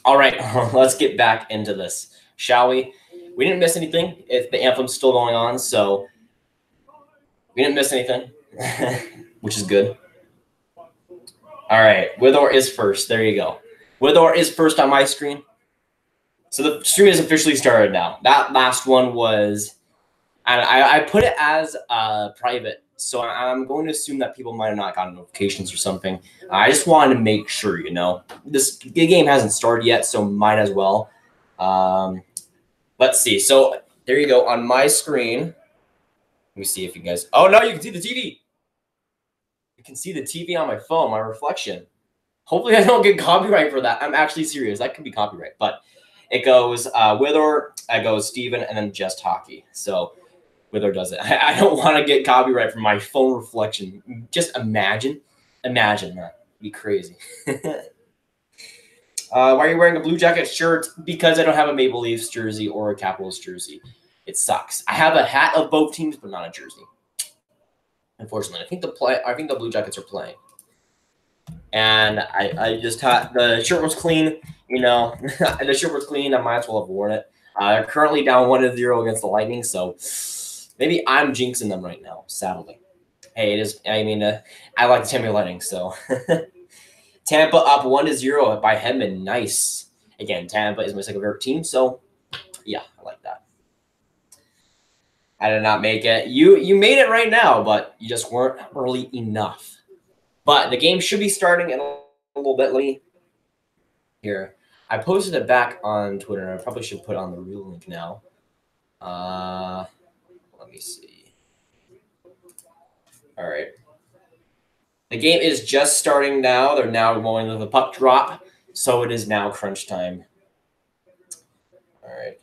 All right, let's get back into this, shall we? We didn't miss anything. The anthem's still going on, so we didn't miss anything, which is good. All right, Withor is first. There you go. Withor is first on my screen. So the stream is officially started now. That last one was, and I put it as private, so I'm going to assume that people might have not gotten notifications or something. I just wanted to make sure, you know, the game hasn't started yet, so might as well. Let's see. So there you go on my screen. Let me see if you guys. Oh no, you can see the TV. You can see the TV on my phone, my reflection. Hopefully, I don't get copyright for that. I'm actually serious. That could be copyright, but it goes Withor, it goes Steven, and then Just Hockey. So Withor does it. I don't want to get copyright from my phone reflection. Just imagine that. It'd be crazy. Why are you wearing a Blue Jackets shirt? Because I don't have a Maple Leafs jersey or a Capitals jersey. It sucks. I have a hat of both teams, but not a jersey. Unfortunately, I think the Blue Jackets are playing, and I just had the shirt was clean. You know, the shirt was clean. I might as well have worn it. They're currently down 1-0 against the Lightning, so maybe I'm jinxing them right now. Sadly, hey, it is. I mean, I like the Tampa Bay Lightning, so Tampa up 1-0 by Hedman. Nice. Again, Tampa is my second favorite team, so yeah, I like that. I did not make it. You made it right now, but you just weren't early enough. But the game should be starting in a little bit late. Here, I posted it back on Twitter. I probably should put on the real link now. Let me see. All right. The game is just starting now. They're now going to the puck drop, so it is now crunch time. All right.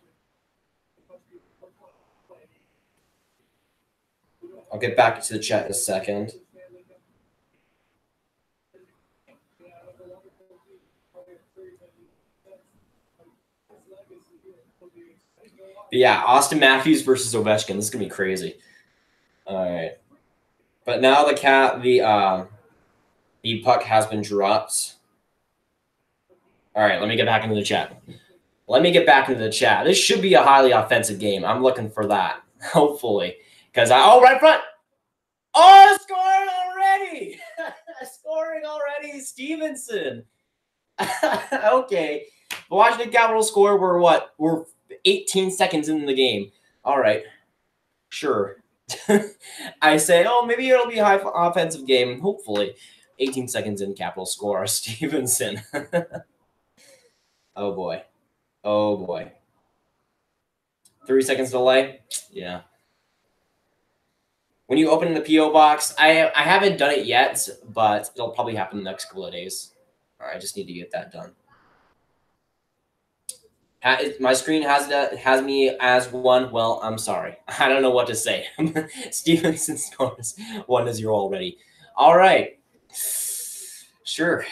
I'll get back to the chat in a second. But yeah, Austin Matthews versus Ovechkin. This is gonna be crazy. All right. But now the puck has been dropped. All right, let me get back into the chat. This should be a highly offensive game. I'm looking for that, hopefully. Because right front. Oh, scoring already! Scoring already, Stevenson. Okay. The Washington Capitals score. We're what? We're 18 seconds into the game. All right. Sure. I say, oh, maybe it'll be a high offensive game. Hopefully. 18 seconds in, Capitals score. Stevenson. Oh, boy. Oh, boy. 3 seconds delay? Yeah. When you open the P.O. box, I haven't done it yet, but it'll probably happen in the next couple of days. All right, I just need to get that done. My screen has me as one. Well, I'm sorry. I don't know what to say. Stevenson scores 1-0 already. All right. Sure.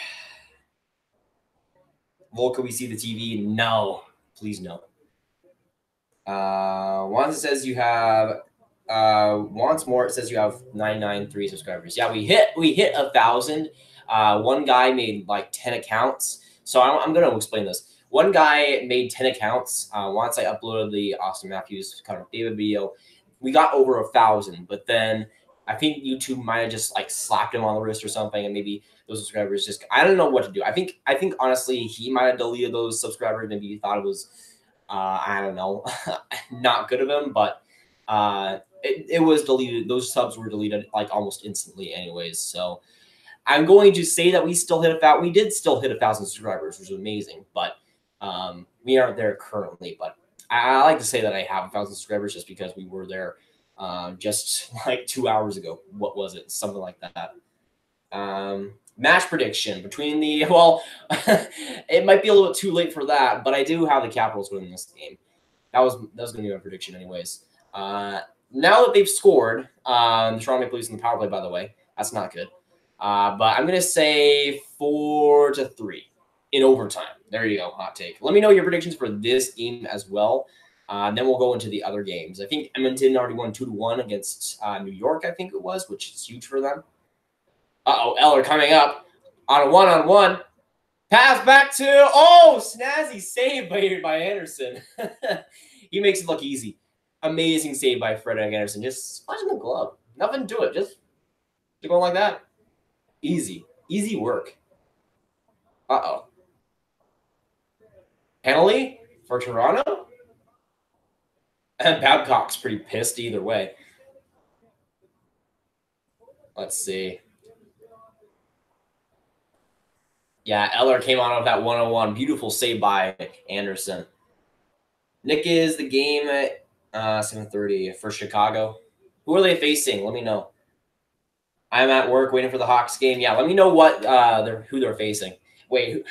Volker, we see the TV? No. Please no. Once it says you have once more it says you have 993 subscribers. Yeah, we hit 1,000. One guy made like 10 accounts. So I'm going to explain this. One guy made 10 accounts. Once I uploaded the Austin Matthews Connor David video, we got over 1,000. But then I think YouTube might have just like slapped him on the wrist or something, and maybe those subscribers just I don't know what to do. I think honestly he might have deleted those subscribers. Maybe he thought it was I don't know, not good of him, but it was deleted. Those subs were deleted like almost instantly, anyways. So I'm going to say that we still hit we did still hit 1,000 subscribers, which is amazing, but we aren't there currently. But I like to say that I have 1,000 subscribers just because we were there just like 2 hours ago. What was it? Something like that. Match prediction between the it might be a little bit too late for that, but I do have the Capitals winning this game. That was going to be my prediction, anyways. Now that they've scored, the Toronto Maple Leafs in the power play, by the way, that's not good. But I'm going to say 4-3 in overtime. There you go, hot take. Let me know your predictions for this game as well. Then we'll go into the other games. I think Edmonton already won 2-1 against New York, I think it was, which is huge for them. Uh-oh, Eller coming up on a one-on-one. Pass back to, oh, snazzy save by Anderson. He makes it look easy. Amazing save by Frederick Anderson. Just splashing the glove. Nothing to it. Just going like that. Easy. Easy work. Uh-oh. Penalty for Toronto? And Babcock's pretty pissed either way. Let's see. Yeah, Eller came out of that 101. Beautiful save by Anderson. Nick is the game at 7:30 for Chicago. Who are they facing? Let me know. I'm at work waiting for the Hawks game. Yeah, let me know what who they're facing. Wait,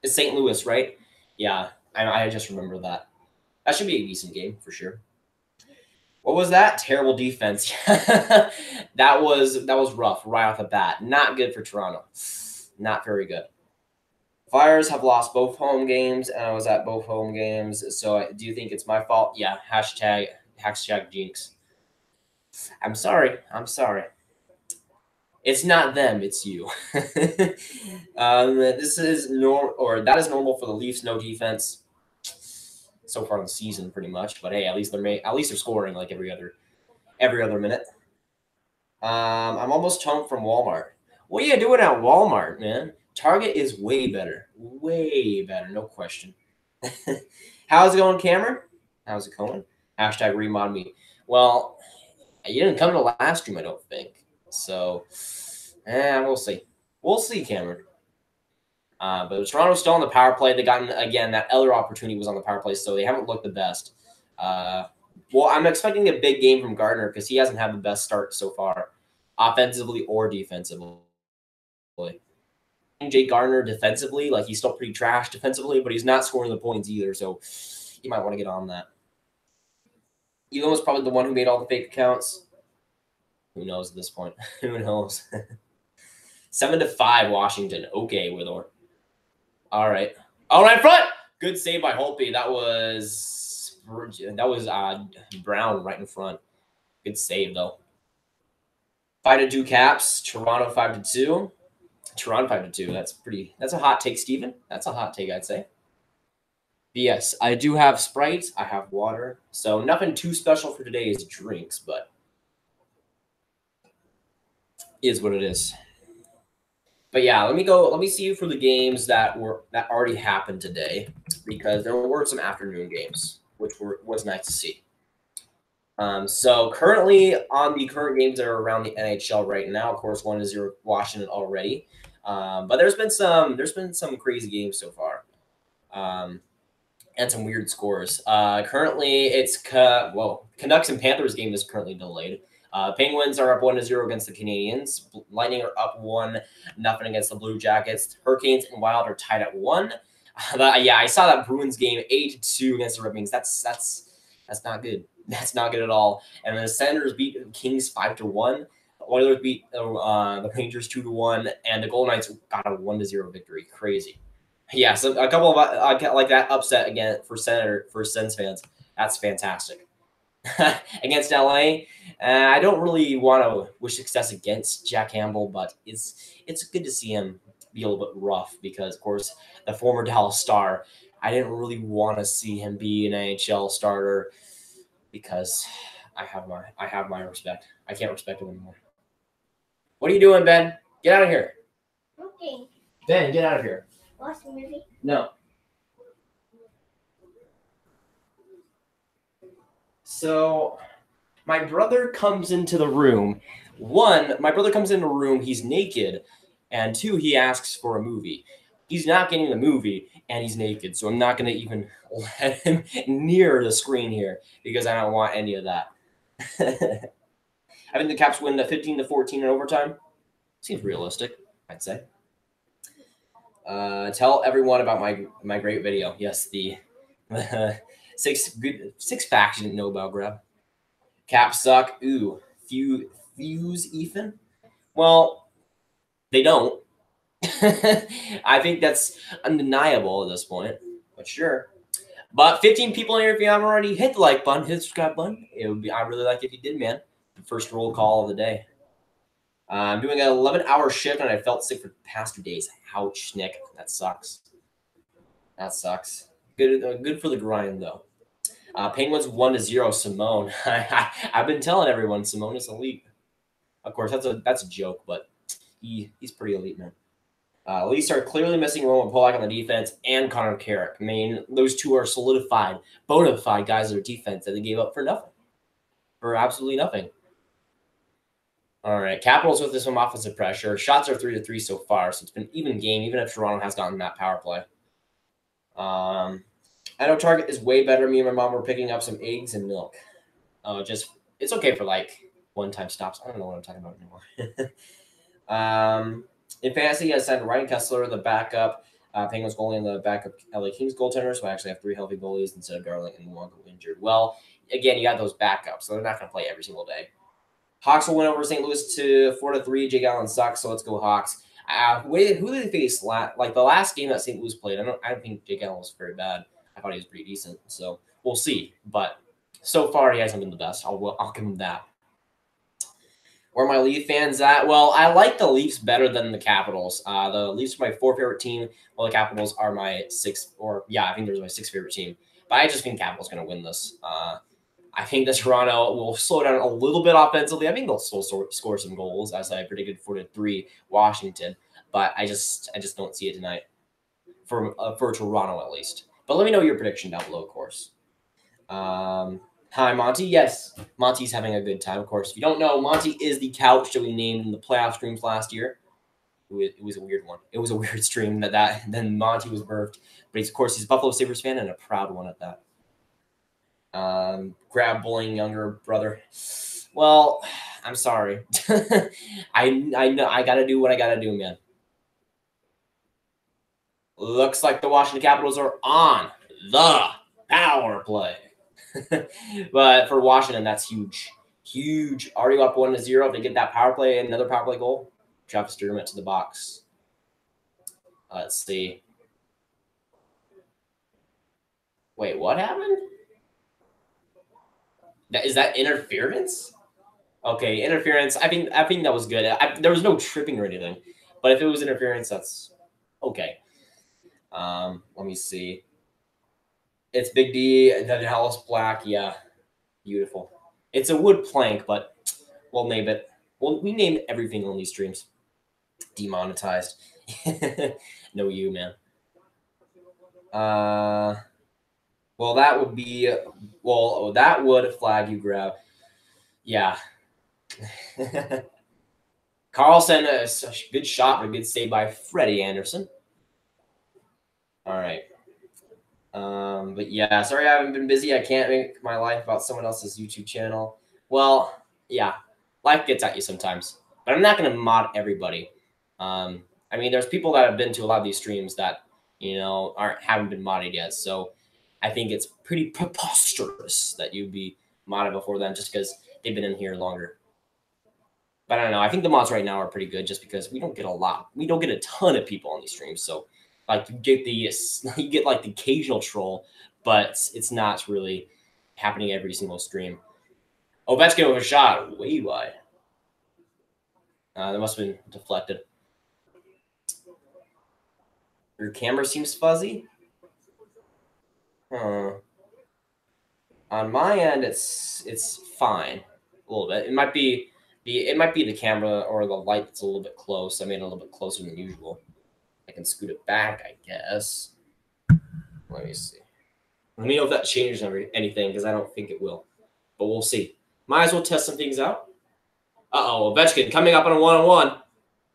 it's St. Louis, right? Yeah, I just remember that. That should be a decent game for sure. What was that? Terrible defense. that was rough right off the bat. Not good for Toronto. Not very good. Flyers have lost both home games, and I was at both home games. So do you think it's my fault? Yeah. Hashtag jinx. I'm sorry. It's not them. It's you. This is that is normal for the Leafs. No defense so far in the season, pretty much. But hey, at least they're scoring like every other minute. I'm almost home from Walmart. What are you doing at Walmart, man? Target is way better, no question. How's it going, Cameron? How's it going? Hashtag remod me. Well, you didn't come to the last stream, I don't think. So, we'll see. We'll see, Cameron. But Toronto's still on the power play. They got, again, that other opportunity was on the power play, so they haven't looked the best. Well, I'm expecting a big game from Gardner because he hasn't had the best start so far, offensively or defensively. Jake Gardner defensively, like he's still pretty trash defensively, but he's not scoring the points either, so you might want to get on that. Elon was probably the one who made all the fake accounts. Who knows at this point? Who knows? 7-5 Washington. Okay, Withor. All right. Oh, right in front. Good save by Holtby. That was Brown right in front. Good save though. 5-2 Caps. Toronto 5-2. Toronto 5-2. That's a hot take, Steven. That's a hot take, I'd say. But yes, I do have Sprite. I have water. So nothing too special for today's drinks, but is what it is. But yeah, let me see you for the games that already happened today, because there were some afternoon games, which was nice to see. So currently on the current games that are around the NHL right now, of course, 1-0 Washington already. But there's been some crazy games so far. And some weird scores. Currently, it's Canucks and Panthers game is currently delayed. Penguins are up 1-0 against the Canadiens. Lightning are up 1-0 against the Blue Jackets. Hurricanes and Wild are tied at 1. Yeah, I saw that Bruins game 8-2 against the Red Wings. That's not good. That's not good at all. And the Senators beat the Kings 5-1. The Oilers beat the Rangers 2-1, and the Golden Knights got a 1-0 victory. Crazy. Yeah, so a couple of like that upset again for Sens fans. That's fantastic. Against LA, I don't really want to wish success against Jack Campbell, but it's good to see him be a little bit rough because, of course, the former Dallas Star, I didn't really want to see him be an NHL starter because I have my respect. I can't respect him anymore. What are you doing, Ben? Get out of here. Okay. Ben, get out of here. Watch the movie? No. So, my brother comes into the room. One, my brother comes into the room, he's naked. And two, he asks for a movie. He's not getting the movie, and he's naked. So I'm not going to even let him near the screen here because I don't want any of that. I think the Caps win the 15-14 in overtime. Seems realistic, I'd say. Tell everyone about my great video. Yes, the six facts you didn't know about, Grab. Caps suck. Ooh, fuse Ethan. Well, they don't. I think that's undeniable at this point. But sure. But 15 people in here. If you haven't already, hit the like button, hit the subscribe button. It would be. I really like if you did, man. The first roll call of the day. I'm doing an 11-hour shift, and I felt sick for the past 2 days. Ouch, Nick. That sucks. That sucks. Good for the grind, though. Penguins 1-0. Simone. I've been telling everyone Simone is elite. Of course, that's a joke, but he's pretty elite, man. Leafs are clearly missing Roman Polak on the defense and Connor Carrick. I mean, those two are solidified, bona fide guys on their defense that they gave up for nothing. For absolutely nothing. All right, Capitals with this one offensive pressure. Shots are 3-3 so far, so it's been even game, even if Toronto has gotten that power play. I know Target is way better. Me and my mom were picking up some eggs and milk. It's okay for like one-time stops. I don't know what I'm talking about anymore. In fantasy, I signed Ryan Kessler, the backup. Penguins goalie and the backup LA Kings goaltender. So I actually have 3 healthy goalies instead of Garland and one injured. Well, again, you got those backups, so they're not going to play every single day. Hawks will win over St. Louis to 4-3. Jake Allen sucks, so let's go Hawks. Who did they face? Like the last game that St. Louis played, I don't think Jake Allen was very bad. I thought he was pretty decent. So we'll see. But so far, he hasn't been the best. I'll give him that. Where are my Leaf fans at? Well, I like the Leafs better than the Capitals. The Leafs are my 4th favorite team, while the Capitals are my 6th. I think there's my 6th favorite team. But I just think Capitals going to win this. I think that Toronto will slow down a little bit offensively. I think they'll still score some goals, as I predicted 4-3 Washington. But I just don't see it tonight for Toronto at least. But let me know your prediction down below, of course. Hi, Monty. Yes, Monty's having a good time, of course. If you don't know, Monty is the couch that we named in the playoff streams last year. It was a weird one. It was a weird stream then Monty was birthed. But he's, of course, he's a Buffalo Sabres fan and a proud one at that. Grab bullying younger brother. Well, I'm sorry. I know I gotta do what I gotta do, man. Looks like the Washington Capitals are on the power play. But for Washington, that's huge. Huge. Already up 1-0. If they get that power play, another power play goal, Travis Sturman to the box. Let's see. Wait, what happened? Is that interference? Okay, interference. I think that was good. There was no tripping or anything, but if it was interference, that's okay. Let me see. It's Big D. The Dallas Black. Yeah, beautiful. It's a wood plank, but we'll name it. Well, we named everything on these streams. Demonetized. No, you, man. Well, that would be. Well, that would flag you grab. Yeah. Carlson, a good shot, but a good save by Freddie Anderson. All right. But yeah, sorry I haven't been busy. I can't make my life about someone else's YouTube channel. Well, yeah, life gets at you sometimes. But I'm not going to mod everybody. I mean, there's people that have been to a lot of these streams that, haven't been modded yet. So I think it's pretty preposterous that you'd be modded before them just because they've been in here longer. But I don't know. I think the mods right now are pretty good just because we don't get a ton of people on these streams. So like you get like the occasional troll, but it's not really happening every single stream. Ovechkin with a shot way wide. That must have been deflected. Your camera seems fuzzy. On my end, it's fine. A little bit. It might be the camera or the light that's a little bit close. I made it a little bit closer than usual. I can scoot it back, I guess. Let me see. Let me know if that changes anything, because I don't think it will. But we'll see. Might as well test some things out. Uh-oh, Ovechkin coming up on a 1-on-1.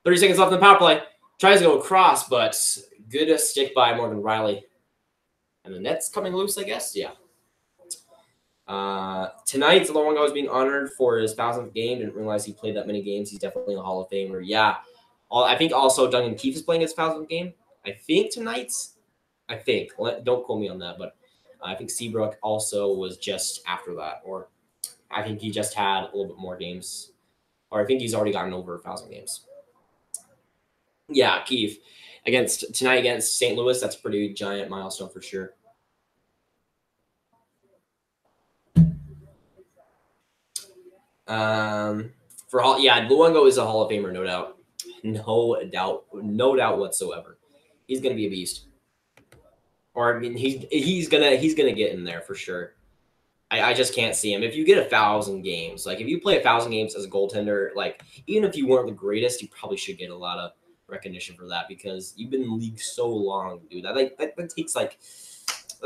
30 seconds left in the power play. Tries to go across, but good stick by Morgan Riley. And the net's coming loose, I guess? Yeah. Tonight, Luongo was being honored for his 1,000th game. Didn't realize he played that many games. He's definitely a Hall of Famer. Yeah. I think also Duncan Keith is playing his 1,000th game. I think tonight's. I think. Don't quote me on that, but I think Seabrook also was just after that. Or I think he just had a little bit more games. Or I think he's already gotten over 1,000 games. Yeah, Keith. Tonight against St. Louis, that's a pretty giant milestone for sure. Yeah, Luongo is a Hall of Famer, no doubt. No doubt whatsoever. He's gonna be a beast. Or I mean, he's gonna get in there for sure. I just can't see him. If you get 1,000 games, like if you play 1,000 games as a goaltender, like even if you weren't the greatest, you probably should get a lot of recognition for that because you've been in the league so long, dude. That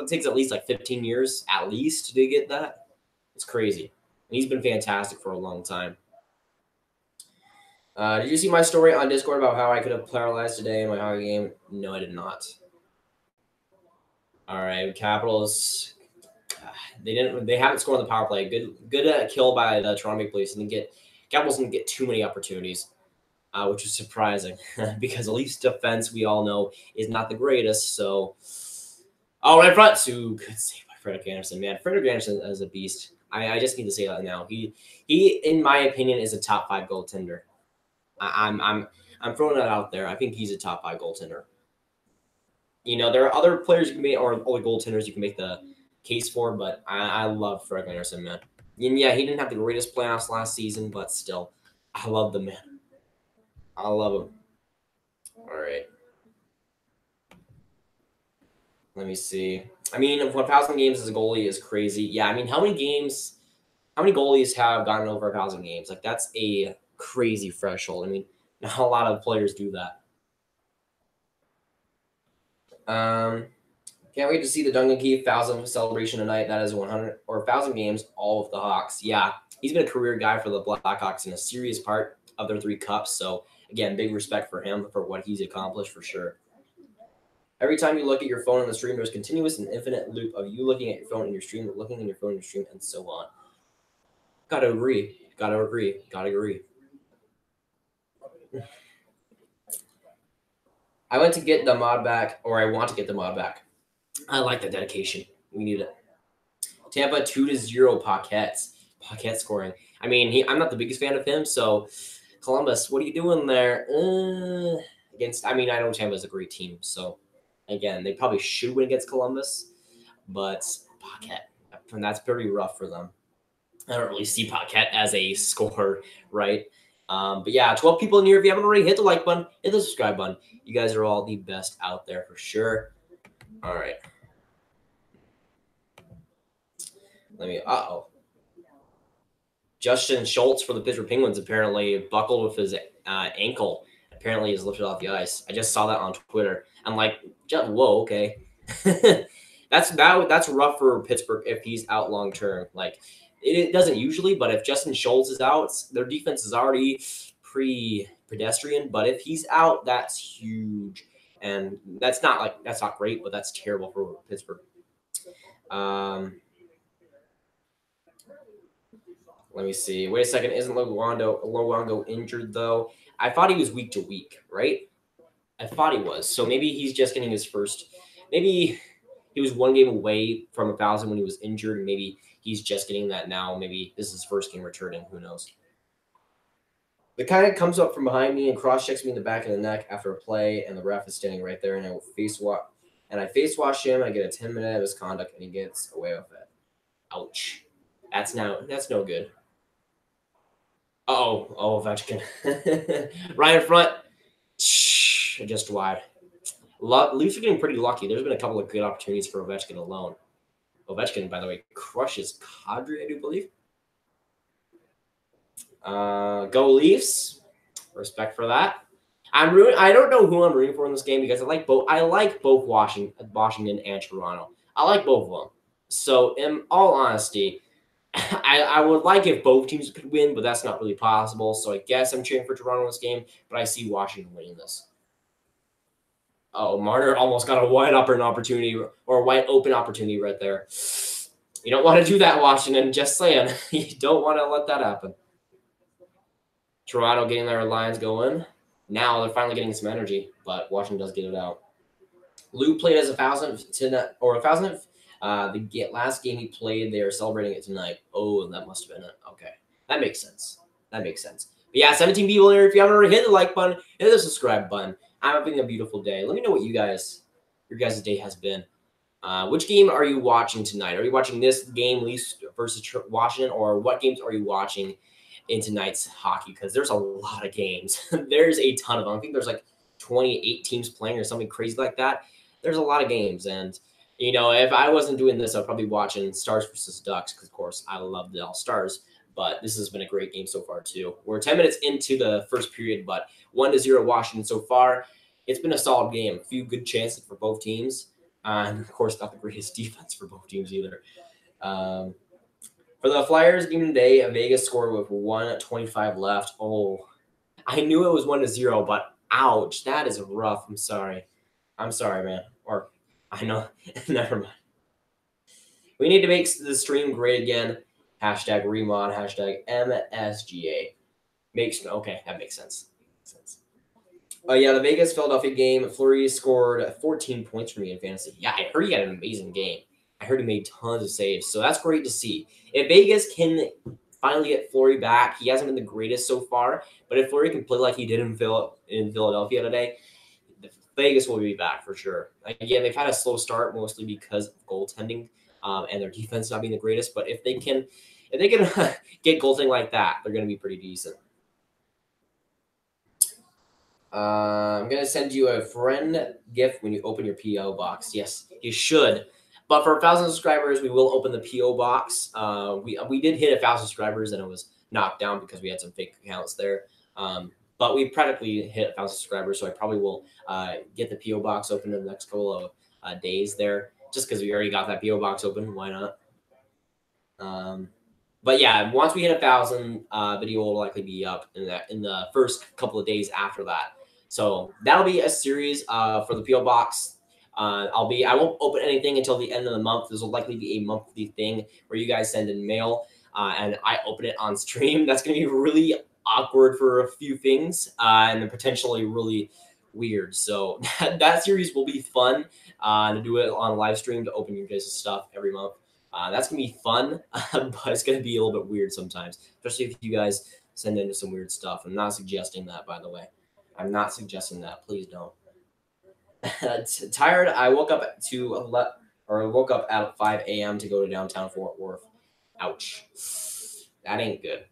takes at least like 15 years at least to get that. It's crazy. And he's been fantastic for a long time. Did you see my story on Discord about how I could have paralyzed today in my hockey game? No, I did not. All right, Capitals. They haven't scored on the power play. Good kill by the Toronto Maple Leafs, and Capitals didn't get too many opportunities, which is surprising because the Leafs defense we all know is not the greatest. So, right in front, good save by Frederik Andersen. Man, Frederik Andersen is a beast. I just need to say that now. He in my opinion is a top 5 goaltender. I'm throwing that out there. I think he's a top 5 goaltender. You know, there are other players you can make, or other goaltenders you can make the case for, but I love Frederik Andersen, man. And yeah, he didn't have the greatest playoffs last season, but still, I love the man. I love him. All right. Let me see. I mean, 1,000 games as a goalie is crazy. Yeah, I mean, how many goalies have gotten over 1,000 games? Like, that's a crazy threshold. I mean, not a lot of players do that. Can't wait to see the Duncan Keith 1,000 celebration tonight. That is 100 or 1,000 games, all of the Hawks. Yeah, he's been a career guy for the Blackhawks and a serious part of their 3 cups. So, again, big respect for him for what he's accomplished for sure. Every time you look at your phone in the stream, there's continuous and infinite loop of you looking at your phone in your stream, looking at your phone in your stream, and so on. Gotta agree. I went to get the mod back, or I want to get the mod back. I like the dedication. We need it. Tampa 2-0 Paquette scoring. I mean, I'm not the biggest fan of him, so Columbus, what are you doing there? I know Tampa's a great team, so again, they probably should win against Columbus, but Paquette, and that's pretty rough for them. I don't really see Paquette as a scorer, right? But yeah, 12 people in here. If you haven't already, hit the like button, hit the subscribe button. You guys are all the best out there for sure. All right. Justin Schultz for the Pittsburgh Penguins apparently buckled with his ankle. Apparently he's lifted off the ice. I just saw that on Twitter. I'm like, whoa, okay. That's rough for Pittsburgh if he's out long term. Like, it doesn't usually, but if Justin Schultz is out, their defense is already pretty pedestrian. But if he's out, that's huge. And that's not great, but that's terrible for Pittsburgh. Let me see. Wait a second. Isn't Luongo injured, though? I thought he was week to week, right? I thought he was. So maybe he's just getting his first. Maybe he was 1 game away from 1,000 when he was injured. And maybe he's just getting that now. Maybe this is his first game returning. Who knows? The guy comes up from behind me and cross-checks me in the back of the neck after a play, and the ref is standing right there, and I face wash him. I get a 10-minute misconduct, and he gets away with it. Ouch. That's no good. Ovechkin. Right in front. Just wide. Leafs are getting pretty lucky. There's been a couple of good opportunities for Ovechkin alone. Ovechkin, by the way, crushes Kadri, I do believe. Go Leafs. Respect for that. I don't know who I'm rooting for in this game because I like both Washington and Toronto. I like both of them. So, in all honesty, I would like if both teams could win, but that's not really possible. So I guess I'm cheering for Toronto in this game, but I see Washington winning this. Oh, Marner almost got a wide open opportunity right there. You don't want to do that, Washington. Just saying. You don't want to let that happen. Toronto getting their lines going. Now they're finally getting some energy, but Washington does get it out. Lou played as 1,000th. The last game he played, they are celebrating it tonight. Oh, that must have been it. Okay. That makes sense. But yeah, 17 people here. If you haven't already hit the like button, hit the subscribe button. I'm having a beautiful day. Let me know what your guys' day has been. Which game are you watching tonight? Are you watching this game, Leafs versus Washington, or what games are you watching in tonight's hockey because there's a lot of games. There's a ton of them. I think there's like 28 teams playing or something crazy like that. There's a lot of games. And, you know, if I wasn't doing this, I'd probably be watching Stars versus Ducks because, of course, I love the All Stars. But this has been a great game so far, too. We're 10 minutes into the first period, but 1-0 Washington so far. It's been a solid game. A few good chances for both teams. And, of course, not the greatest defense for both teams either. For the Flyers, game today, Vegas scored with 1:25 left. Oh, I knew it was 1-0, but ouch, that is rough. I'm sorry. I'm sorry, man. Or I know. Never mind. We need to make the stream great again. Hashtag remod, hashtag MSGA. Okay, that makes sense. Yeah, the Vegas Philadelphia game, Fleury scored 14 points for me in fantasy. Yeah, I heard he had an amazing game. I heard he made tons of saves, so that's great to see. If Vegas can finally get Fleury back, he hasn't been the greatest so far, but if Fleury can play like he did in Philadelphia today, Vegas will be back for sure. Again, they've had a slow start mostly because of goaltending and their defense not being the greatest. But if they can get goaltending like that, they're going to be pretty decent. I'm going to send you a friend gift when you open your PO box. Yes, you should. But for 1,000 subscribers, we will open the PO box. We did hit 1,000 subscribers and it was knocked down because we had some fake accounts there. But we practically hit 1,000 subscribers, so I probably will get the PO box open in the next couple of days there, just because we already got that PO box open. Why not? But yeah, once we hit 1,000, video will likely be up in the first couple of days after that. So that'll be a series for the PO box. I won't open anything until the end of the month. This will likely be a monthly thing where you guys send in mail and I open it on stream. That's going to be really awkward for a few things and potentially really weird. So that series will be fun to do it on a live stream to open your guys' stuff every month. That's going to be fun, but it's going to be a little bit weird sometimes, especially if you guys send in some weird stuff. I'm not suggesting that, by the way. I'm not suggesting that. Please don't. Tired. I woke up at 5 a.m. to go to downtown Fort Worth. Ouch. That ain't good.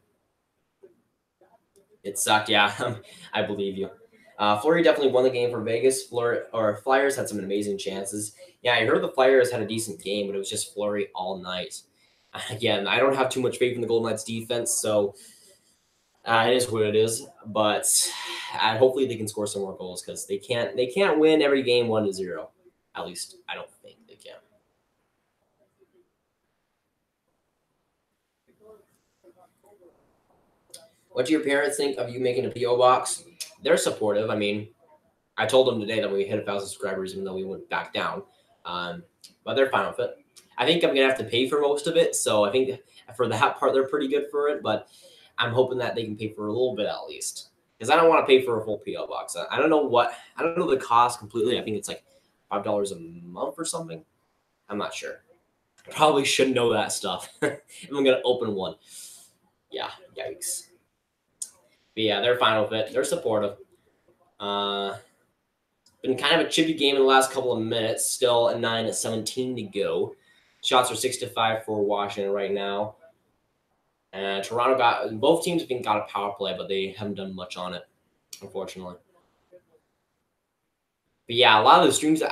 It sucked, yeah. I believe you. Fleury definitely won the game for Vegas. Flyers had some amazing chances. Yeah, I heard the Flyers had a decent game, but it was just Fleury all night. Again, I don't have too much faith in the Golden Knights defense, so it is what it is. But hopefully they can score some more goals because they can't win every game 1-0. At least I don't think they can. What do your parents think of you making a PO box? They're supportive. I mean, I told them today that we hit 1,000 subscribers, even though we went back down. But they're fine with it. I think I'm gonna have to pay for most of it, so I think for that part they're pretty good for it. But I'm hoping that they can pay for a little bit at least, because I don't want to pay for a full PO box. I don't know the cost completely. I think it's like $5 a month or something. I'm not sure. Probably should know that stuff if I'm gonna open one. Yeah, yikes. But yeah, they're fine with it. They're supportive. Been kind of a chippy game in the last couple of minutes. Still a 9:17 to go. Shots are 6-5 for Washington right now. And Toronto both teams have got a power play, but they haven't done much on it, unfortunately. But yeah, a lot of the streams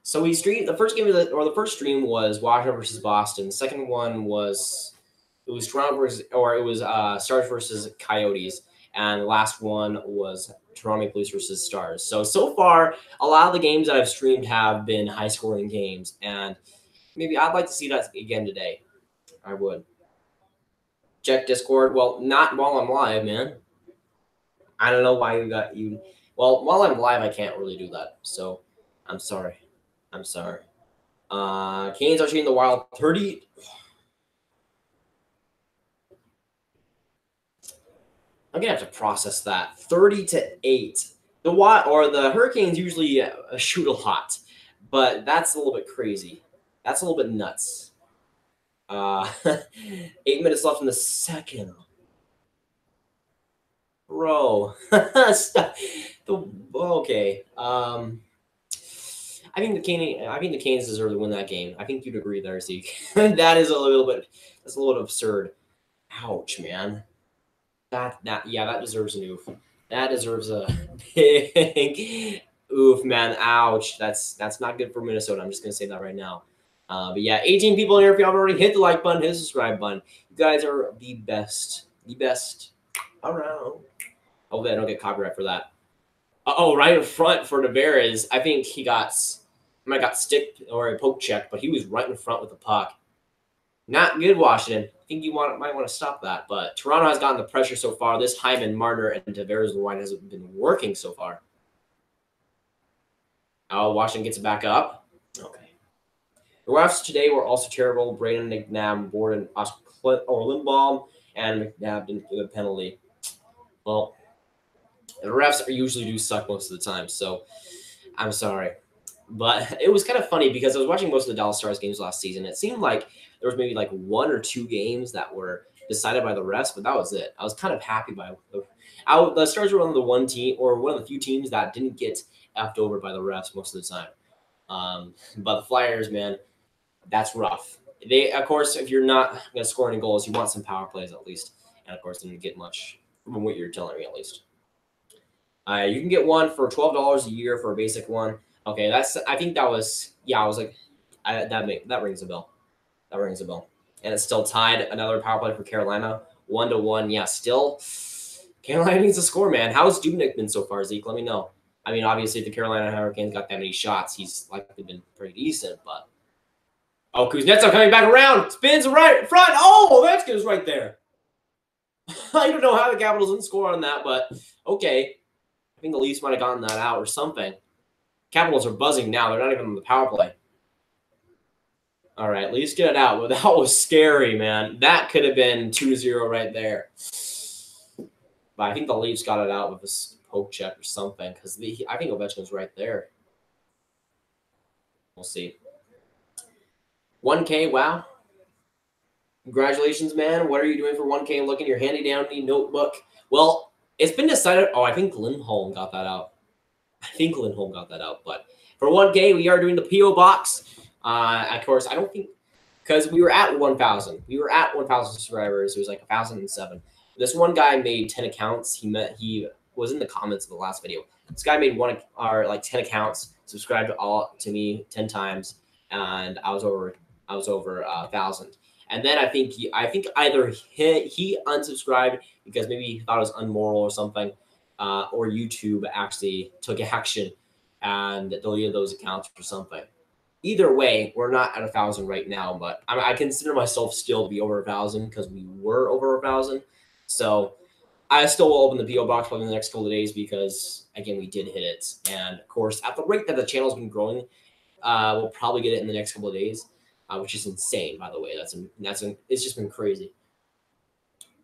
so we streamed the first game the first stream was Washington versus Boston. The second one was Toronto Stars versus Coyotes, and the last one was Toronto Maple Leafs versus Stars. So far, a lot of the games that I've streamed have been high scoring games, and maybe I'd like to see that again today. I would. Check Discord. Well, not while I'm live, man. I don't know why you. Well, while I'm live, I can't really do that. So, I'm sorry. Canes are cheating the Wild 30. I'm gonna have to process that. 30-8. The Hurricanes usually shoot a lot, but that's a little bit crazy. That's a little bit nuts. 8 minutes left in the second. Bro. Okay. I think the Canes deserve to win that game. I think you'd agree there, Zeke. That's a little bit absurd. Ouch, man. That deserves an oof. That deserves a big oof, man. Ouch. That's not good for Minnesota. I'm just gonna say that right now. But yeah, 18 people here. If you haven't already hit the like button, hit the subscribe button. You guys are the best. The best around. Hopefully I don't get copyright for that. Oh, right in front for Tavares. I think he might got stick or a poke check, but he was right in front with the puck. Not good, Washington. I think might want to stop that. But Toronto has gotten the pressure so far. This Hyman, Marner, and Tavares line hasn't been working so far. Oh, Washington gets it back up. Okay. The refs today were also terrible. Braden McNabb, Borden, or Lindbaum, and McNabb didn't get a penalty. Well, the refs usually do suck most of the time, so I'm sorry. But it was kind of funny because I was watching most of the Dallas Stars games last season. It seemed like there was maybe like 1 or 2 games that were decided by the refs, but that was it. I was kind of happy by the Stars were one of the one few teams that didn't get effed over by the refs most of the time. But the Flyers, man, that's rough. They, of course, if you're not going to score any goals, you want some power plays at least. And of course, didn't get much from what you're telling me at least. You can get one for $12 a year for a basic one. Okay, I think that was, yeah, I was like, that rings a bell. That rings a bell. And it's still tied. Another power play for Carolina. 1-1. Yeah, still. Carolina needs to score, man. How's Dubnyk been so far, Zeke? Let me know. I mean, obviously, if the Carolina Hurricanes got that many shots, he's likely been pretty decent, but. Oh, Kuznetsov coming back around. Spins right in front. Oh, that goes right there. I don't know how the Capitals didn't score on that, but okay. I think the Leafs might have gotten that out or something. Capitals are buzzing now. They're not even on the power play. All right, Leafs get it out. But that was scary, man. That could have been 2-0 right there. But I think the Leafs got it out with a poke check or something because I think Ovechkin's right there. We'll see. 1K, wow. Congratulations, man. What are you doing for 1K? Look in your handy-dandy notebook. Well, it's been decided. Oh, I think Lindholm got that out. But for 1K, we are doing the P.O. Box. Of course, I don't think because we were at 1,000. We were at 1,000 subscribers. It was like 1,007. This one guy made 10 accounts. He was in the comments of the last video. This guy made 10 accounts, subscribed to me 10 times, and I was over 1,000. And then I think either he unsubscribed because maybe he thought it was unmoral or something, or YouTube actually took action and deleted those accounts or something. Either way, we're not at 1,000 right now, but I consider myself still to be over 1,000 because we were over 1,000. So I still will open the P.O. box probably in the next couple of days because, again, we did hit it. And, of course, at the rate that the channel's been growing, we'll probably get it in the next couple of days, which is insane, by the way. It's just been crazy.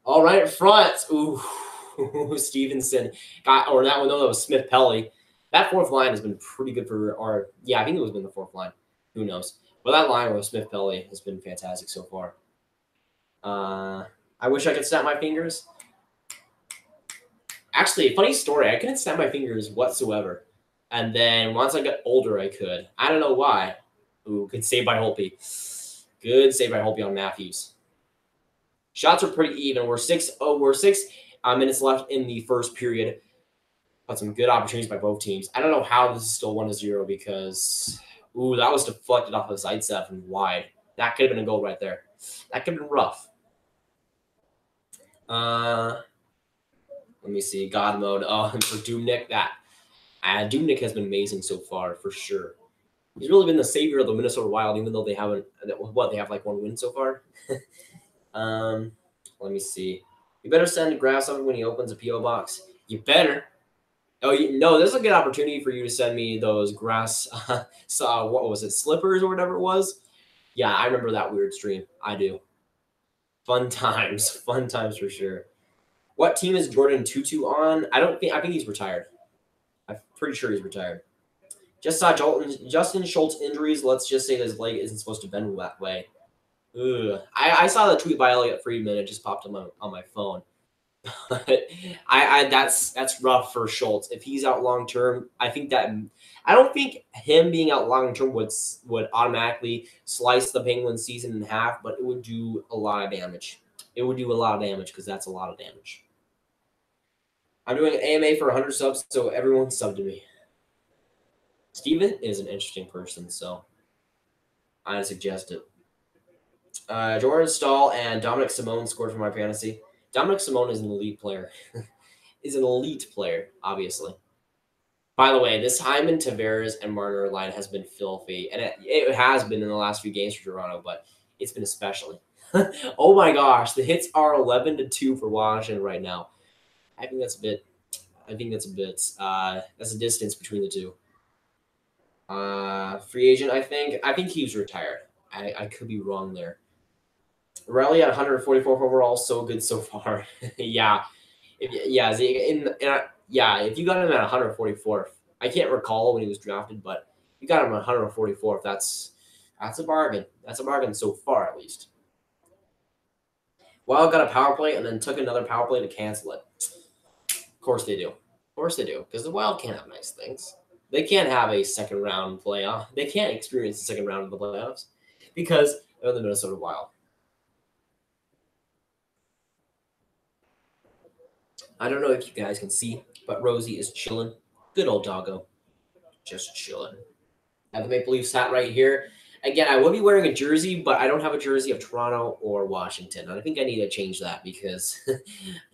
All right, front. Ooh, Stevenson got, or that one, no, that was Smith-Pelly. That fourth line has been pretty good for I think it was been the fourth line. Who knows? But that line with Smith-Pelly has been fantastic so far. I wish I could snap my fingers. Actually, funny story. I couldn't snap my fingers whatsoever. And then once I got older, I could. I don't know why. Ooh, good save by Holtby. Good save by Holtby on Matthews. Shots are pretty even. We're 6 minutes left in the first period. But some good opportunities by both teams. I don't know how this is still 1-0 because, ooh, that was deflected off of Zaitsev and wide. That could have been a goal right there. That could have been rough. Let me see. God mode. Oh, and for Dubnyk, Dubnyk has been amazing so far, for sure. He's really been the savior of the Minnesota Wild, even though they haven't. They have like 1 win so far. Let me see. You better send Graf something when he opens a P.O. box. You better. Oh, no, this is a good opportunity for you to send me those grass, what was it, slippers or whatever it was? Yeah, I remember that weird stream. I do. Fun times for sure. What team is Jordan Tutu on? I think he's retired. I'm pretty sure he's retired. Just saw Justin Schultz injuries. Let's just say his leg isn't supposed to bend that way. Ugh. I saw the tweet by Elliot Friedman. It just popped on my phone. That's rough for Schultz. If he's out long term, I don't think him being out long term would automatically slice the Penguins season in half, but it would do a lot of damage. It would do a lot of damage because that's a lot of damage. I'm doing an AMA for 100 subs, so everyone sub to me. Steven is an interesting person, so I suggest it. Jordan Stahl and Dominic Simone scored for my fantasy. Dominic Simone is an elite player. Is an elite player, obviously. By the way, this Hyman, Tavares, and Marner line has been filthy, and it has been in the last few games for Toronto, but it's been especially. Oh my gosh, the hits are 11-2 for Washington right now. I think that's a bit. That's a distance between the two. Free agent, I think he was retired. I could be wrong there. Riley at 144 overall, so good so far. Yeah, if you got him at 144, I can't recall when he was drafted, but you got him at 144. That's a bargain. That's a bargain so far, at least. Wild got a power play and then took another power play to cancel it. Of course they do. Of course they do, because the Wild can't have nice things. They can't have a second round playoff. They can't experience the second round of the playoffs because they're the Minnesota Wild. I don't know if you guys can see, but Rosie is chilling. Good old doggo. Just chilling. I have the Maple Leafs hat right here. Again, I will be wearing a jersey, but I don't have a jersey of Toronto or Washington. And I think I need to change that because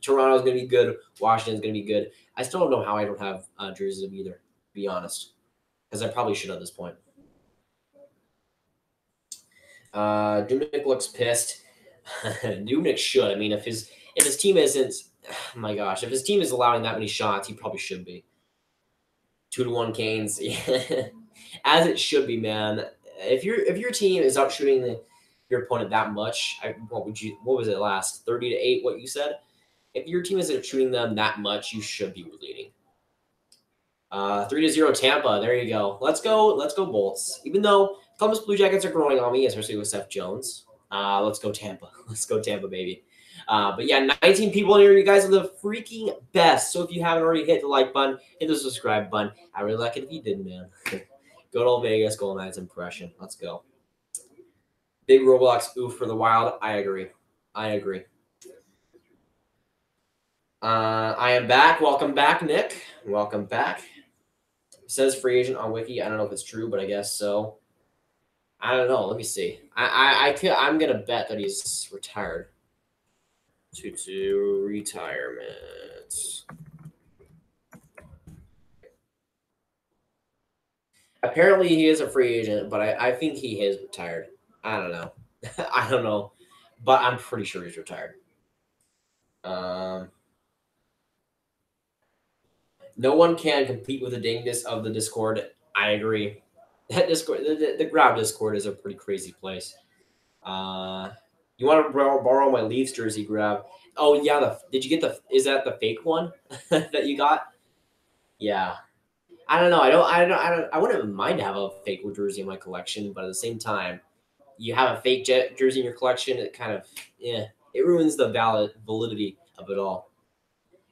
Toronto's going to be good. Washington's going to be good. I still don't know how I don't have jerseys of either, to be honest. Because I probably should at this point. Dubnyk looks pissed. Dubnyk should. I mean, if his team isn't, oh my gosh, if his team is allowing that many shots, he probably should be. 2-1 Canes, as it should be, man. If your team is out shooting your opponent that much, what was it last 30-8? What you said? If your team isn't shooting them that much, you should be leading. 3-0 Tampa. There you go. Let's go Bolts. Even though Columbus Blue Jackets are growing on me, especially with Seth Jones. Let's go Tampa. Let's go Tampa, baby. But yeah, 19 people in here. You guys are the freaking best. So if you haven't already hit the like button, hit the subscribe button. I really like it if you did, man. Good old Vegas Golden Knights impression. Let's go. Big Roblox oof for the Wild. I agree. I am back. Welcome back, Nick. Welcome back. It says free agent on Wiki. I don't know if it's true, but I guess so. I don't know. Let me see. I'm gonna bet that he's retired. To retirement. Apparently he is a free agent, but I think he is retired. I don't know. I don't know, but I'm pretty sure he's retired. No one can compete with the dingus of the Discord. I agree. That Discord, the Grab Discord is a pretty crazy place. You want to borrow my Leafs jersey, Grab? Oh yeah, did you get is that the fake one that you got? Yeah. I don't know. I wouldn't mind to have a fake jersey in my collection, but at the same time, you have a fake jersey in your collection, it kind of, it ruins the validity of it all.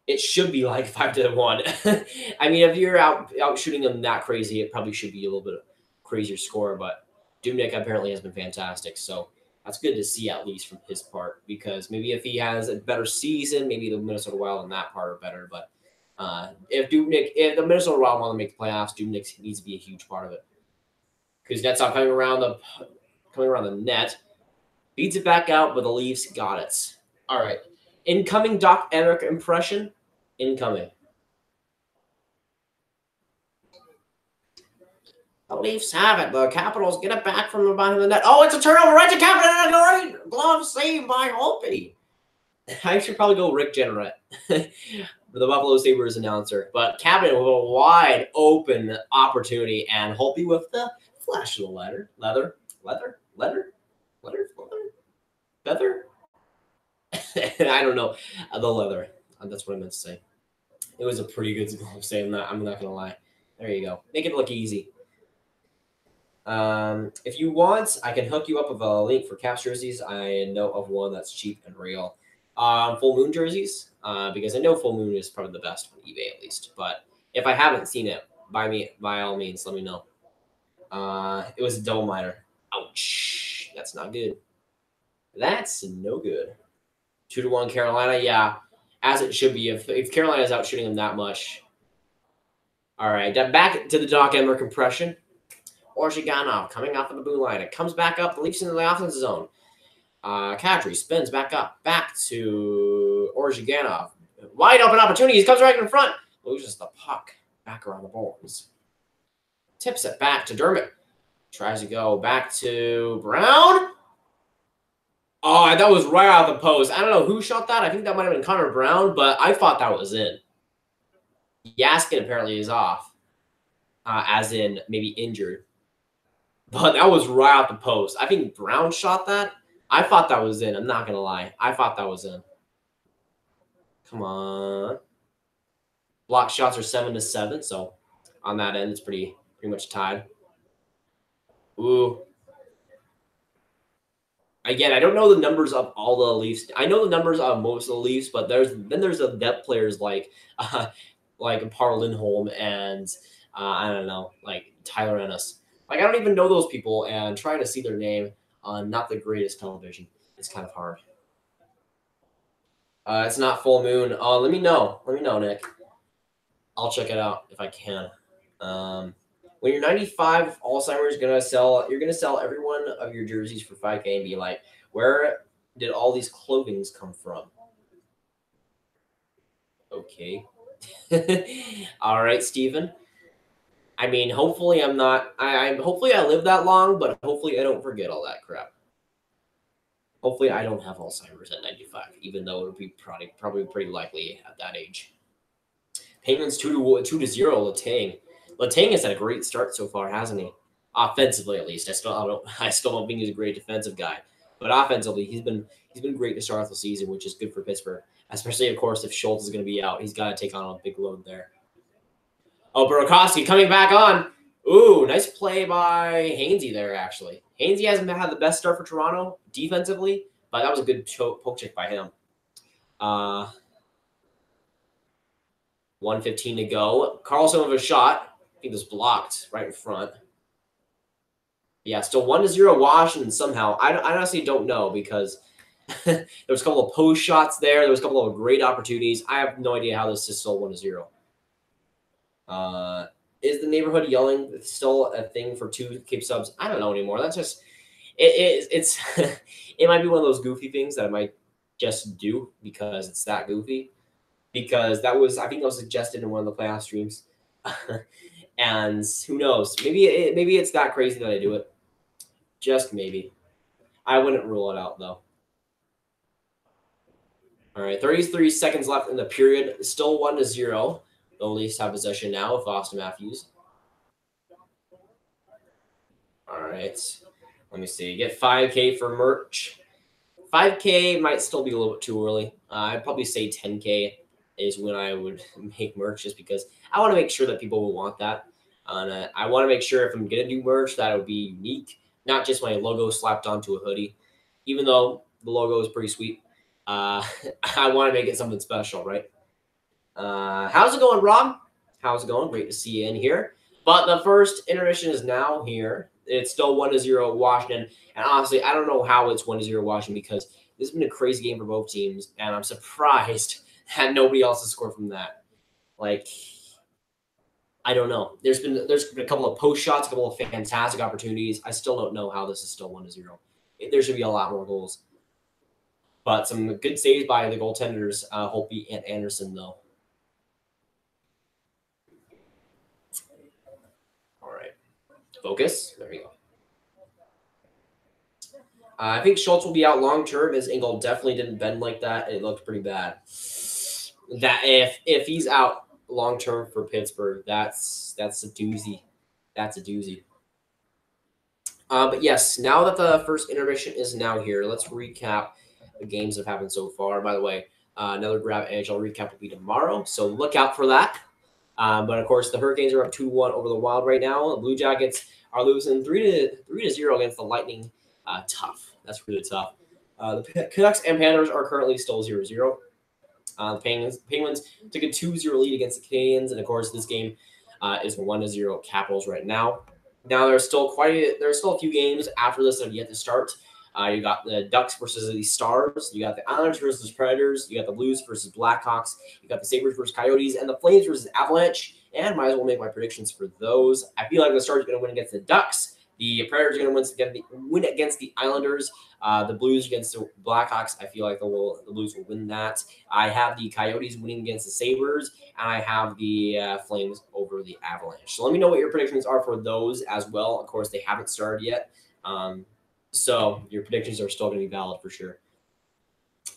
It should be like 5-1. I mean, if you're out shooting them that crazy, it probably should be a little bit crazier score. But Dubnyk apparently has been fantastic, so that's good to see at least from his part. Because maybe if he has a better season, maybe the Minnesota Wild in that part are better. But if the Minnesota Wild want to make the playoffs, Dubnyk needs to be a huge part of it. Because that's not coming around the net, beats it back out, but the Leafs got it. All right, incoming Doc Emrick impression. Incoming. The Leafs have it. The Capitals get it back from the behind the net. Oh, it's a turnover right to Capitals. Great glove save by Holtby. I should probably go Rick Jenneret, the Buffalo Sabres announcer. But Cabinet with a wide open opportunity, and Holtby with the flash of the leather. I don't know. The leather. That's what I meant to say. It was a pretty good glove save. I'm not going to lie. There you go. Make it look easy. If you want, I can hook you up with a link for Caps jerseys. I know of one that's cheap and real. Full Moon jerseys, because I know Full Moon is probably the best on eBay at least. But if I haven't seen it, by all means, let me know. It was a double minor. Ouch. That's not good. That's no good. 2-1 Carolina, yeah. as it should be if Carolina is out shooting them that much. All right, back to the Doc Emmer compression. Orjiganov coming off of the blue line. It comes back up, leaps into the offensive zone. Kadri spins back up, back to Orjiganov. Wide open opportunity. He comes right in front. Loses the puck back around the boards. Tips it back to Dermott. Tries to go back to Brown. Oh, that was right out of the post. I don't know who shot that. I think that might have been Connor Brown, but I thought that was in. Yaskin apparently is off, as in maybe injured. But that was right out the post. I think Brown shot that. I thought that was in. I'm not going to lie. I thought that was in. Come on. Block shots are 7-7, so on that end, it's pretty much tied. Ooh. Again, I don't know the numbers of all the Leafs. I know the numbers of most of the Leafs, but there's the depth players like Par Lindholm and I don't know, like Tyler Ennis. Like I don't even know those people, and trying to see their name on not the greatest television is kind of hard. It's not full moon. Let me know. Let me know, Nick. I'll check it out if I can. When you're 95, Alzheimer's you're gonna sell every one of your jerseys for $5K and be like, where did all these clothings come from? Okay. All right, Steven. I mean, hopefully I'm not. Hopefully I live that long, but hopefully I don't forget all that crap. Hopefully I don't have Alzheimer's at 95, even though it would be probably pretty likely at that age. Penguins 2-0 Letang. Letang has had a great start so far, hasn't he? Offensively, at least. I still don't think he's a great defensive guy, but offensively, he's been great to start off the season, which is good for Pittsburgh. Especially, of course, if Schultz is going to be out, he's got to take on a big load there. Oh, Burakovsky coming back on. Ooh, nice play by Hainsey there, actually. Hainsey hasn't had the best start for Toronto defensively, but that was a good poke check by him. 1:15 to go. Carlson with a shot. I think it was blocked right in front. Yeah, still 1-0 Washington somehow. I honestly don't know because there was a couple of post shots there. There was a couple of great opportunities. I have no idea how this is still 1-0. Is the neighborhood yelling still a thing for 2 Cape subs? I don't know anymore. That's just it's it might be one of those goofy things that I might just do because it's that goofy. Because I think that was suggested in one of the playoff streams. And who knows? Maybe it's that crazy that I do it. Just maybe. I wouldn't rule it out though. All right, 33 seconds left in the period. Still 1-0. The Leafs have possession now with Austin Matthews. All right. Let me see. Get 5K for merch. 5K might still be a little bit too early. I'd probably say 10K is when I would make merch just because I want to make sure that people will want that. And I want to make sure if I'm going to do merch that it would be unique, not just my logo slapped onto a hoodie. Even though the logo is pretty sweet, I want to make it something special, right? How's it going, Rob? How's it going? Great to see you in here. But the first intermission is now here. It's still 1-0 Washington. And honestly, I don't know how it's 1-0 Washington because this has been a crazy game for both teams. And I'm surprised that nobody else has scored from that. Like, I don't know. There's been a couple of post shots, a couple of fantastic opportunities. I still don't know how this is still 1-0. There should be a lot more goals. But some good saves by the goaltenders, Holtby and Anderson, though. All right. Focus. There we go. I think Schultz will be out long term. His ankle definitely didn't bend like that. It looked pretty bad. That if he's out long term for Pittsburgh, that's a doozy. That's a doozy. But yes, now that the first intermission is now here, let's recap the games that have happened so far. By the way, another Grab NHL recap will be tomorrow, so look out for that. But of course, the Hurricanes are up 2-1 over the Wild right now. The Blue Jackets are losing 3-0 against the Lightning. Tough. That's really tough. The Canucks and Panthers are currently still 0-0. The Penguins took a 2-0 lead against the Canadiens, and of course, this game is 1-0 Capitals right now. Now there's still a few games after this that are yet to start. You got the Ducks versus the Stars. You got the Islanders versus Predators. You got the Blues versus Blackhawks. You got the Sabres versus Coyotes, and the Flames versus Avalanche. And might as well make my predictions for those. I feel like the Stars are going to win against the Ducks. The Predators are going to win against the Islanders. The Blues against the Blackhawks. I feel like the Blues will win that. I have the Coyotes winning against the Sabres, and I have the Flames over the Avalanche. So let me know what your predictions are for those as well. Of course, they haven't started yet. So your predictions are still going to be valid for sure.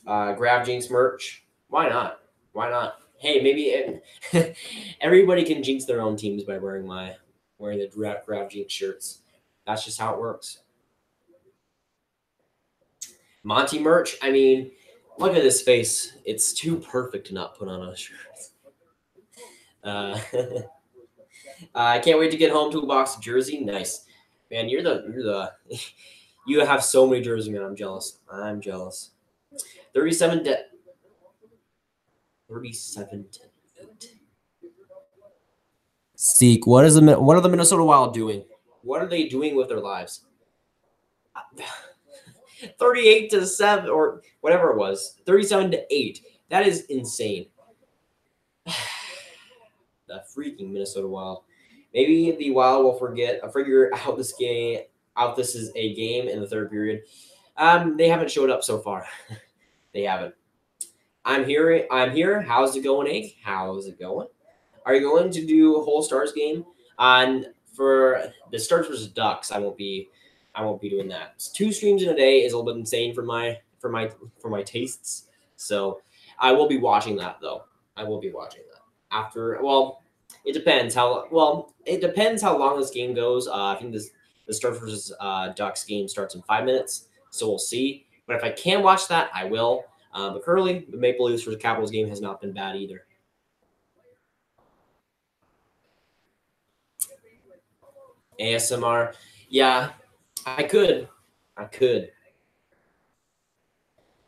Grab Jinx merch. Why not? Why not? Hey, maybe everybody can jinx their own teams by wearing the Grab Jinx shirts. That's just how it works. Monty merch. I mean, look at his face. It's too perfect to not put on a shirt. I can't wait to get home to a box of jersey. Nice, man. You're the you have so many jerseys, man. I'm jealous. 37 to 8. Seek. What are the Minnesota Wild doing? What are they doing with their lives? 38 to 7 or whatever it was. 37 to 8. That is insane. The freaking Minnesota Wild. Maybe the Wild will figure out this game. This is a game in the third period. They haven't showed up so far. They haven't. I'm here. How's it going, Egg? How's it going? Are you going to do a whole Stars game? For the Stars versus Ducks, I won't be doing that. 2 streams in a day is a little bit insane for my tastes. So I will be watching that though. I will be watching that after. Well, it depends how long this game goes. I think the Stars versus Ducks game starts in 5 minutes, so we'll see. But if I can watch that, I will. But currently, the Maple Leafs versus Capitals game has not been bad either. ASMR, yeah, I could. The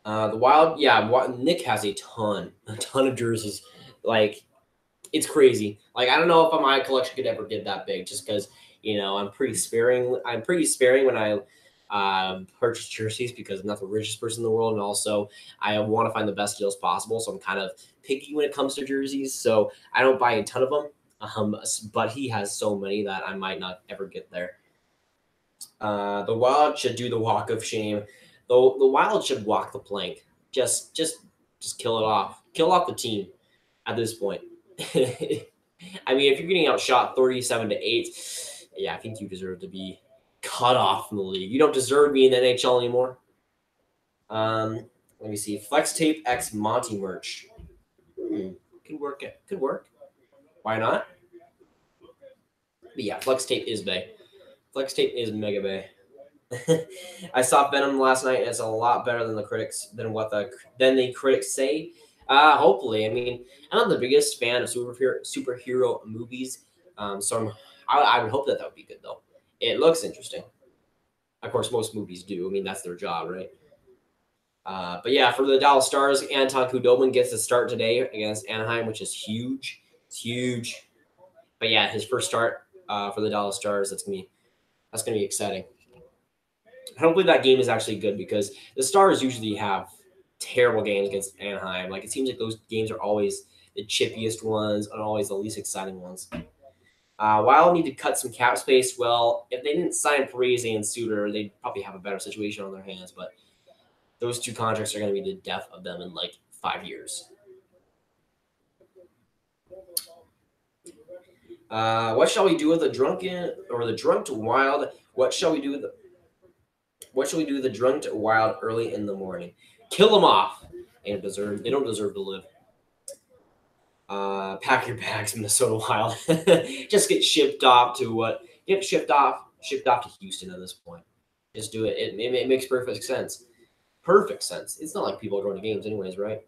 Wild, yeah. Nick has a ton of jerseys. Like, it's crazy. Like, I don't know if my collection could ever get that big, just because I'm pretty sparing. I'm pretty sparing when I purchase jerseys because I'm not the richest person in the world, and also I want to find the best deals possible. So I'm kind of picky when it comes to jerseys. So I don't buy a ton of them. But he has so many that I might not ever get there. The Wild should do the walk of shame. The Wild should walk the plank. Just kill it off. Kill off the team at this point. I mean, if you're getting outshot 37 to 8, yeah, I think you deserve to be cut off from the league. You don't deserve to be in the NHL anymore. Let me see. Flex Tape X Monty merch. Could work. Could work. Why not? But yeah, Flex Tape is bay. Flex Tape is mega bay. I saw Venom last night, and it's a lot better than the critics say. Hopefully, I mean, I'm not the biggest fan of superhero movies, so I would hope that would be good though. It looks interesting. Of course, most movies do. I mean, that's their job, right? But yeah, for the Dallas Stars, Anton Khudobin gets a start today against Anaheim, which is huge. It's huge. But yeah, his first start for the Dallas Stars, that's gonna be exciting. Hopefully that game is actually good because the Stars usually have terrible games against Anaheim. Like, it seems like those games are always the chippiest ones and always the least exciting ones. Wild need to cut some cap space. Well, if they didn't sign Parise and Suter, they'd probably have a better situation on their hands. But those 2 contracts are going to be the death of them in like 5 years. What shall we do with the drunked Wild? What shall we do with the drunked Wild early in the morning? Kill them off. They don't deserve to live. Pack your bags, Minnesota Wild. Just get shipped off to Houston at this point. Just do it. It makes perfect sense. Perfect sense. It's not like people are going to games anyways, right?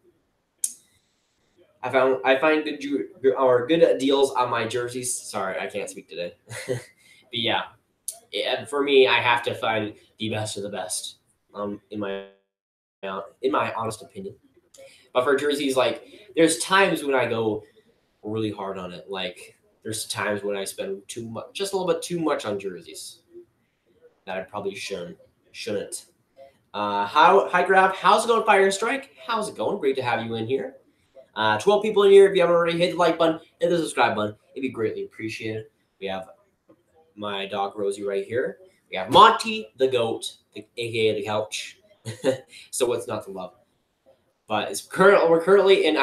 I find good deals on my jerseys. Sorry, I can't speak today. But yeah, for me, I have to find the best of the best. In my honest opinion. But for jerseys, like, there's times when I go really hard on it. Like, there's times when I spend just a little bit too much on jerseys that I probably shouldn't. Hi, Grav. How's it going, Fire Strike? How's it going? Great to have you in here. 12 people in here. If you haven't already, hit the like button, hit the subscribe button. It'd be greatly appreciated. We have my dog Rosie right here. We have Monty the goat, aka the couch. So what's not to love? But we're currently in.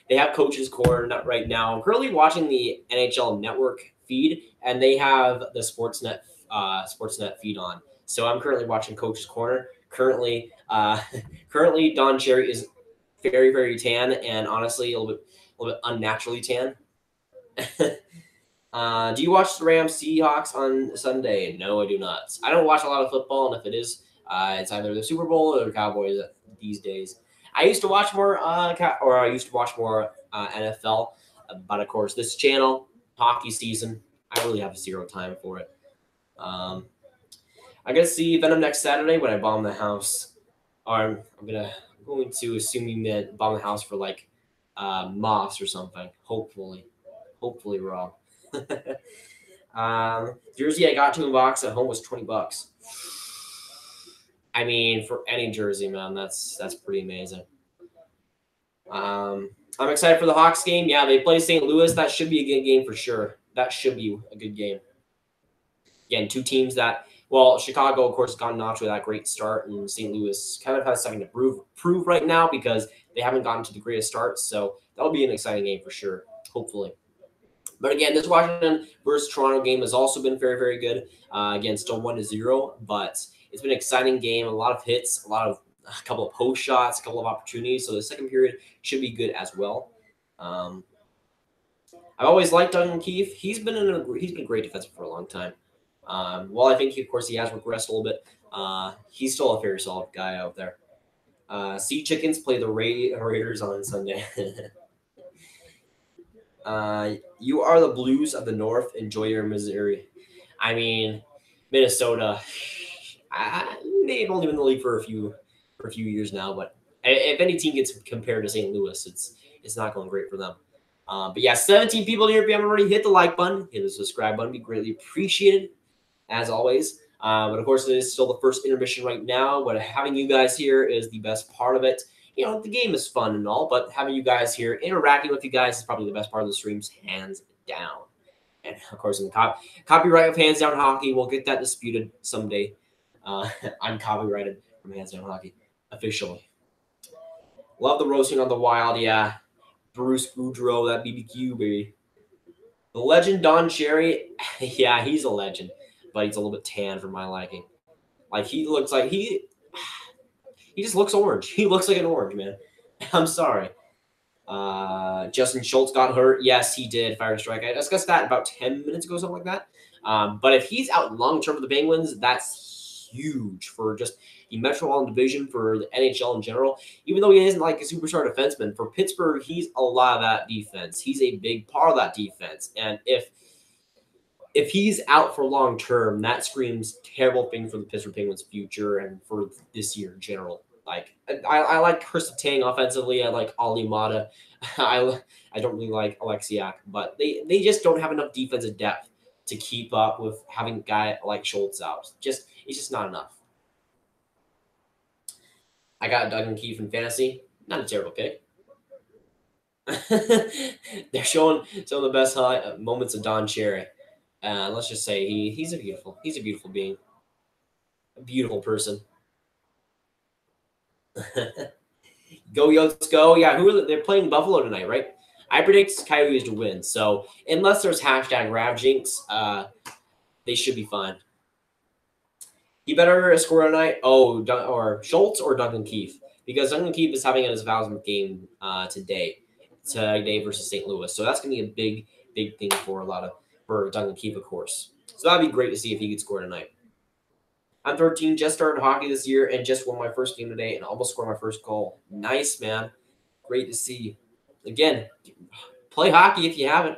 They have Coach's Corner right now. I'm currently watching the NHL Network feed, and they have the Sportsnet feed on. So I'm currently watching Coach's Corner. Currently, Don Cherry is very, very tan, and honestly, a little bit unnaturally tan. Do you watch the Rams Seahawks on Sunday? No, I do not. I don't watch a lot of football, and if it is, it's either the Super Bowl or the Cowboys these days. I used to watch more, NFL, but of course, this channel, hockey season, I really have zero time for it. I'm gonna see Venom next Saturday when I bomb the house. Or I'm going to assuming that bomb the house for like Moss or something. Hopefully wrong. Jersey I got 2 in box at home was $20. I mean, for any jersey, man, that's pretty amazing. I'm excited for the Hawks game. Yeah, they play St. Louis. That should be a good game for sure. That should be a good game. Again, two teams that, well, Chicago, of course, gotten off to that great start, and St. Louis kind of has something to prove right now because they haven't gotten to the greatest start. So that'll be an exciting game for sure, hopefully. But again, this Washington versus Toronto game has also been very, very good. Again, still 1-0, but it's been an exciting game. A lot of hits, a couple of post shots, a couple of opportunities. So the second period should be good as well. I've always liked Duncan Keith. He's been great defensive for a long time. While I think, of course, he has regressed a little bit, he's still a very solid guy out there. Sea Chickens play the Raiders on Sunday. You are the Blues of the North. Enjoy your misery. I mean, Minnesota. They've only been in the league for a few years now, but if any team gets compared to St. Louis, it's not going great for them. But yeah, 17 people here. If you haven't already hit the like button, hit the subscribe button. Be greatly appreciated, as always. But of course, it is still the first intermission right now. But having you guys here is the best part of it. You know, the game is fun and all, but having you guys here, interacting with you guys is probably the best part of the streams, hands down. And of course, in the copyright of Hands Down Hockey, we'll get that disputed someday. I'm copyrighted from Hands Down Hockey, officially. Love the roasting on the wild, yeah. Bruce Boudreau, that BBQ, baby. The legend Don Cherry, yeah, he's a legend, but he's a little bit tan for my liking. Like, he looks like he just looks orange. He looks like an orange, man. I'm sorry. Justin Schultz got hurt. Yes, he did. Fire strike. I discussed that about 10 minutes ago, something like that. But if he's out long term for the Penguins, that's huge for just the Metropolitan Division, for the NHL in general. Even though he isn't like a superstar defenseman, for Pittsburgh, he's a lot of that defense. He's a big part of that defense. And if he's out for long term, that screams terrible thing for the Pittsburgh Penguins' future and for this year in general. Like, I like Chris Tang offensively. I like Ali Mata. I don't really like Alexiak, but they just don't have enough defensive depth to keep up with having a guy like Schultz out. It's just not enough. I got Duncan Keith in fantasy. Not a terrible pick. They're showing some of the best moments of Don Cherry. Let's just say he's a beautiful being, a beautiful person. Go Yotes go! Yeah, they're playing Buffalo tonight, right? I predict Coyotes to win. So unless there's hashtag RavJinx, they should be fine. He better score tonight. Oh, or Schultz or Duncan Keith, because Duncan Keith is having his 1,000th game today versus St. Louis. So that's gonna be a big thing for Duncan Keith, of course. So that'd be great to see if he could score tonight. I'm 13, just started hockey this year, and just won my first game today and almost scored my first goal. Nice, man. Great to see. Again, play hockey if you haven't,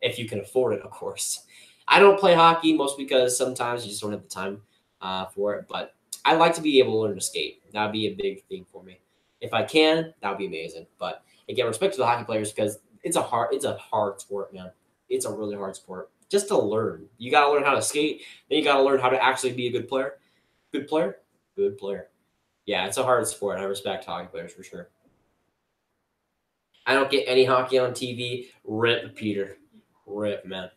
if you can afford it, of course. I don't play hockey, mostly because sometimes you just don't have the time for it, but I like to be able to learn to skate. That would be a big thing for me. If I can, that would be amazing. But again, respect to the hockey players, because it's a hard sport, man. It's a really hard sport. Just to learn. You got to learn how to skate. Then you got to learn how to actually be a good player. Good player? Good player. Yeah, it's a hard sport. I respect hockey players for sure. I don't get any hockey on TV. Rip, Peter. Rip, man.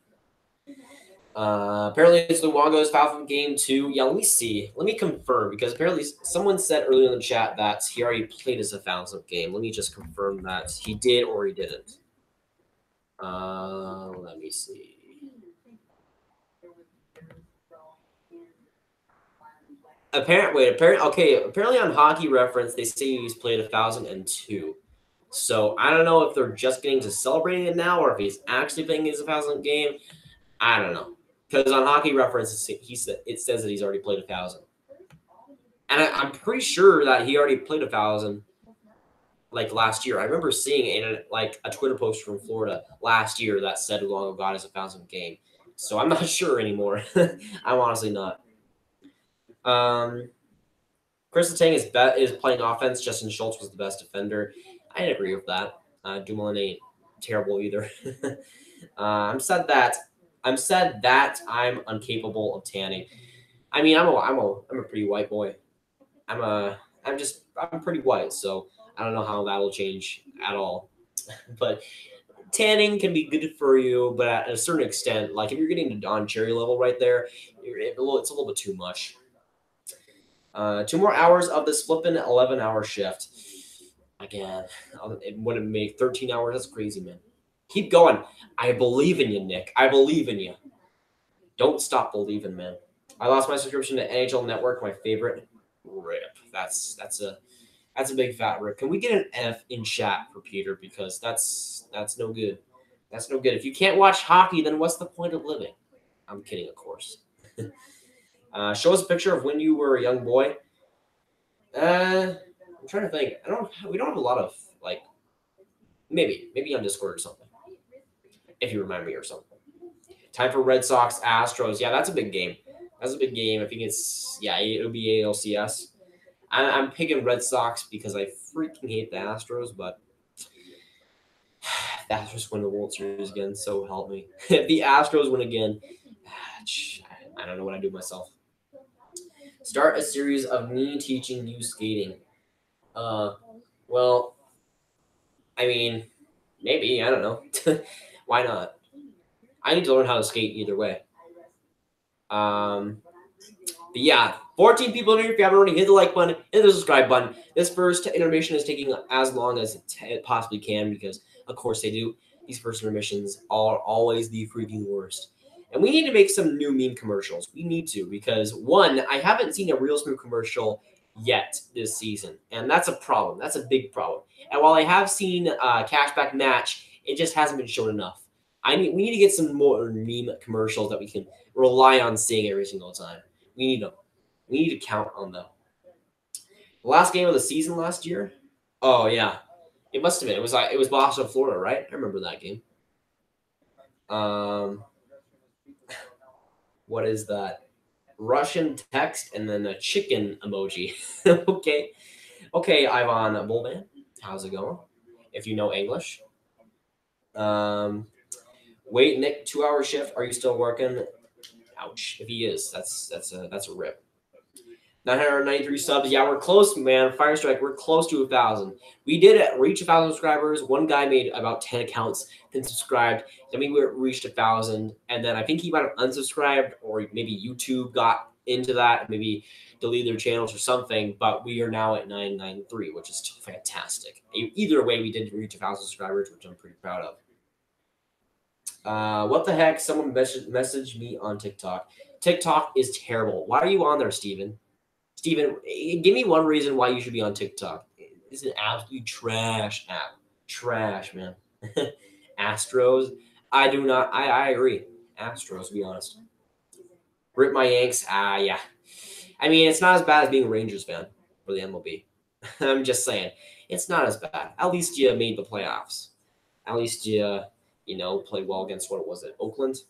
Apparently it's Luongo's foul from game 2. Yeah, let me see. Let me confirm because apparently someone said earlier in the chat that he already played as a thousandth game. Let me just confirm that he did or he didn't. Let me see. Apparently on Hockey Reference they say he's played 1,002. So I don't know if they're just getting to celebrating it now or if he's actually playing his 1,000th game. I don't know. Because on Hockey Reference, it says that he's already played 1,000, and I'm pretty sure that he already played 1,000 like last year. I remember seeing in a Twitter post from Florida last year that said Luongo got his 1,000th game. So I'm not sure anymore. I'm honestly not. Chris Letang is playing offense. Justin Schultz was the best defender. I agree with that. Dumoulin ain't terrible either. I'm sad that I'm incapable of tanning. I mean, I'm a pretty white boy. I'm pretty white, so I don't know how that'll change at all. But tanning can be good for you, but at a certain extent, like if you're getting to Don Cherry level right there, it's a little bit too much. 2 more hours of this flippin' 11-hour shift. Again, it wouldn't make 13 hours. That's crazy, man. Keep going. I believe in you, Nick. I believe in you. Don't stop believing, man. I lost my subscription to NHL Network, my favorite. Rip. That's a big fat rip. Can we get an F in chat for Peter? Because that's no good. That's no good. If you can't watch hockey, then what's the point of living? I'm kidding, of course. Show us a picture of when you were a young boy. I'm trying to think. We don't have a lot of like. Maybe on Discord or something. If you remind me or something. Time for Red Sox Astros. Yeah, that's a big game. That's a big game. I think it'll be ALCS. I'm picking Red Sox because I freaking hate the Astros, but the Astros win the World Series again, so help me. If the Astros win again, I don't know what I do myself. Start a series of me teaching you skating. Well, I mean, maybe, I don't know. Why not? I need to learn how to skate either way. But yeah, 14 people in here. If you haven't already, hit the like button, hit the subscribe button. This first intermission is taking as long as it possibly can because, of course, they do. These first intermissions are always the freaking worst. And we need to make some new meme commercials. We need to because, one, I haven't seen a Real Smooth commercial yet this season. And that's a problem. That's a big problem. And while I have seen Cashback Match, it just hasn't been shown enough. We need to get some more meme commercials that we can rely on seeing every single time. We need them. We need to count on them. The last game of the season last year? Oh yeah. It must have been. It was Boston, Florida, right? I remember that game. What is that? Russian text and then a chicken emoji. Okay. Okay, Ivan Bullman. How's it going? If you know English. Wait, Nick, 2-hour shift. Are you still working? Ouch. If he is, that's a rip. 993 subs. Yeah, we're close, man. Fire Strike, we're close to 1,000. We did reach 1,000 subscribers. One guy made about 10 accounts, then subscribed. Then we reached 1,000, and then I think he might have unsubscribed, or maybe YouTube got into that, maybe deleted their channels or something. But we are now at 993, which is still fantastic. Either way, we did reach 1,000 subscribers, which I'm pretty proud of. What the heck? Someone messaged me on TikTok. TikTok is terrible. Why are you on there, Steven? Steven, give me one reason why you should be on TikTok. It's an absolute trash app. Trash, man. Astros. I do not. I agree. Astros, to be honest. Rip my Yanks. Yeah. I mean, it's not as bad as being a Rangers fan for the MLB. I'm just saying. It's not as bad. At least you made the playoffs. At least you played well against, what was it, Oakland?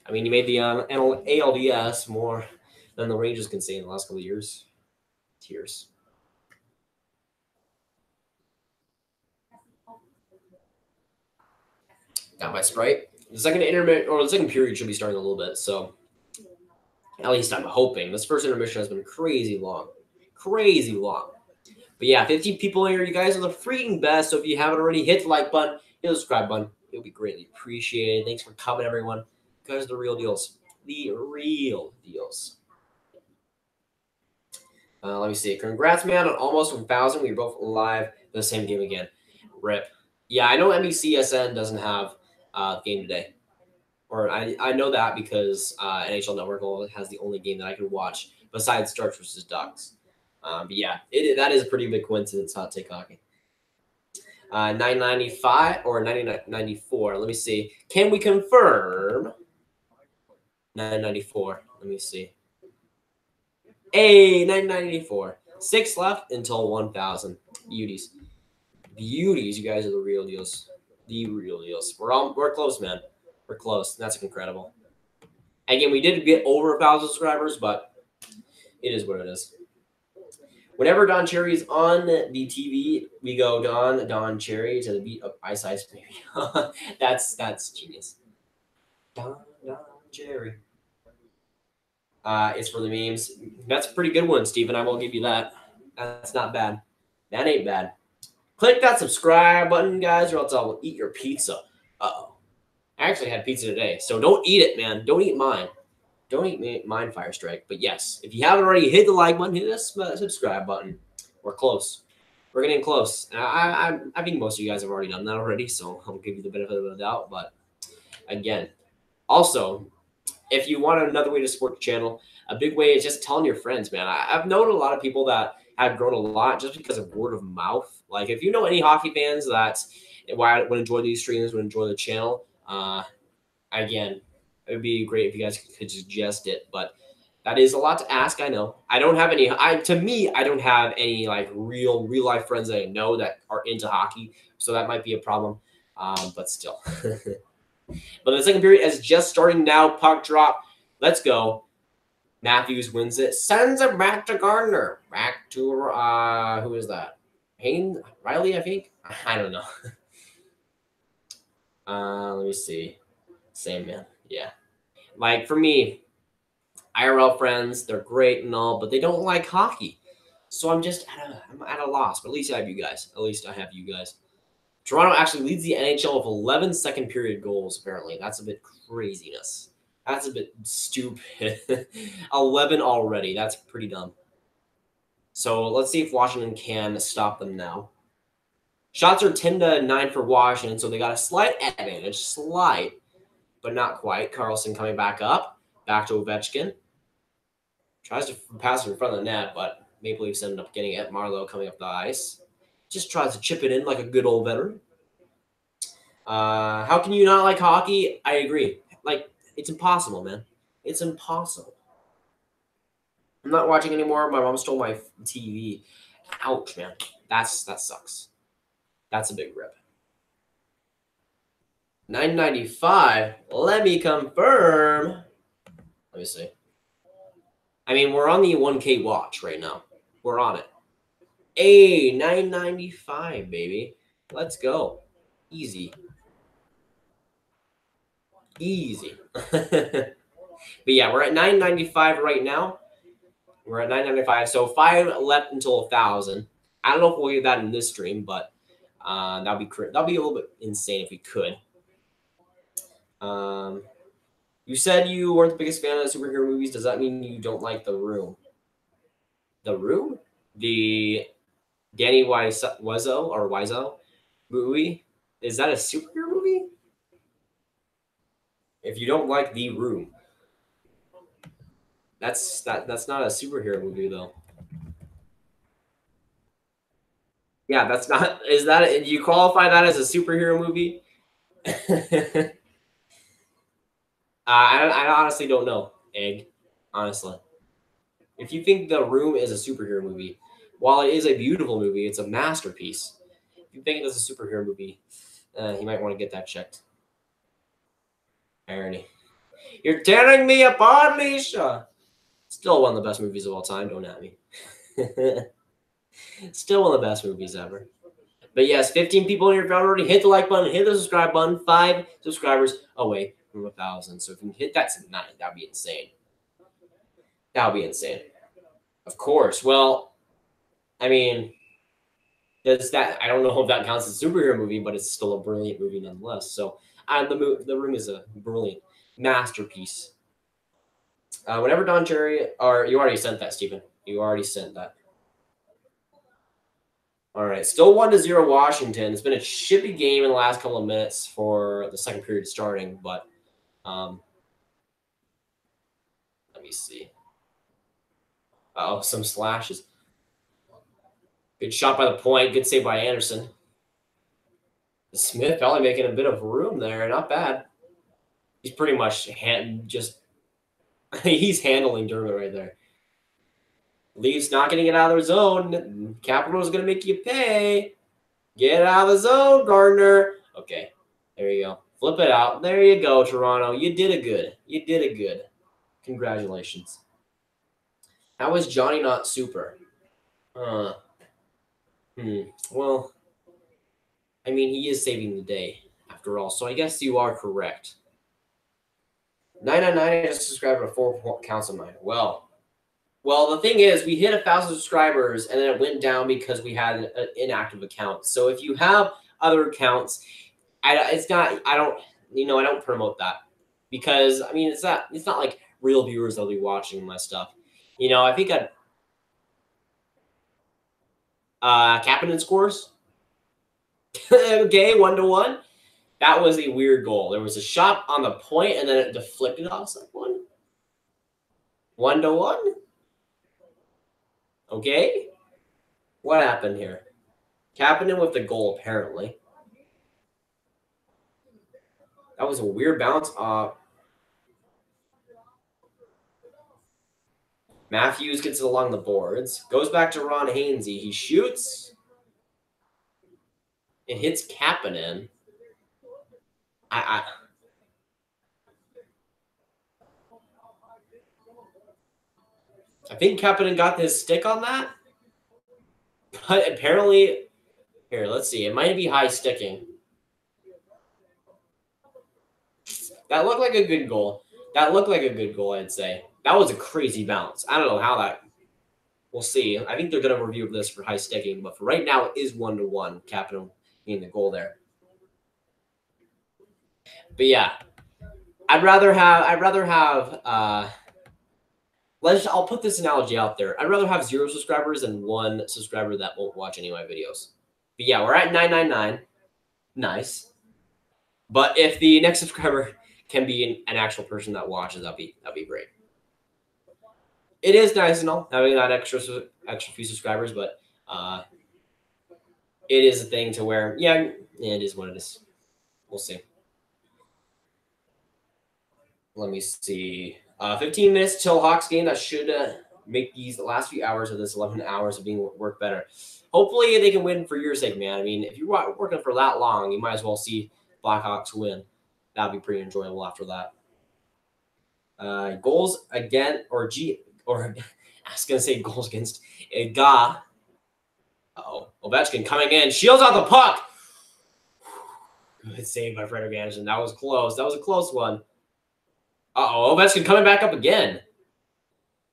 I mean, you made the ALDS more than the Rangers can say in the last couple of years. Tears. Got my Sprite. The second period should be starting a little bit, so at least I'm hoping. This first intermission has been crazy long. Crazy long. But yeah, 15 people here. You guys are the freaking best. So if you haven't already, hit the like button, hit the subscribe button. It'll be greatly appreciated. Thanks for coming, everyone. You guys are the real deals. The real deals. Let me see. Congrats, man, on almost 1,000. We were both live the same game again. Rip. Yeah, I know NBCSN doesn't have game today. Or I know that because NHL Network has the only game that I can watch besides Starks versus Ducks. But yeah, that is a pretty big coincidence, Hot Take Hockey. 995 or 994. Let me see. Can we confirm 994? Let me see. Hey, 994. 6 left until 1,000. Beauties. Beauties. You guys are the real deals. The real deals. We're close, man. We're close. That's incredible. Again, we did get over 1,000 subscribers, but it is what it is. Whenever Don Cherry's on the TV, we go Don Cherry to the beat of Ice Ice Baby. That's genius. Don Cherry. It's for the memes. That's a pretty good one, Steven. I will give you that. That's not bad. That ain't bad. Click that subscribe button, guys, or else I'll eat your pizza. Uh-oh. I actually had pizza today, so don't eat it, man. Don't eat mine. Don't eat mine, Fire Strike. But yes, if you haven't already, hit the like button, hit the subscribe button. We're close. We're getting close. I think most of you guys have already done that already, so I'll give you the benefit of the doubt. But again, also, if you want another way to support the channel, a big way is just telling your friends, man. I've known a lot of people that have grown a lot just because of word of mouth. Like, if you know any hockey fans that would enjoy these streams, would enjoy the channel, again, it would be great if you guys could suggest it. But that is a lot to ask. I know. I don't have any. I don't have any like real life friends that I know that are into hockey, so that might be a problem. But still. But the second period is just starting now. Puck drop. Let's go. Matthews wins it. Sends it back to Gardner. Back to who is that? Riley, I think. I don't know. Let me see. Same, man. Yeah. Like, for me, IRL friends, they're great and all, but they don't like hockey. So I'm at a loss. But at least I have you guys. At least I have you guys. Toronto actually leads the NHL with 11 second period goals, apparently. That's a bit craziness. That's a bit stupid. 11 already. That's pretty dumb. So let's see if Washington can stop them now. Shots are 10-9 for Washington, so they got a slight advantage. Slight, but not quite. Carlson coming back up. Back to Ovechkin. Tries to pass it in front of the net, but Maple Leafs ended up getting it. Marleau coming up the ice. Just tries to chip it in like a good old veteran. How can you not like hockey? I agree. Like, it's impossible, man. It's impossible. I'm not watching anymore. My mom stole my TV. Ouch, man. That sucks. That's a big rip. 995. Let me confirm. Let me see. I mean, we're on the 1K watch right now. We're on it. Hey, 995, baby. Let's go. Easy. Easy. But yeah, we're at 995 right now. We're at 995. So 5 left until 1,000. I don't know if we'll get that in this stream, but that'll be a little bit insane if we could. You said you weren't the biggest fan of superhero movies. Does that mean you don't like The Room? The Room? The Danny Wiseau movie? Is that a superhero movie? If you don't like The Room, that's not a superhero movie though. Yeah, that's not. Is that? Do you qualify that as a superhero movie? I honestly don't know, Egg. Honestly, if you think The Room is a superhero movie, while it is a beautiful movie, it's a masterpiece. If you think it is a superhero movie, you might want to get that checked. Irony. You're tearing me apart, Lisa. Still one of the best movies of all time. Don't at me. Still one of the best movies ever. But yes, 15 people in your crowd already. Hit the like button. Hit the subscribe button. 5 subscribers away from 1,000. So if you can hit that tonight, that'd be insane. That would be insane. Of course. Well, I mean, does that? I don't know if that counts as a superhero movie, but it's still a brilliant movie nonetheless. So, the Room is a brilliant masterpiece. Whenever Don Cherry, or you already sent that, Stephen. You already sent that. All right, still 1-0 Washington. It's been a chippy game in the last couple of minutes for the second period starting, but let me see. Oh, some slashes. Good shot by the point. Good save by Anderson. Smith probably making a bit of room there. Not bad. He's pretty much he's handling Dermott right there. Leafs not getting it out of their zone. Capital's going to make you pay. Get out of the zone, Gardner. Okay, there you go. Flip it out. There you go, Toronto. You did it good. You did it good. Congratulations. How is Johnny not super? Well, I mean, he is saving the day after all, so I guess you are correct. 999 just subscribed to 4 counts of mine. Well, the thing is, we hit 1,000 subscribers, and then it went down because we had an inactive account. So if you have other accounts, I don't promote that because I mean it's not like real viewers that'll be watching my stuff. I think Kapanen scores. Okay, 1-1. That was a weird goal. There was a shot on the point, and then it deflected off someone. 1-1. Okay. What happened here? Kapanen with the goal, apparently. That was a weird bounce. Matthews gets it along the boards. Goes back to Ron Hainsey. He shoots. It hits Kapanen. I think Kapanen got his stick on that. But apparently, here, let's see. It might be high sticking. That looked like a good goal. I'd say. That was a crazy bounce. I don't know how that... We'll see. I think they're going to review this for high sticking, but for right now, it is 1-1. Kapanen getting the goal there. But yeah, I'd rather have I'll put this analogy out there. I'd rather have 0 subscribers than 1 subscriber that won't watch any of my videos. But yeah, we're at 999. Nice. But if the next subscriber can be an actual person that watches, that'd be great. It is nice and all having that extra few subscribers, but it is a thing to where it is what it is. We'll see. Let me see. 15 minutes till Hawks game. That should make the last few hours of this 11 hours of being work better. Hopefully they can win for your sake, man. I mean, if you're working for that long, you might as well see Blackhawks win. That'd be pretty enjoyable after that. Goals again, I was gonna say goals against Ga. Ovechkin coming in, shields out the puck. Good save by Frederik Andersen. That was close. That was a close one. Ovechkin coming back up again.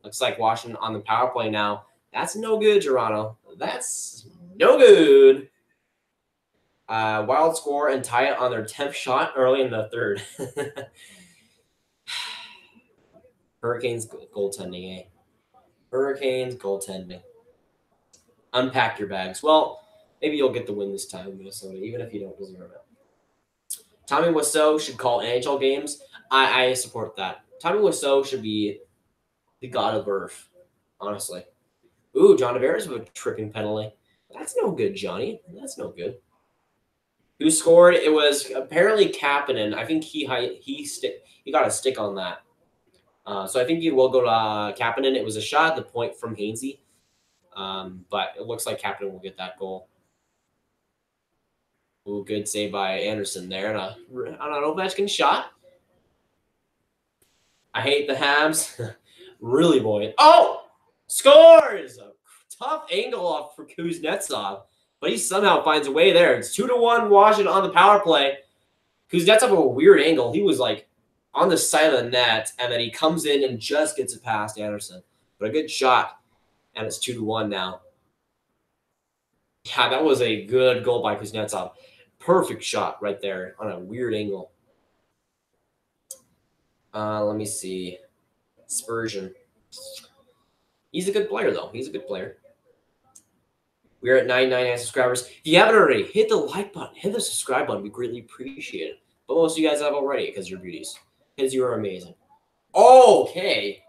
Looks like Washington on the power play now. That's no good, Toronto. That's no good. Wild score and tie it on their 10th shot early in the third. Hurricanes goaltending, eh? Hurricanes goaltending. Unpack your bags. Well, maybe you'll get the win this time, Minnesota, even if you don't deserve it. Tommy Wiseau should call NHL games. I support that. Tommy Wiseau should be the god of Earth, honestly. Ooh, John Tavares with a tripping penalty. That's no good, Johnny. That's no good. Who scored? It was apparently Kapanen. I think he got a stick on that. So I think he will go to Kapanen. It was a shot at the point from Hainsey. But it looks like Kapanen will get that goal. Ooh, good save by Anderson there. And I don't know if Ovechkin shot. I hate the Habs. Really, boy. Oh! Scores! A tough angle off for Kuznetsov. But he somehow finds a way there. It's 2-1 Washington on the power play. Kuznetsov with a weird angle. He was like on the side of the net, and then he comes in and just gets it past Anderson. But a good shot, and it's 2-1 now. Yeah, that was a good goal by Kuznetsov. Perfect shot right there on a weird angle. Let me see. Spurgeon. He's a good player, though. He's a good player. We're at 99 subscribers. If you haven't already, hit the like button, hit the subscribe button. We greatly appreciate it. But most of you guys have already because you're beauties. Because you are amazing. Okay.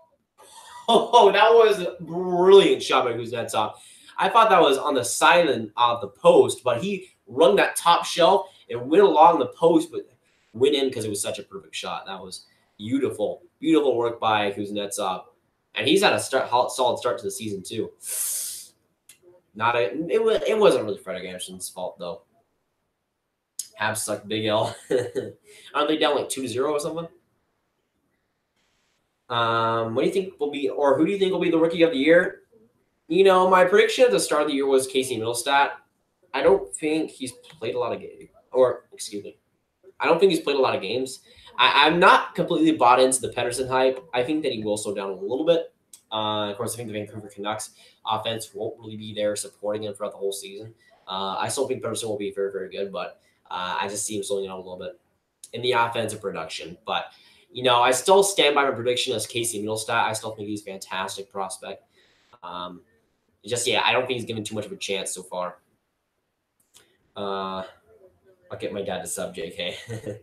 Oh, that was a brilliant shot by Kuznetsov. I thought that was on the side of the post, but he rung that top shelf and went along the post, but went in because it was such a perfect shot. That was beautiful. Beautiful work by Kuznetsov. And he's had a solid start to the season, too. It wasn't really Frederick Anderson's fault, though. Habs suck big L. Aren't they down like 2-0 or something? What do you think will be, or who do you think will be the rookie of the year? You know, my prediction at the start of the year was Casey Middlestat. I don't think he's played a lot of games. Or, excuse me. I don't think he's played a lot of games. I'm not completely bought into the Pedersen hype. I think that he will slow down a little bit. Of course, I think the Vancouver Canucks offense won't really be there supporting him throughout the whole season. I still think Pedersen will be very, very good, but I just see him slowing down a little bit in the offensive production. But, you know, I still stand by my prediction as Casey Middlestat. I still think he's a fantastic prospect. I don't think he's given too much of a chance so far. I'll get my dad to sub, JK.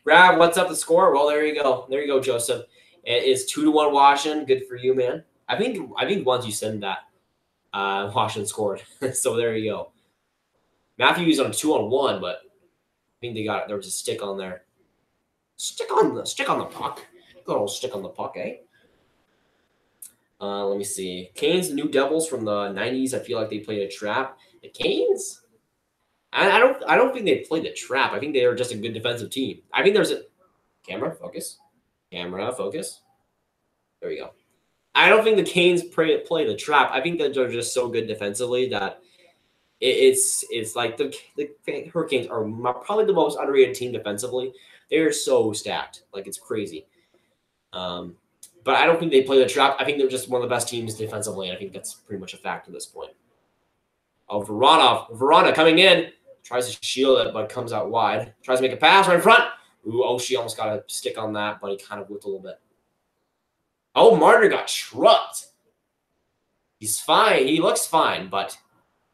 Brad, what's up the score? Well, there you go. There you go, Joseph. It is 2-1 Washington. Good for you, man. I think once you said that, Washington scored. So there you go. Matthews on a 2-on-1, but I think there was a stick on there. Stick on the puck. Good old stick on the puck, eh? Let me see. Canes, New Devils from the 90s. I feel like they played a trap. The Canes? I don't think they played the trap. I think they are just a good defensive team. I think there's a camera focus. Camera focus. There we go. I don't think the Canes play the trap. I think that they're just so good defensively that it's like the Hurricanes are probably the most underrated team defensively. They're so stacked. Like, it's crazy. But I don't think they play the trap. I think they're just one of the best teams defensively, and I think that's pretty much a fact at this point. Oh, Verona coming in. Tries to shield it, but comes out wide. Tries to make a pass right in front. Ooh, she almost got a stick on that, but he kind of whipped a little bit. Oh, Marner got trucked. He's fine. He looks fine, but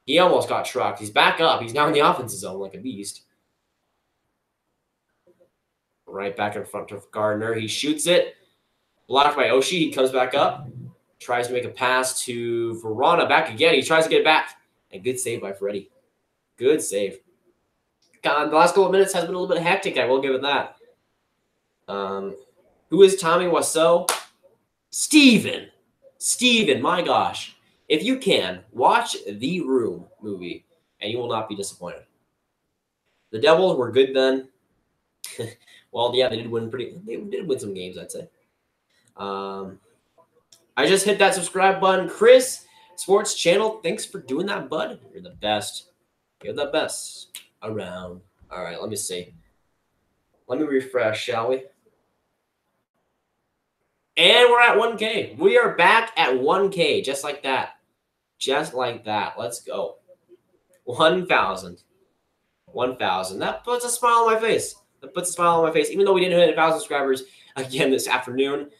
he almost got trucked. He's back up. He's now in the offensive zone like a beast. Right back in front of Gardner. He shoots it. Blocked by Oshie. He comes back up. Tries to make a pass to Verona. Back again. He tries to get it back. And good save by Freddie. Good save. God, the last couple of minutes has been a little bit hectic. I will give it that. Who is Tommy Wiseau? Steven, my gosh. If you can, watch The Room movie, and you will not be disappointed. The Devils were good then. Well, yeah, they did win some games, I'd say. I just hit that subscribe button. Chris, Sports Channel, thanks for doing that, bud. You're the best. You're the best around. All right, let me see. Let me refresh, shall we? And we're at 1K. We are back at 1K, just like that. Just like that. Let's go. 1,000. 1,000. That puts a smile on my face. Even though we didn't hit 1,000 subscribers again this afternoon,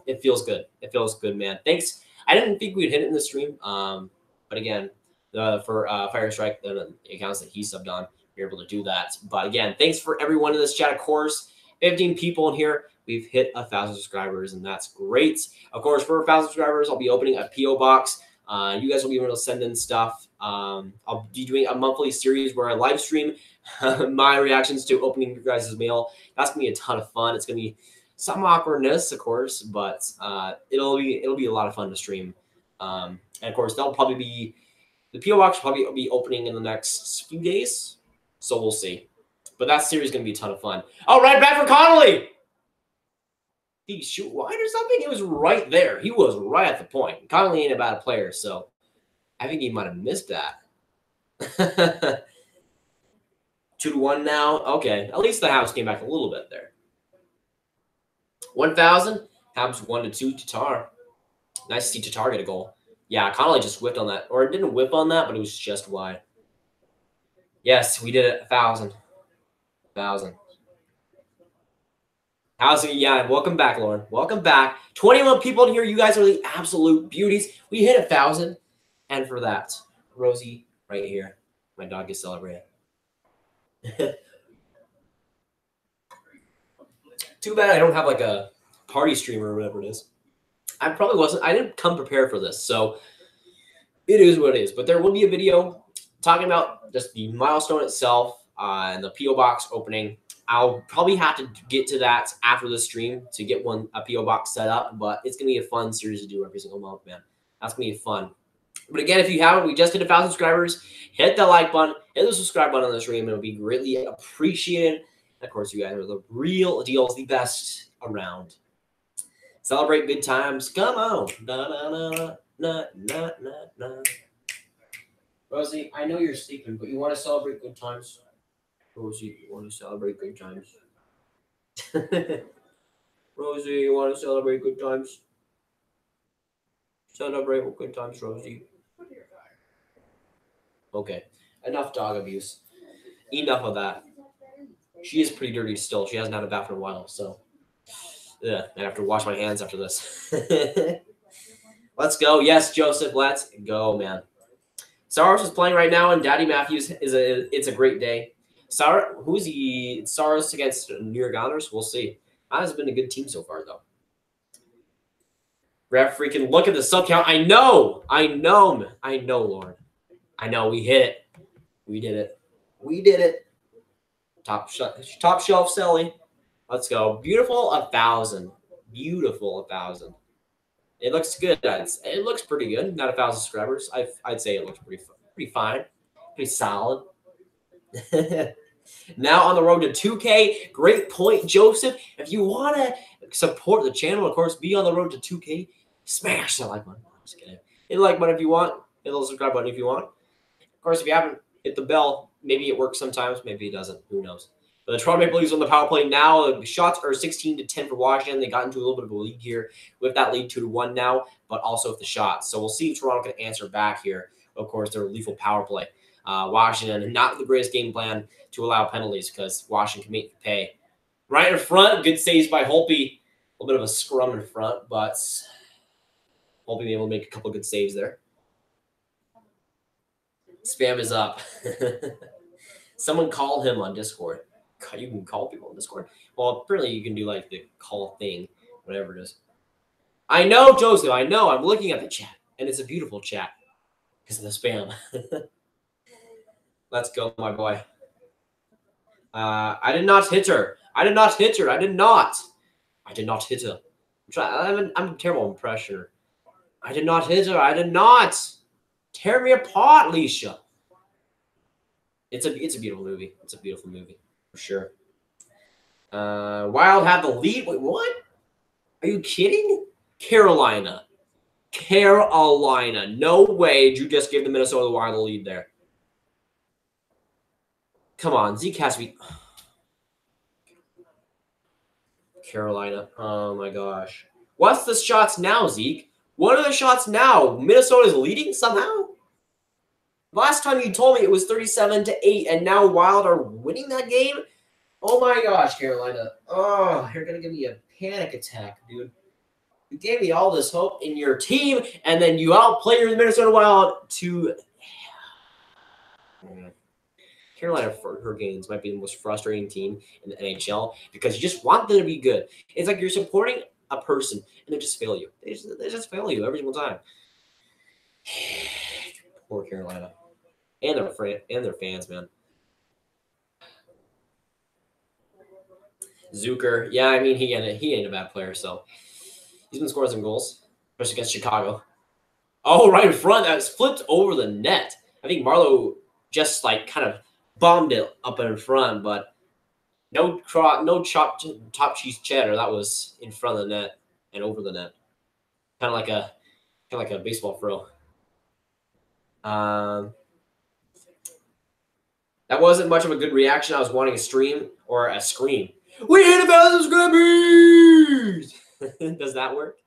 it feels good. It feels good, man. Thanks. I didn't think we'd hit it in the stream. But again, for Fire Strike, the accounts that he subbed on, we were able to do that. But again, thanks for everyone in this chat. Of course, 15 people in here. We've hit 1,000 subscribers, and that's great. Of course, for 1,000 subscribers, I'll be opening a P.O. box. You guys will be able to send in stuff. I'll be doing a monthly series where I live stream my reactions to opening your guys' mail. That's going to be a ton of fun. It's going to be some awkwardness, of course, but it'll be a lot of fun to stream. And, of course, the P.O. box will probably be opening in the next few days, so we'll see. But that series is going to be a ton of fun. Oh, right back for Connolly! Did he shoot wide or something? He was right there. He was right at the point. Connolly ain't a bad player, so I think he might have missed that. 2-1 now. Okay, at least the Habs came back a little bit there. 1,000. Habs 1-2. Tatar. Nice to see Tatar get a goal. Yeah, Connolly just whipped on that. Or it didn't whip on that, but it was just wide. Yes, we did it. 1,000. 1,000. How's it? Yeah, welcome back, Lauren. Welcome back. 21 people in here. You guys are the absolute beauties. We hit 1,000. And for that, Rosie right here. My dog is celebrating. Too bad I don't have like a party streamer or whatever it is. I probably wasn't. I didn't come prepared for this. So it is what it is. But there will be a video talking about just the milestone itself and the P.O. box opening. I'll probably have to get to that after the stream to get a P.O. box set up, but it's going to be a fun series to do every single month, man. That's going to be fun. But again, if you haven't, we just hit 1,000 subscribers. Hit the like button, hit the subscribe button on the stream. It'll be greatly appreciated. And of course, you guys are the real deals, the best around. Celebrate good times. Come on. Na, na, na, na, na, na, na. Rosie, I know you're sleeping, but you want to celebrate good times? Rosie, you want to celebrate good times? Rosie, you want to celebrate good times? Celebrate with good times, Rosie. Okay, enough dog abuse. Enough of that. She is pretty dirty still. She hasn't had a bath in a while, so yeah, I have to wash my hands after this. Let's go. Yes, Joseph, let's go, man. Saros is playing right now, and Daddy Matthews it's a great day. Who's he? Saros against New York Islanders? We'll see. That has been a good team so far, though. Ref freaking look at the sub count. I know, Lauren. I know, we hit it. We did it. We did it. Top shelf selling. Let's go. Beautiful 1,000. Beautiful 1,000. It looks good. It looks pretty good. Not 1,000 subscribers. I'd say it looks pretty fine. Pretty solid. Now on the road to 2K. Great point, Joseph. If you want to support the channel, of course, be on the road to 2K. Smash the like button. Just kidding. Hit the like button if you want. Hit the subscribe button if you want. Of course, if you haven't hit the bell, maybe it works sometimes. Maybe it doesn't. Who knows? But the Toronto Maple Leafs on the power play now. The shots are 16-10 for Washington. They got into a little bit of a lead here with that lead 2-1 now, but also with the shots. So we'll see if Toronto can answer back here. Of course, their lethal power play. Washington, not the greatest game plan to allow penalties because Washington can make you pay. Right in front, good saves by Holpe. A little bit of a scrum in front, but Holpe being able to make a couple good saves there. Spam is up. Someone call him on Discord. You can call people on Discord. Well, apparently you can do like the call thing, whatever it is. I know, Joseph. I know. I'm looking at the chat, and it's a beautiful chat because of the spam. Let's go, my boy. I did not hit her. I did not hit her. I did not. I did not hit her. I'm terrible impression. I did not hit her. I did not. Tear me apart, Leisha. It's a beautiful movie. It's a beautiful movie for sure. Wild have the lead. Wait, what? Are you kidding? Carolina. No way did you just give the Minnesota Wild the lead there. Come on, Zeke has to be. Carolina. Oh my gosh. What's the shots now, Zeke? What are the shots now? Minnesota's leading somehow? Last time you told me it was 37-8, and now Wild are winning that game? Oh my gosh, Carolina. Oh, you're going to give me a panic attack, dude. You gave me all this hope in your team, and then you outplay your Minnesota Wild to... Carolina Hurricanes might be the most frustrating team in the NHL because you just want them to be good. It's like you're supporting a person, and they just fail you. They just fail you every single time. Poor Carolina. And their fans, man. Zucker, yeah, I mean he ain't a bad player, so he's been scoring some goals, especially against Chicago. Oh, right in front, that's flipped over the net. I think Marlowe just like kind of bombed it up in front, but no top cheese cheddar. That was in front of the net and over the net, kind of like a baseball throw. That wasn't much of a good reaction. I was wanting a stream or a scream. We hit 1,000 subscribers! Does that work?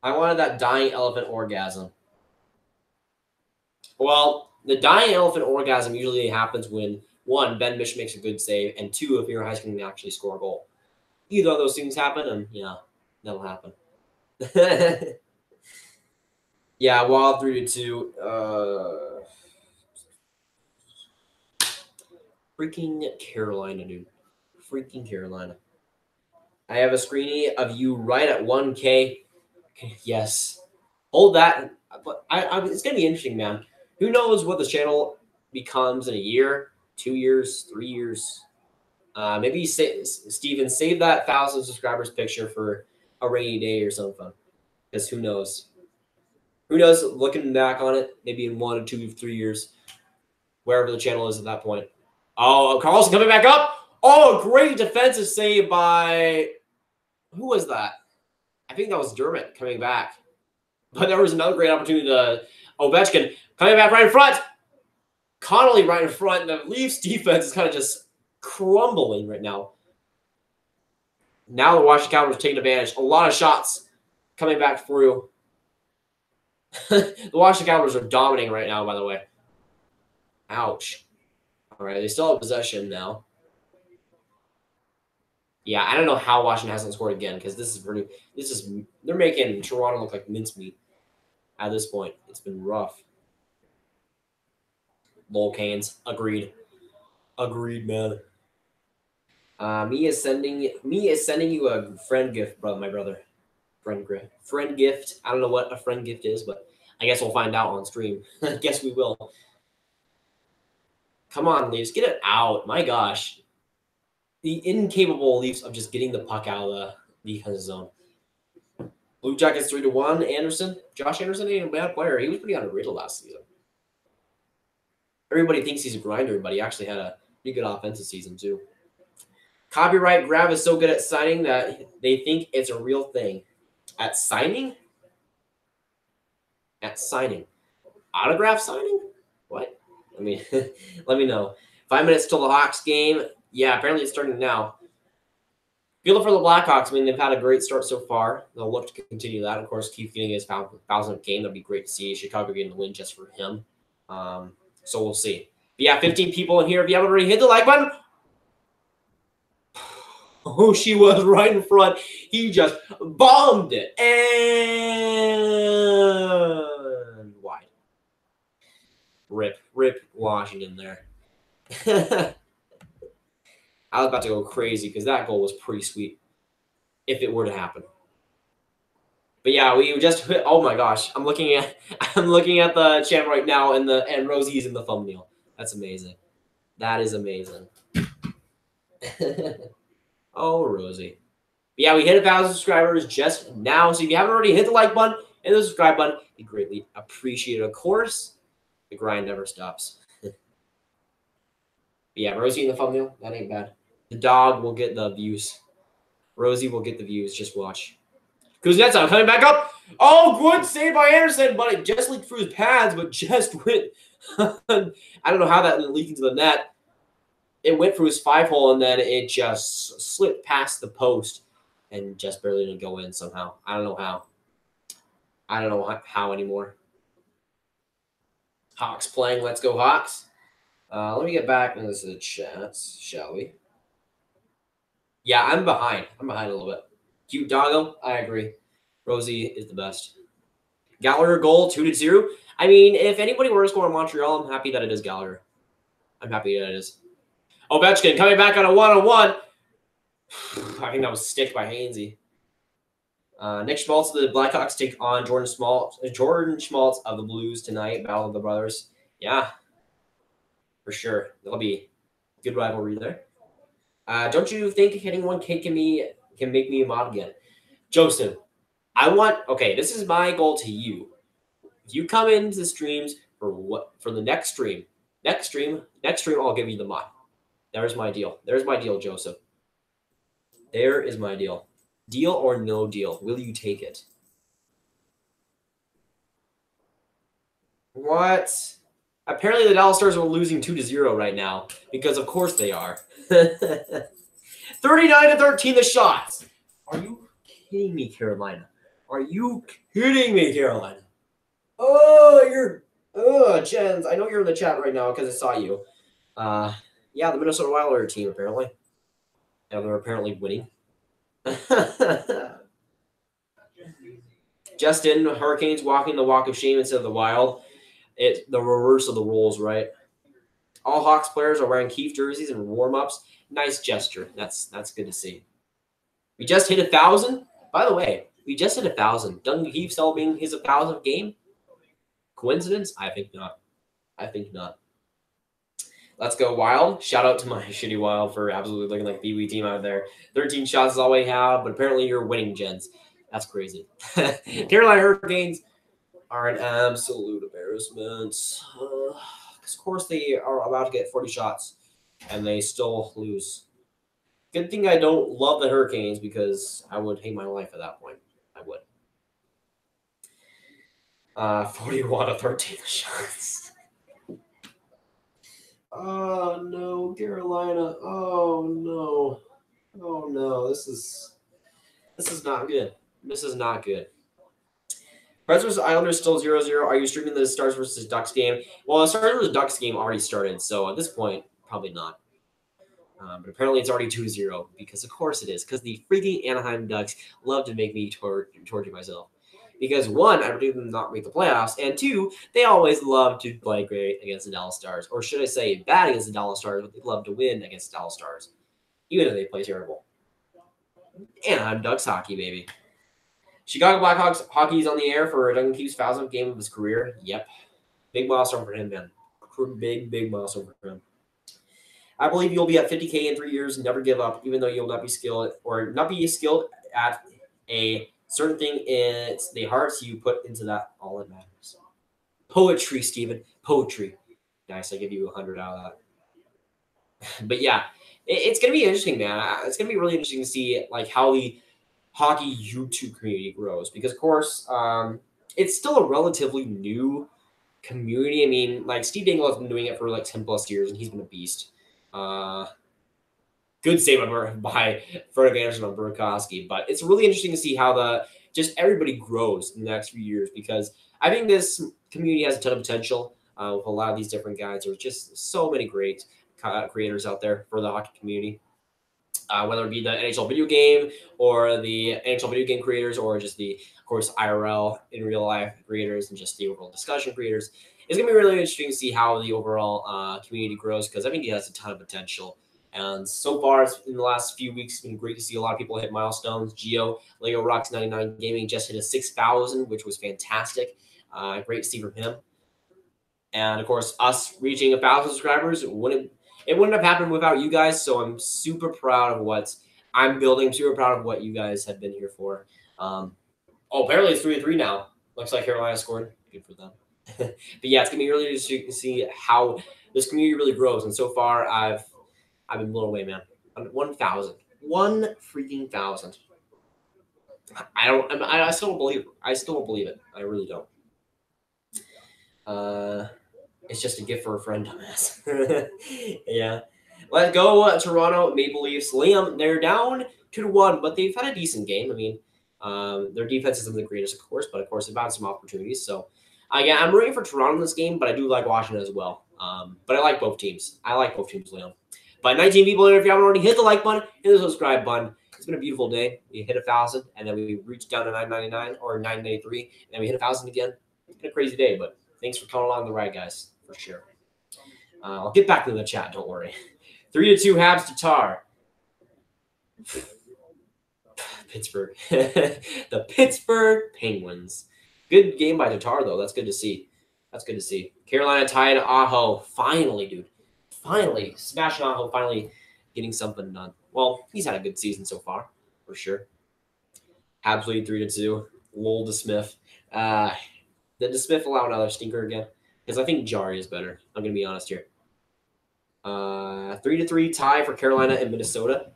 I wanted that dying elephant orgasm. Well, The dying elephant orgasm usually happens when, one, Ben Mish makes a good save, and two, if your Heist can actually score a goal. Either of those things happen, and yeah, that'll happen. Yeah, Wild 3-2. Freaking Carolina, dude. Freaking Carolina. I have a screenie of you right at 1K. Yes. Hold that. But it's going to be interesting, man. Who knows what this channel becomes in a year, 2 years, 3 years. Maybe Steven, save that 1,000 subscribers picture for a rainy day or something. Because who knows? Who knows, looking back on it, maybe in 1 or 2 or 3 years, wherever the channel is at that point. Oh, Carlson coming back up. Oh, great defensive save by... Who was that? I think that was Dermott coming back. But there was another great opportunity to Ovechkin coming back right in front. Connolly right in front. The Leafs defense is kind of just crumbling right now. Now the Washington Capitals taking advantage. A lot of shots coming back through. The Washington Capitals are dominating right now, by the way. Ouch. All right, they still have possession now. Yeah, I don't know how Washington hasn't scored again because they're making Toronto look like mincemeat at this point. It's been rough. Lol Canes. Agreed. Agreed, man. Me is sending you a friend gift, bro, my brother. Friend gift. I don't know what a friend gift is, but I guess we'll find out on stream. I guess we will. Come on, Leafs, get it out. My gosh. The incapable Leafs of just getting the puck out of the defensive zone. Blue Jackets 3-1. Anderson. Josh Anderson ain't a bad player. He was pretty underrated last season. Everybody thinks he's a grinder, but he actually had a pretty good offensive season, too. Copyright Grab is so good at signing that they think it's a real thing. At signing? At signing. Autograph signing? What? I mean, let me know. 5 minutes till the Hawks game. Yeah, apparently it's starting now. Good luck for the Blackhawks. I mean, they've had a great start so far. They'll look to continue that. Of course, keep getting his 1,000th game. That'd be great to see. Chicago getting the win just for him. So we'll see. But yeah, 15 people in here. If you haven't already hit the like button. Oh, she was right in front. He just bombed it. And wide. Rip Washington there. I was about to go crazy because that goal was pretty sweet if it were to happen. But yeah, we just hit, oh my gosh, I'm looking at the channel right now and Rosie's in the thumbnail. That's amazing. That is amazing. Oh, Rosie. But yeah, we hit 1,000 subscribers just now. So if you haven't already hit the like button and the subscribe button, we greatly appreciate it. Of course, the grind never stops. But yeah, Rosie in the thumbnail, that ain't bad. The dog will get the views. Rosie will get the views. Just watch. Kuznetsov coming back up. Oh, good save by Anderson, but it just leaked through his pads, but just went. I don't know how that leaked into the net. It went through his 5-hole, and then it just slipped past the post and just barely didn't go in somehow. I don't know how. I don't know how anymore. Hawks playing. Let's go, Hawks. Let me get back into the chats, shall we? Yeah, I'm behind. I'm behind a little bit. Cute doggo. I agree. Rosie is the best. Gallagher goal 2-0. I mean, if anybody were to score in Montreal, I'm happy that it is Gallagher. I'm happy that it is. Ovechkin coming back on a 1-on-1. I think that was stick by Hainsey. Nick Schmaltz of the Blackhawks take on Jordan Schmaltz of the Blues tonight. Battle of the Brothers. Yeah, for sure. That'll be a good rivalry there. Don't you think hitting 1K can make me a mod again? Joseph, okay, this is my goal to you. If you come into the streams for the next stream, I'll give you the mod. There's my deal. There's my deal, Joseph. There is my deal. Deal or no deal? Will you take it? What? Apparently the Dallas Stars are losing 2-0 right now because of course they are. 39-13 the shots. Are you kidding me, Carolina? Are you kidding me, Carolina? Oh, you're Jens, I know you're in the chat right now because I saw you. Yeah, the Minnesota Wild are a team apparently. And they're apparently winning. Justin, Hurricanes walking the walk of shame instead of the Wild. It's the reverse of the rules, right? All Hawks players are wearing Keefe jerseys and warm-ups. Nice gesture. That's good to see. We just hit 1,000. By the way, we just hit 1,000. Duncan Keefe celebrating his 1,000th game. Coincidence? I think not. I think not. Let's go Wild. Shout out to my shitty Wild for absolutely looking like the BWE team out there. 13 shots is all we have, but apparently you're winning, Jens. That's crazy. Carolina Hurricanes are an absolute embarrassment. Of course, they are about to get 40 shots, and they still lose. Good thing I don't love the Hurricanes because I would hate my life at that point. I would. 41 of 13 shots. Oh no, Carolina. Oh no. Oh no. This is not good. This is not good. Preds vs. Islanders still 0-0. Are you streaming the Stars versus Ducks game? Well, the Stars versus Ducks game already started, so at this point, probably not. But apparently it's already 2-0 because of course it is. Because the freaking Anaheim Ducks love to make me torture myself. Because one, I predict them not make the playoffs, and two, they always love to play great against the Dallas Stars, or should I say bad against the Dallas Stars, but they love to win against the Dallas Stars, even if they play terrible. Anaheim Ducks hockey, baby. Chicago Blackhawks hockey is on the air for Duncan Keefe's 1,000th game of his career. Yep, big milestone for him, man. Big milestone for him. I believe you'll be at 50K in 3 years and never give up, even though you'll not be skilled at a certain thing. It's the hearts you put into that all that matters. Poetry, Steven. Poetry. Nice. I give you 100 out of that. But yeah, it's gonna be interesting, man. It's gonna be really interesting to see like how the hockey YouTube community grows because, of course, it's still a relatively new community. I mean, like Steve Dangle has been doing it for like 10 plus years, and he's been a beast. Good save by Frederick Anderson on Burakovsky, but it's really interesting to see how just everybody grows in the next few years because I think this community has a ton of potential with a lot of these different guys. There's just so many great creators out there for the hockey community. Whether it be the NHL video game or the NHL video game creators or just the, of course, IRL in real life creators and just the overall discussion creators. It's going to be really interesting to see how the overall community grows because I think it has a ton of potential. And so far, in the last few weeks, it's been great to see a lot of people hit milestones. Gio, Lego Rocks 99 Gaming just hit a 6,000, which was fantastic. Great to see from him. And, of course, us reaching 1,000 subscribers it wouldn't have happened without you guys. So I'm super proud of what I'm building. I'm super proud of what you guys have been here for. Apparently it's 3-3 now. Looks like Carolina scored. Good for them. But yeah, it's gonna be really interesting to see how this community really grows. And so far, I've been blown away, man. 1,000, 1 freaking thousand. I still don't believe it. I still don't believe it. I really don't. It's just a gift for a friend, dumbass. Yeah. Let's go, Toronto Maple Leafs. Liam, they're down 2-1, but they've had a decent game. I mean, their defense isn't the greatest, of course, but of course they've had some opportunities. So, yeah, I'm rooting for Toronto in this game, but I do like Washington as well. But I like both teams. Liam. But 19 people here, if you haven't already, hit the like button, hit the subscribe button. It's been a beautiful day. We hit 1,000, and then we reached down to 999 or 993, and then we hit 1,000 again. It's been a crazy day, but thanks for coming along the ride, guys, for sure. I'll get back to the chat, don't worry. 3-2 Habs to Tar. Pittsburgh. The Pittsburgh Penguins. Good game by Tatar, though. That's good to see. Carolina tied Aho. Finally, dude. Finally. Sebastian Aho finally getting something done. Well, he's had a good season so far, for sure. Habs lead 3-2. Lol to Smith. Did Smith allow another stinker again? Because I think Jari is better. I'm going to be honest here. 3-3 tie for Carolina and Minnesota.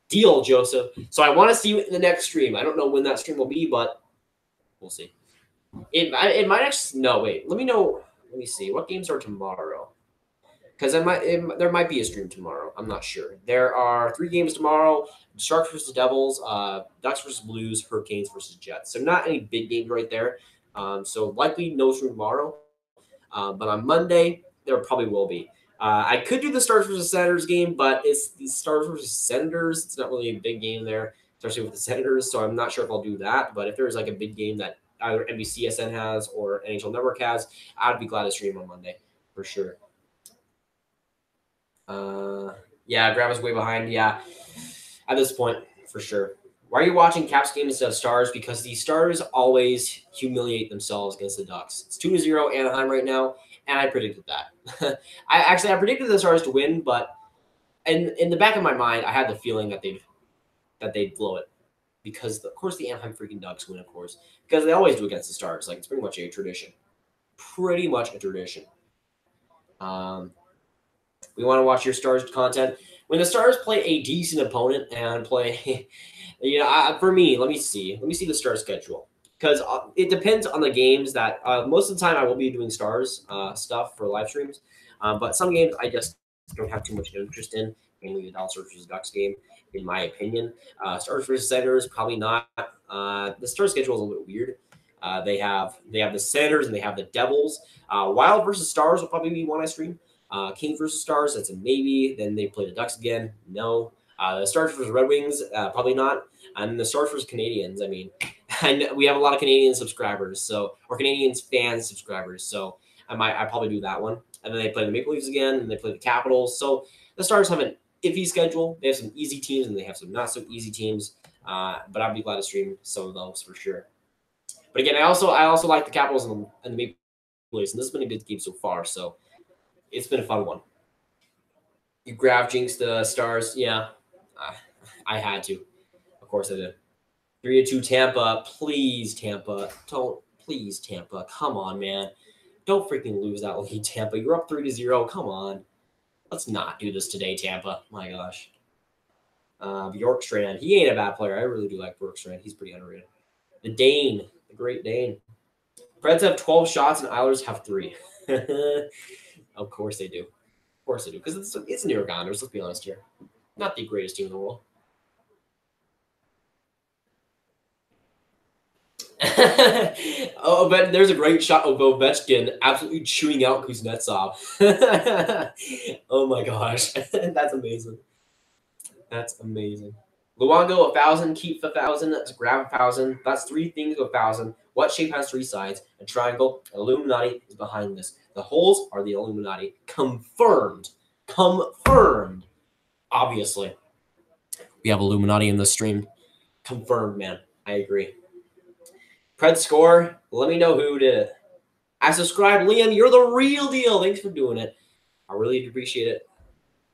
Deal, Joseph. So I want to see you in the next stream. I don't know when that stream will be, but we'll see. It might actually. No, wait. Let me know. Let me see. What games are tomorrow? Because there might be a stream tomorrow. I'm not sure. There are 3 games tomorrow: Sharks versus Devils, Ducks versus Blues, Hurricanes versus Jets. So not any big games right there. So likely no stream tomorrow. But on Monday, there probably will be. I could do the Stars versus Senators game, but it's the Stars versus Senators. It's not really a big game there, especially with the Senators. So I'm not sure if I'll do that. But if there's like a big game that either NBCSN has or NHL Network has, I'd be glad to stream on Monday for sure. Yeah, Grandma's way behind. Yeah, at this point, for sure. Why are you watching Caps game instead of Stars? Because the Stars always humiliate themselves against the Ducks. It's 2-0 Anaheim right now, and I predicted that. I predicted the Stars to win, but in the back of my mind, I had the feeling that they'd blow it. Because of course the Anaheim freaking Ducks win, of course. Because they always do against the Stars. Like it's pretty much a tradition. Pretty much a tradition. We want to watch your Stars content. When the Stars play a decent opponent and play, for me, let me see the Stars schedule because it depends on the games that most of the time I will be doing Stars stuff for live streams, but some games I just don't have too much interest in, mainly the Dallas versus Ducks game, in my opinion. Stars versus Senators, probably not. The Stars schedule is a little bit weird. They have the Senators and they have the Devils. Wild versus Stars will probably be one I stream. Kings versus Stars, that's a maybe. Then they play the Ducks again. No. The Stars versus Red Wings, probably not. And the Stars versus Canadians, I mean, we have a lot of Canadian subscribers, or Canadians fans subscribers. So I probably do that one. And then they play the Maple Leafs again, and they play the Capitals. So the Stars have an iffy schedule. They have some easy teams, and they have some not so easy teams. But I'd be glad to stream some of those for sure. But again, I also like the Capitals and the Maple Leafs, and this has been a good game so far. So it's been a fun one. You grab Jinx the Stars. Yeah, I had to. Of course I did. 3-2 Tampa. Please, Tampa. Please, Tampa. Come on, man. Don't freaking lose that lead, Tampa. You're up 3-0. Come on. Let's not do this today, Tampa. My gosh. Bjorkstrand. He ain't a bad player. I really do like Bjorkstrand. He's pretty underrated. The Dane. The Great Dane. Preds have 12 shots and Islanders have 3. Of course they do. Of course they do. Because it's New York Islanders, let's be honest here. Not the greatest team in the world. Oh, but there's a great shot of Ovechkin absolutely chewing out Kuznetsov. Oh my gosh. That's amazing. That's amazing. Luongo, 1,000. Keep 1,000. Let's grab 1,000. That's 3 things of 1,000. What shape has 3 sides? A triangle. Illuminati is behind this. The holes are the Illuminati. Confirmed. Confirmed. Obviously. We have Illuminati in the stream. Confirmed, man. I agree. Pred score. Let me know who did it. I subscribed, Liam. You're the real deal. Thanks for doing it. I really appreciate it.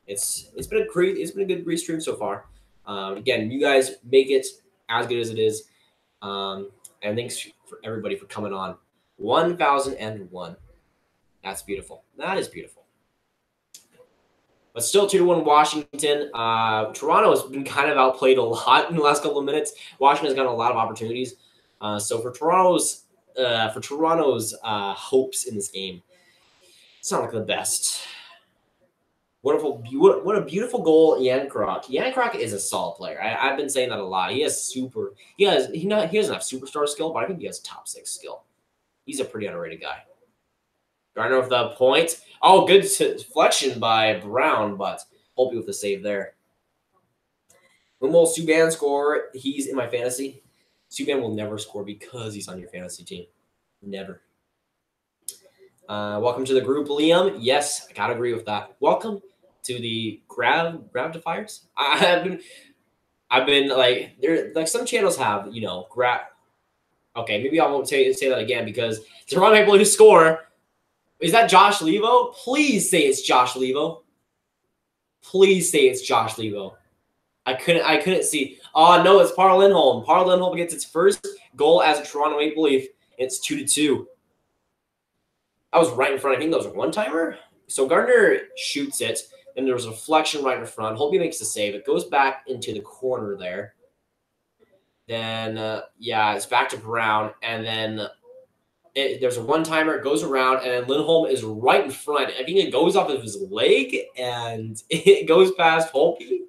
It's been a good restream so far. Again, you guys make it as good as it is. And thanks for everybody for coming on. 1,001. That's beautiful. That is beautiful. But still 2-1 Washington. Toronto has been kind of outplayed a lot in the last couple of minutes. Washington has gotten a lot of opportunities. So for Toronto's hopes in this game, it's not like the best. What a beautiful goal, Yankrok. Yankrok is a solid player. I've been saying that a lot. He doesn't have superstar skill, but I think he has top 6 skill. He's a pretty underrated guy. Gardner with the point. Oh, good deflection by Brown, but Holtby with the save there. When will Subban score? He's in my fantasy. Subban will never score because he's on your fantasy team. Never. Welcome to the group, Liam. Yes, I gotta agree with that. Welcome to the Graviteh. I've been like there, like some channels have, Okay, maybe I won't say that again because Toronto Maple Leafs score. Is that Josh Levo? Please say it's Josh Levo. Please say it's Josh Levo. I couldn't see. Oh no, it's Par Lindholm. Par Lindholm gets its first goal as a Toronto Maple Leaf. It's 2-2. I was right in front. I think that was a one-timer. So Gardner shoots it. Then there was a reflection right in front. Holtby makes the save. It goes back into the corner there. Then, it's back to Brown. And then there's a one-timer. It goes around. And then Lindholm is right in front. I think it goes off of his leg. And it goes past Holtby.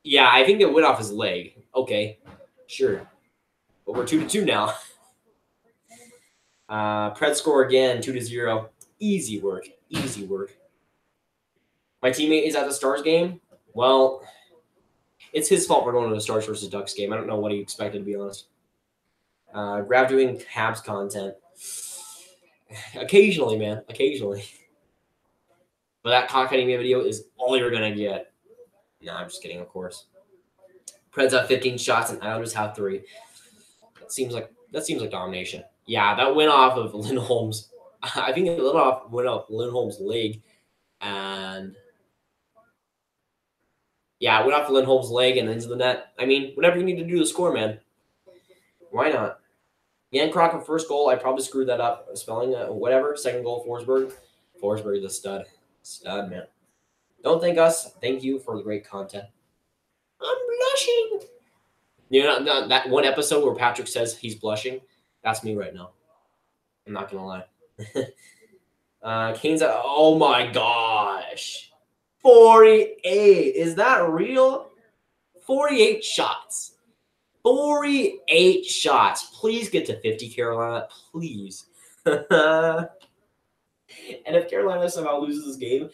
Yeah, I think it went off his leg. Okay, sure. But we're 2-2 now. Pred score again, 2-0. Easy work. Easy work. My teammate is at the Stars game. Well, it's his fault for going to the Stars versus Ducks game. I don't know what he expected, to be honest. Grav doing Habs content. Occasionally, man. Occasionally. But that Cockademia video is all you're going to get. No, I'm just kidding, of course. Preds have 15 shots and Islanders have 3. That seems like domination. Yeah, that went off of Lindholm's. I think it went off Lindholm's leg. And yeah, it went off Lindholm's leg and into the net. I mean, whatever you need to do to score, man. Why not? Jan Crocker, first goal. I probably screwed that up. Spelling whatever. Second goal, Forsberg. Forsberg, the stud. Stud, man. Don't thank us. Thank you for the great content. I'm blushing. You know, that one episode where Patrick says he's blushing? That's me right now. I'm not going to lie. Kane's at, oh my gosh. 48. Is that real? 48 shots. 48 shots. Please get to 50, Carolina. Please. And if Carolina somehow loses this game,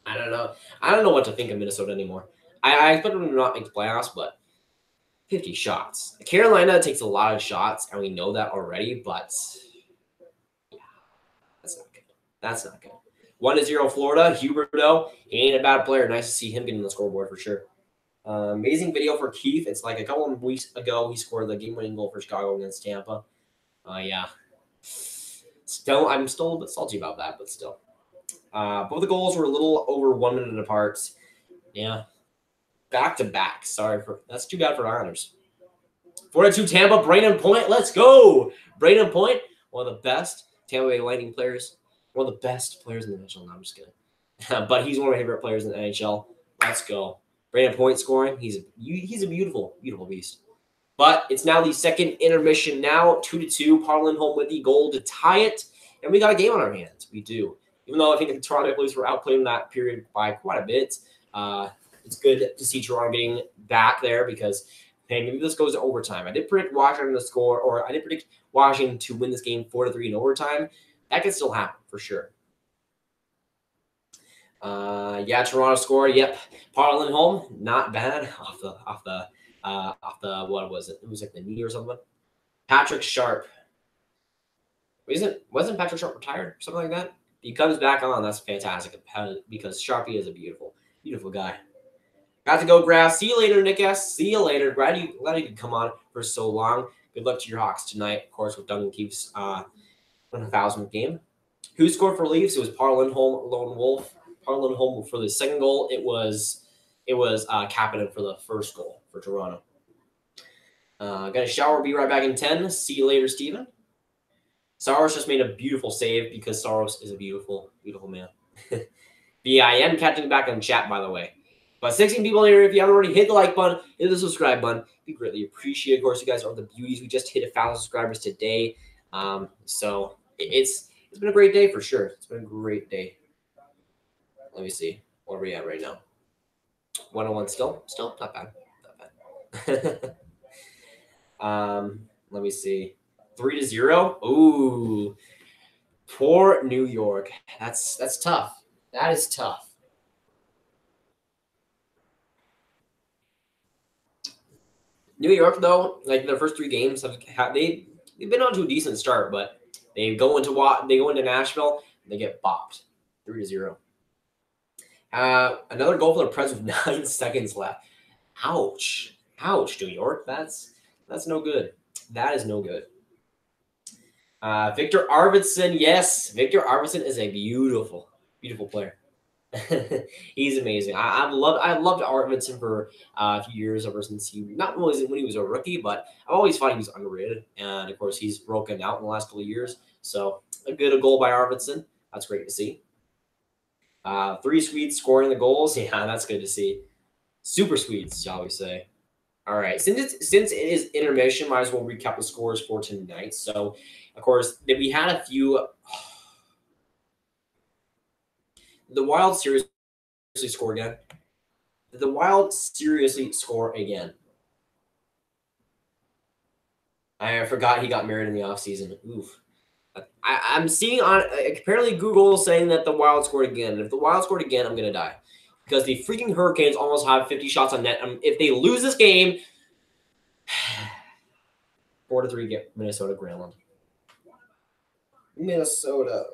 I don't know. I don't know what to think of Minnesota anymore. I expect them to not make the playoffs, but 50 shots. Carolina takes a lot of shots, and we know that already, but yeah, that's not good. That's not good. 1-0 Florida. Huberto, he ain't a bad player. Nice to see him getting the scoreboard for sure. Amazing video for Keith. It's like a couple of weeks ago he scored the game-winning goal for Chicago against Tampa. Yeah. Still, I'm still a bit salty about that, but still. Both the goals were a little over 1 minute apart. Yeah. Back to back. That's too bad for Islanders. 4-2 Tampa. Brayden Point. Let's go. Brayden Point, one of the best Tampa Bay Lightning players. One of the best players in the NHL. No, I'm just kidding. But he's one of my favorite players in the NHL. Let's go. Brayden Point scoring. He's a beautiful, beautiful beast. But it's now the second intermission now. 2-2. Paul Lindholm with the goal to tie it. And we got a game on our hands. We do. Even though I think the Toronto Blues were outplayed in that period by quite a bit. It's good to see Toronto getting back there because, hey, maybe this goes to overtime. I did predict Washington to score, or I did predict Washington to win this game 4-3 in overtime. That could still happen for sure. Yeah, Toronto scored. Yep, Paul Lindholm, not bad off the what was it? It was like the knee or something. Patrick Sharp. Wasn't Patrick Sharp retired or something like that? He comes back on. That's fantastic because Sharpie is a beautiful, beautiful guy. Got to go, Grav. See you later, Nick S. See you later. Glad you could come on for so long. Good luck to your Hawks tonight, of course, with Duncan Keith's 1,000th game. Who scored for Leafs? It was Paul Lindholm, Lone Wolf. Paul Lindholm for the second goal. It was Kapanen for the first goal for Toronto. Gonna shower. Be right back in 10. See you later, Steven. Saros just made a beautiful save because Saros is a beautiful, beautiful man. I am catching back on chat, by the way. But 16 people here. If you haven't already, hit the like button, hit the subscribe button. We greatly appreciate it. Of course, you guys are the beauties. We just hit 1,000 subscribers today. So it's been a great day for sure. It's been a great day. Let me see. What are we at right now? 101 still? Still not bad. Not bad. Let me see. 3-0. Ooh. Poor New York. That's tough. That is tough. New York, though, like their first 3 games, they've been on to a decent start, but they go into Nashville, and they get bopped. 3-0. Another goal for the Preds with 9 seconds left. Ouch. Ouch, New York. That's no good. That is no good. Victor Arvidsson, yes. Victor Arvidsson is a beautiful, beautiful player. He's amazing. I've loved Arvidsson for a few years ever since not only when he was a rookie, but I've always thought he was underrated. And of course, he's broken out in the last couple of years. So a goal by Arvidsson. That's great to see. 3 Swedes scoring the goals. Yeah, that's good to see. Super Swedes, shall we say. All right. Since it is intermission, might as well recap the scores for tonight. So, of course, we had a few. The Wild seriously score again. The Wild seriously score again. I forgot he got married in the offseason. Oof. I'm seeing on apparently Google saying that the Wild scored again. If the Wild scored again, I'm gonna die because the freaking Hurricanes almost have 50 shots on net. If they lose this game, 4-3 get Minnesota Grantland. Minnesota.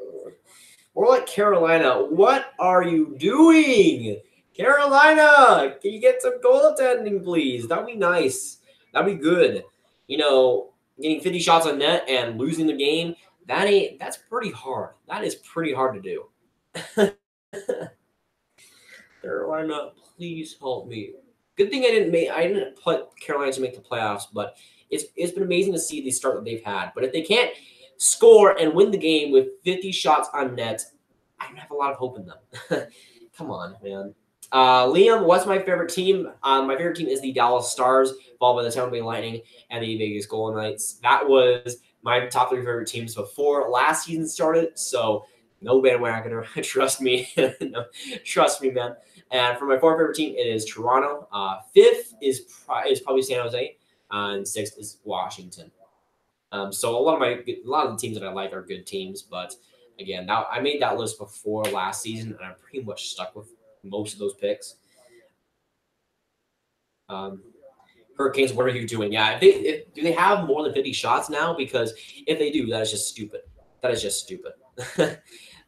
More like Carolina. What are you doing? Carolina, can you get some goaltending, please? That'd be nice. That'd be good. You know, getting 50 shots on net and losing the game, that's pretty hard. That is pretty hard to do. Carolina, please help me. Good thing I didn't put Carolina to make the playoffs, but it's been amazing to see the start that they've had. But if they can't score and win the game with 50 shots on net, I don't have a lot of hope in them. Come on, man. Liam, what's my favorite team? My favorite team is the Dallas Stars, followed by the Tampa Bay Lightning and the Vegas Golden Knights. That was my top 3 favorite teams before last season started. So no bandwagoner. Trust me. No, trust me, man. And for my 4th favorite team, it is Toronto. 5th is probably San Jose, and 6th is Washington. So a lot of the teams that I like are good teams, but again, now I made that list before last season, and I'm pretty much stuck with most of those picks. Hurricanes, what are you doing? Yeah, do they have more than 50 shots now? Because if they do, that is just stupid. That is just stupid.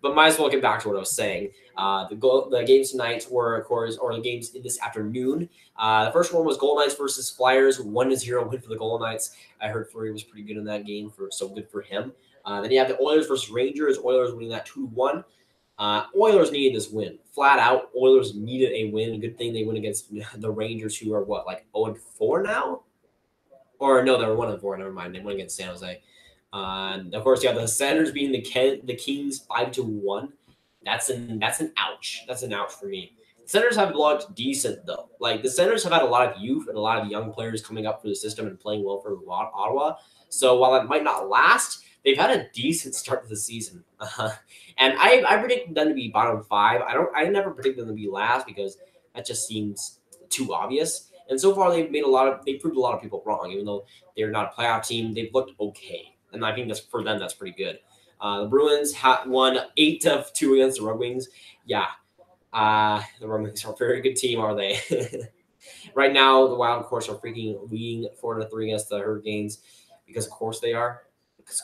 But might as well get back to what I was saying. The games tonight were, of course, or the games this afternoon. The first one was Golden Knights versus Flyers, 1-0 win for the Golden Knights. I heard Fleury was pretty good in that game, so good for him. Then you have the Oilers versus Rangers. Oilers winning that 2-1. Oilers needed this win. Flat out, Oilers needed a win. Good thing they win against the Rangers, who are what, like 0-4 now? Or no, they were 1-4. Never mind. They went against San Jose. And of course, you have the Senators beating the Kings 5-1. That's an ouch. That's an ouch for me. The Senators have looked decent though. Like the Senators have had a lot of youth and a lot of young players coming up for the system and playing well for Ottawa. So while it might not last, they've had a decent start to the season. And I predicted them to be bottom 5. I never predicted them to be last because that just seems too obvious. And so far, they've proved a lot of people wrong. Even though they're not a playoff team, they've looked okay. And I think for them, that's pretty good. The Bruins won 8-2 against the Red Wings. Yeah, the Red Wings are a very good team, are they? Right now, the Wild, of course, are freaking leading 4-3 against the Hurricanes because, of course, they are. Because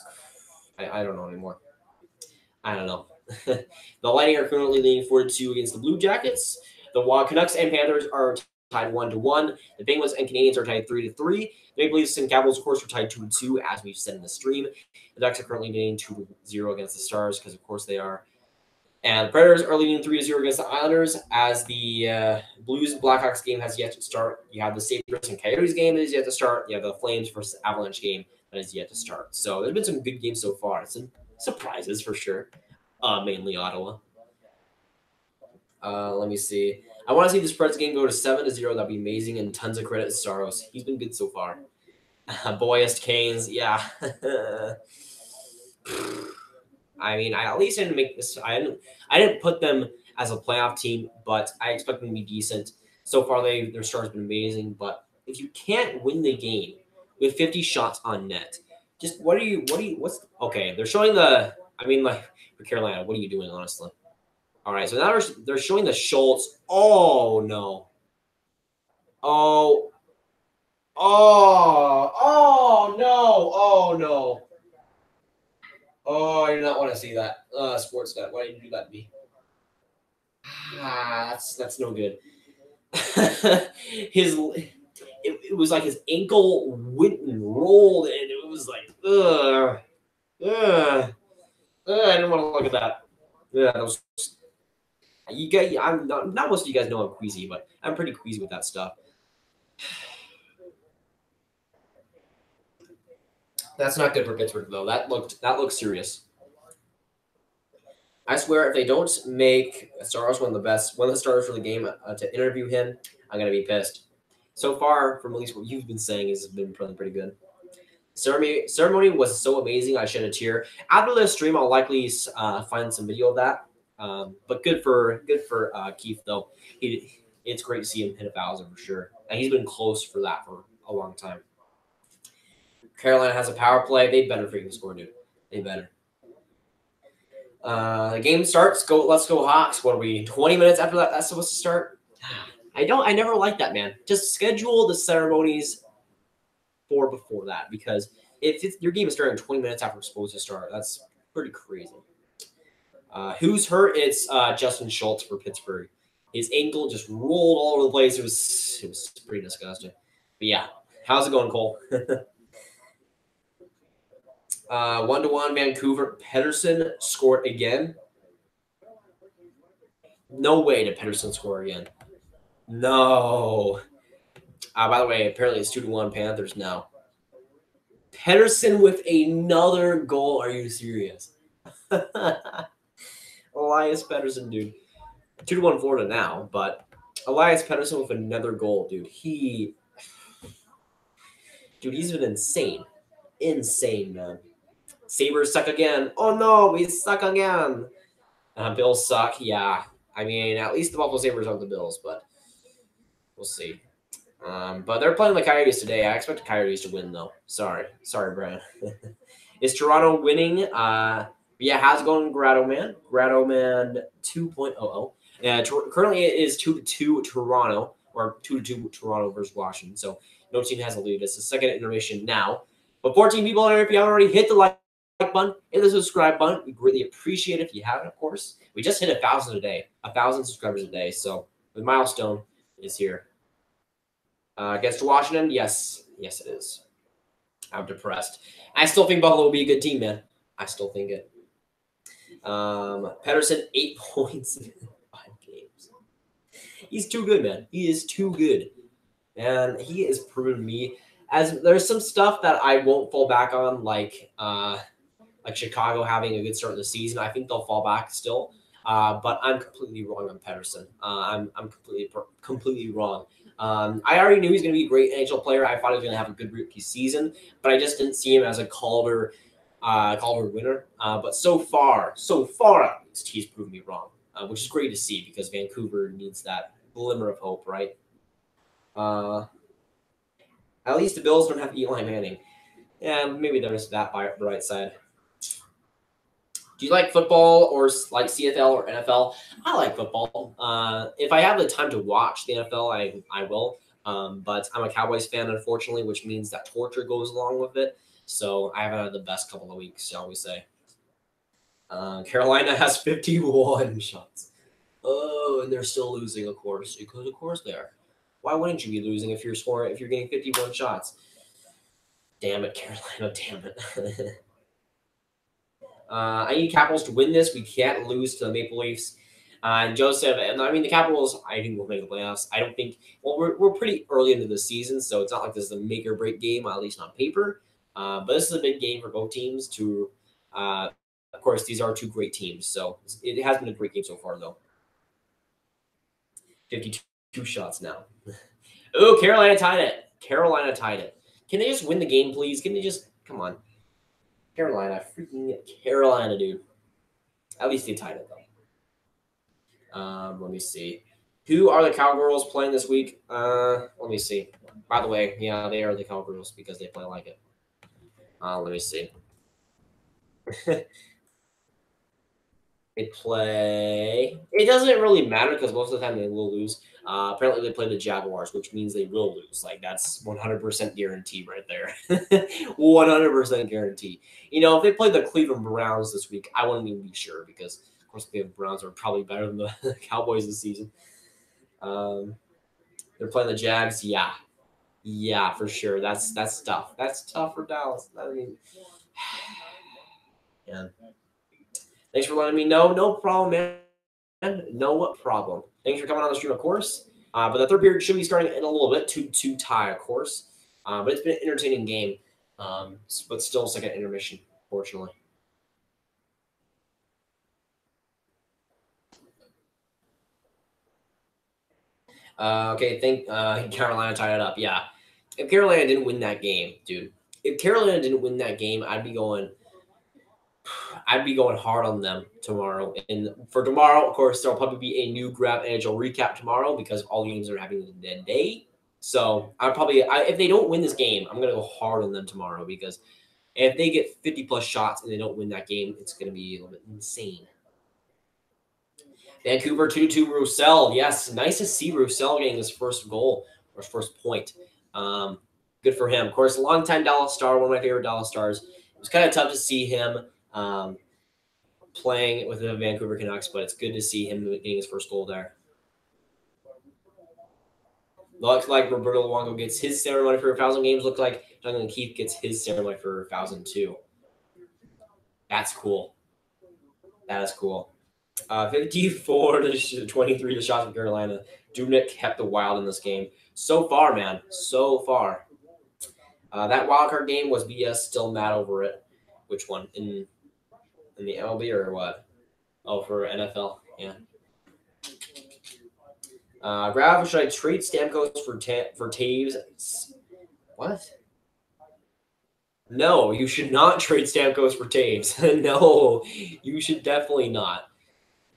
I don't know anymore. I don't know. The Lightning are currently leading 4-2 against the Blue Jackets. The Canucks and Panthers are tied 1-1. The Penguins and Canadiens are tied 3-3. The Maple Leafs and Capitals, of course, are tied 2-2, as we've said in the stream. The Ducks are currently leading 2-0 against the Stars, because of course they are. And the Predators are leading 3-0 against the Islanders, as the Blues and Blackhawks game has yet to start. You have the Sabres and Coyotes game that is yet to start. You have the Flames versus Avalanche game that is yet to start. So there's been some good games so far. Some surprises for sure, mainly Ottawa. Let me see. I want to see this Preds game go to 7-0. That'd be amazing. And tons of credit to Saros. He's been good so far. Boyest Canes, yeah. I mean, I at least didn't make this. I didn't put them as a playoff team, but I expect them to be decent. So far, their start's been amazing. But if you can't win the game with 50 shots on net, just okay? They're showing the. I mean, like for Carolina, what are you doing, honestly? All right, so now they're showing the Schultz. Oh no. Oh. Oh no. Oh no. Oh, I do not want to see that. Sportsnet, why did you do that to me? That's no good. It was like his ankle went and rolled, and it was like, I didn't want to look at that. Yeah, that was. You guys, I'm not most of you guys know I'm queasy, but I'm pretty queasy with that stuff. That's not good for Pittsburgh though. That looked serious. I swear, if they don't make Saros one of the starters for the game to interview him, I'm gonna be pissed. So far, from at least what you've been saying, has been pretty good. Ceremony was so amazing. I shed a tear. After the stream, I'll likely find some video of that. But good for Keith though. It's great to see him hit 1,000 for sure, and he's been close for that for a long time. Carolina has a power play. They better freaking score, dude. They better. The game starts. Let's go Hawks. What are we? 20 minutes after that's supposed to start. I never like that, man. Just schedule the ceremonies for before that, because if your game is starting 20 minutes after it's supposed to start, that's pretty crazy. Who's hurt? It's Justin Schultz for Pittsburgh. His ankle just rolled all over the place. It was pretty disgusting. But yeah, how's it going, Cole? 1-1 Vancouver. Pedersen scored again. No way did Pedersen score again. No. By the way, apparently it's 2-1 Panthers now. Pedersen with another goal. Are you serious? Elias Pedersen, dude. 2-1 Florida now, but Elias Pedersen with another goal, dude. He's been insane. Insane, man. Sabres suck again. Oh no, we suck again. Bills suck. Yeah. I mean, at least the Buffalo Sabres aren't the Bills, but we'll see. But they're playing the Coyotes today. I expect the Coyotes to win, though. Sorry, Brian. Is Toronto winning? Yeah, how's it going, Grotto Man? Grotto Man 2.00. Currently it is 2-2 Toronto, or 2-2 Toronto versus Washington. So no team has a lead. It's the second intermission now. But 14 people in here, if you haven't already hit the like button, hit the subscribe button. We greatly appreciate it if you haven't, of course. We just hit 1,000 a day, 1,000 subscribers a day. So the milestone is here. Against Washington, yes, it is. I'm depressed. I still think Buffalo will be a good team, man. I still think it. Pedersen, 8 points in 5 games. He's too good, man. He is too good. And he has proven me, as there's some stuff that I won't fall back on, like Chicago having a good start of the season. I think they'll fall back still. But I'm completely wrong on Pedersen. I'm completely wrong. I already knew he was going to be a great NHL player. I thought he was going to have a good rookie season, but I just didn't see him as a Calder winner. But so far at least, he's proven me wrong, which is great to see, because Vancouver needs that glimmer of hope, right? At least the Bills don't have Eli Manning. Yeah, maybe there's that by the right side. Do you like football or like CFL or NFL? I like football. If I have the time to watch the NFL, I will. But I'm a Cowboys fan, unfortunately, which means that torture goes along with it. So I haven't had the best couple of weeks, shall we say. Carolina has 51 shots. Oh, and they're still losing, of course. Because of course they are. Why wouldn't you be losing if you're getting 51 shots? Damn it, Carolina, damn it. I need Capitals to win this. We can't lose to the Maple Leafs. And Joseph, I mean, the Capitals, I think, will make the playoffs. I don't think, well, we're pretty early into the season, so it's not like this is a make or break game, at least on paper. But this is a big game for both teams to, of course, these are two great teams. So it has been a great game so far, though. 52 shots now. Oh, Carolina tied it. Can they just win the game, please? Can they just, come on. Freaking Carolina, dude. At least they tied it, though. Let me see. Who are the Cowgirls playing this week? Let me see. By the way, yeah, they are the Cowgirls because they play like it. Let me see. They play. It doesn't really matter because most of the time they will lose. Apparently, they play the Jaguars, which means they will lose. Like, that's 100% guarantee right there. 100% guarantee. You know, if they play the Cleveland Browns this week, I wouldn't even be sure because, of course, the Cleveland Browns are probably better than the Cowboys this season. They're playing the Jags. Yeah, for sure. That's tough. That's tough for Dallas. I mean, yeah. Thanks for letting me know. No problem, man. No problem. Thanks for coming on the stream, of course. But the third period should be starting in a little bit to tie, of course. But it's been an entertaining game. But still second intermission, fortunately. Okay, Carolina tied it up. Yeah. If Carolina didn't win that game, dude. If Carolina didn't win that game, I'd be going hard on them tomorrow. And for tomorrow, of course, there'll probably be a new Grab NHL recap tomorrow because all games are happening in the day. So I'm probably if they don't win this game, I'm gonna go hard on them tomorrow because if they get 50 plus shots and they don't win that game, it's gonna be a little bit insane. Vancouver 2-2 Roussel. Yes, nice to see Roussel getting his first goal or his first point. Good for him. Of course, a longtime Dallas Star, one of my favorite Dallas Stars. It was kind of tough to see him playing with the Vancouver Canucks, but it's good to see him getting his first goal there. Looks like Roberto Luongo gets his ceremony for 1,000 games. Looks like Duncan Keith gets his ceremony for 1,000 too. That's cool. That is cool. 54 to 23 the shots from Carolina. Dubnyk kept the Wild in this game. So far, man. So far. That wildcard game was BS. Still mad over it. Which one? In the MLB or what? Oh, for NFL. Yeah. Grav, should I trade Stamkos for Taves? What? No, you should not trade Stamkos for Taves. No, you should definitely not.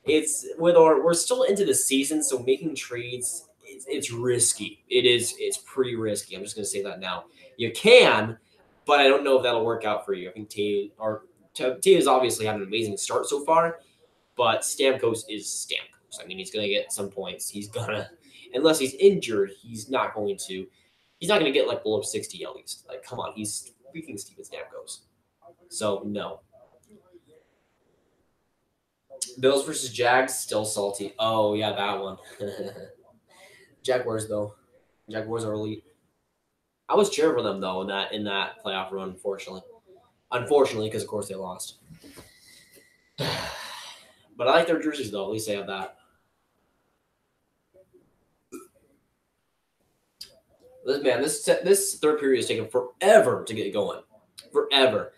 It's we're still into the season, so making trades it's risky. It's pretty risky. I'm just gonna say that now. You can, but I don't know if that'll work out for you. I think Taves obviously had an amazing start so far, but Stamkos is Stamkos. I mean, he's gonna get some points. He's gonna, unless he's injured, he's not going to. He's not gonna get like below 60 at least. Like, come on, he's freaking Steven Stamkos. So no. Bills versus Jags, still salty. Oh yeah, that one. Jaguars though. Jaguars are elite. I was cheering for them though in that playoff run. Unfortunately, because of course they lost. But I like their jerseys though. At least they have that. This third period is taking forever to get going. Forever.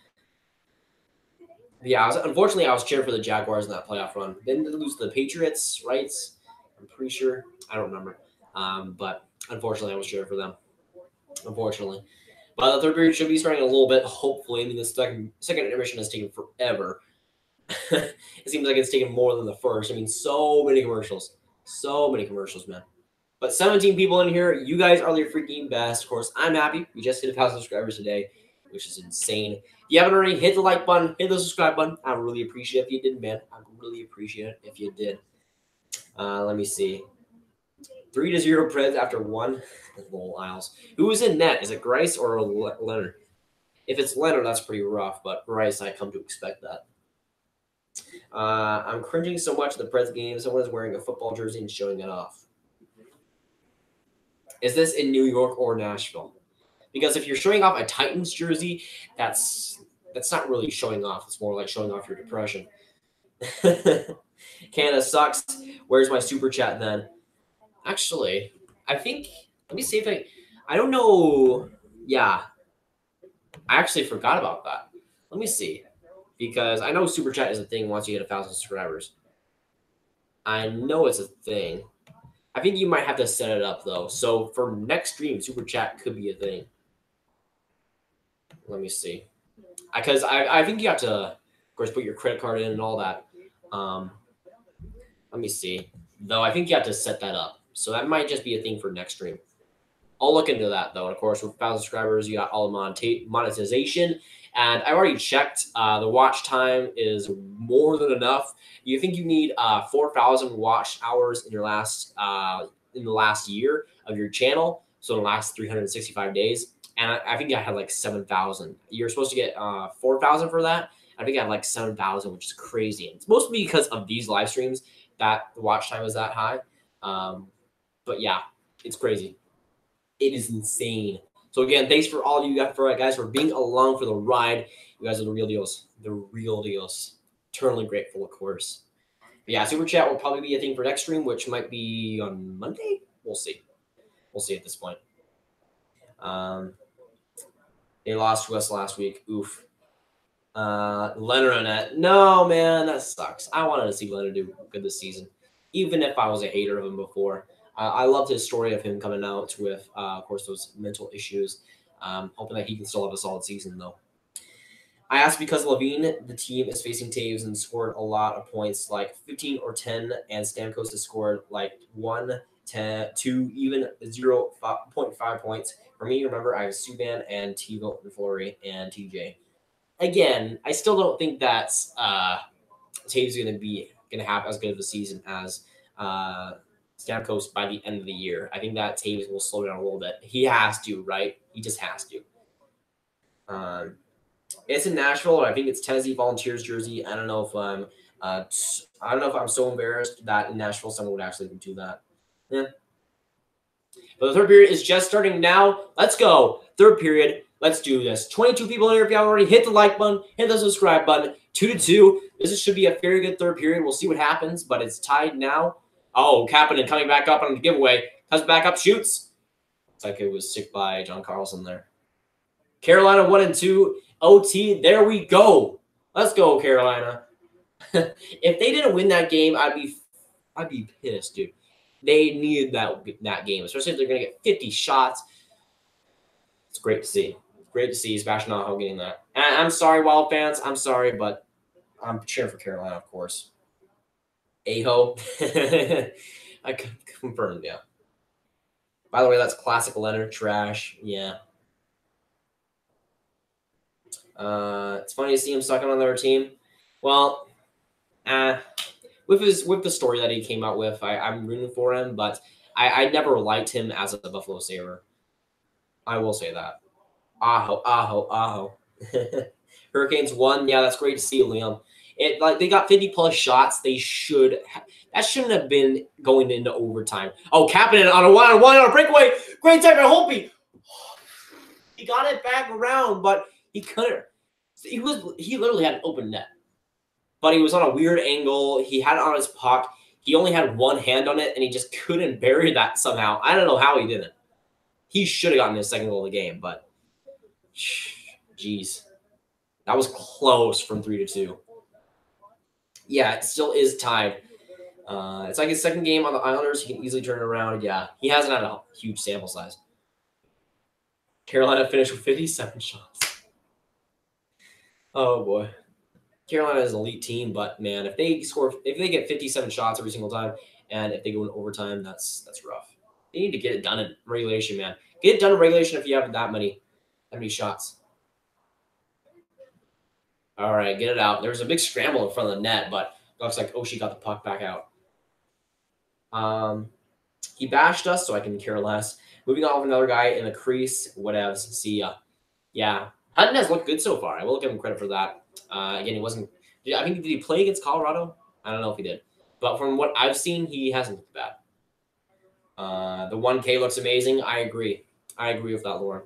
Yeah, unfortunately, I was cheering for the Jaguars in that playoff run. Then they lose to the Patriots, right? I'm pretty sure. I don't remember. But unfortunately, I was cheering for them. Unfortunately. But the third period should be starting in a little bit, hopefully. I mean, the second intermission has taken forever. It seems like it's taken more than the first. I mean, so many commercials. So many commercials, man. But 17 people in here. You guys are the freaking best. Of course, I'm happy. We just hit 1,000 subscribers today, which is insane. If you haven't already, hit the like button, hit the subscribe button. I really appreciate it if you did, man. I really appreciate it if you did. Let me see. 3-0 Preds after one. Little Isles. Who is in net? Is it Grice or Leonard? If it's Leonard, that's pretty rough. But Grice, I come to expect that. I'm cringing so much at the Preds game. Someone is wearing a football jersey and showing it off. Is this in New York or Nashville? Because if you're showing off a Titans jersey, that's not really showing off. It's more like showing off your depression. Canada sucks. Where's my super chat then? Actually, I think, let me see if I don't know. Yeah, I actually forgot about that. Let me see. Because I know super chat is a thing once you get 1,000 subscribers. I know it's a thing. I think you might have to set it up though. So for next stream, super chat could be a thing. Let me see. Because I think you have to, of course, put your credit card in and all that. Let me see. Though I think you have to set that up. So that might just be a thing for next stream. I'll look into that though. And of course, with 1,000 subscribers, you got all the monetization. And I already checked. The watch time is more than enough. You think you need 4,000 watch hours in your in the last year of your channel. So in the last 365 days. And I think I had like 7,000. You're supposed to get 4,000 for that. I think I had like 7,000, which is crazy. And it's mostly because of these live streams that the watch time is that high. But yeah, it's crazy. It is insane. So again, thanks for all of you guys for being along for the ride. You guys are the real deals. The real deals. Eternally grateful, of course. But yeah, super chat will probably be a thing for next stream, which might be on Monday. We'll see. We'll see at this point. They lost to us last week. Oof. Leonard on net. No, man, that sucks. I wanted to see Leonard do good this season, even if I was a hater of him before. I loved his story of him coming out with, of course, those mental issues. Hoping that he can still have a solid season, though. I asked because Levine, the team, is facing Taves and scored a lot of points, like 15 or 10, and Stamkos has scored like 1 2, even 0.5 points. For me, remember, I have Subban and T-Vote and Fleury and TJ. Again, I still don't think that's Taves going to have as good of a season as Stamkos by the end of the year. I think that Taves will slow down a little bit. He has to, right? He just has to. It's in Nashville. I think it's Tennessee Volunteers jersey. I don't know if I'm so embarrassed that in Nashville someone would actually do that. Yeah. But the third period is just starting now. Let's go. Third period. Let's do this. 22 people here. If you haven't already, hit the like button, hit the subscribe button. 2-2. This should be a very good third period. We'll see what happens, but it's tied now. Oh, Kapanen coming back up on the giveaway. Comes back up, shoots. It's like it was sick by John Carlson there. Carolina 1-2. OT. There we go. Let's go, Carolina. If they didn't win that game, I'd be pissed, dude. They needed that game, especially if they're going to get 50 shots. It's great to see. Great to see Sebastian Aho getting that. And I'm sorry, Wild fans. I'm sorry, but I'm cheering for Carolina, of course. Aho. I confirmed, yeah. By the way, that's classic Leonard. Trash. Yeah. It's funny to see him sucking on their team. Well, with the story that he came out with, I'm rooting for him, but I never liked him as a Buffalo Sabre. I will say that. Aho. Hurricanes won. Yeah, that's great to see, Liam. They got 50+ shots. That shouldn't have been going into overtime. Oh, Kapanen on a 1-on-1 on a breakaway. Great time by Holtby. He got it back around, but he couldn't. He literally had an open net. But he was on a weird angle. He had it on his puck. He only had one hand on it, and he just couldn't bury that somehow. I don't know how he didn't. He should have gotten his second goal of the game, but jeez. That was close from 3-2. Yeah, it still is tied. It's like his second game on the Islanders. He can easily turn it around. Yeah, he hasn't had a huge sample size. Carolina finished with 57 shots. Oh, boy. Carolina is an elite team, but, man, if they get 57 shots every single time, and if they go in overtime, that's rough. They need to get it done in regulation, man. Get it done in regulation if you have that many shots. All right, get it out. There was a big scramble in front of the net, but it looks like Oshie got the puck back out. He bashed us, so I can care less. Moving on with another guy in the crease. Whatevs. See ya. Yeah. Hutton has looked good so far. I will give him credit for that. Again, he wasn't – I think did he play against Colorado? I don't know if he did. But from what I've seen, he hasn't looked bad. The 1K looks amazing. I agree. I agree with that, Lauren.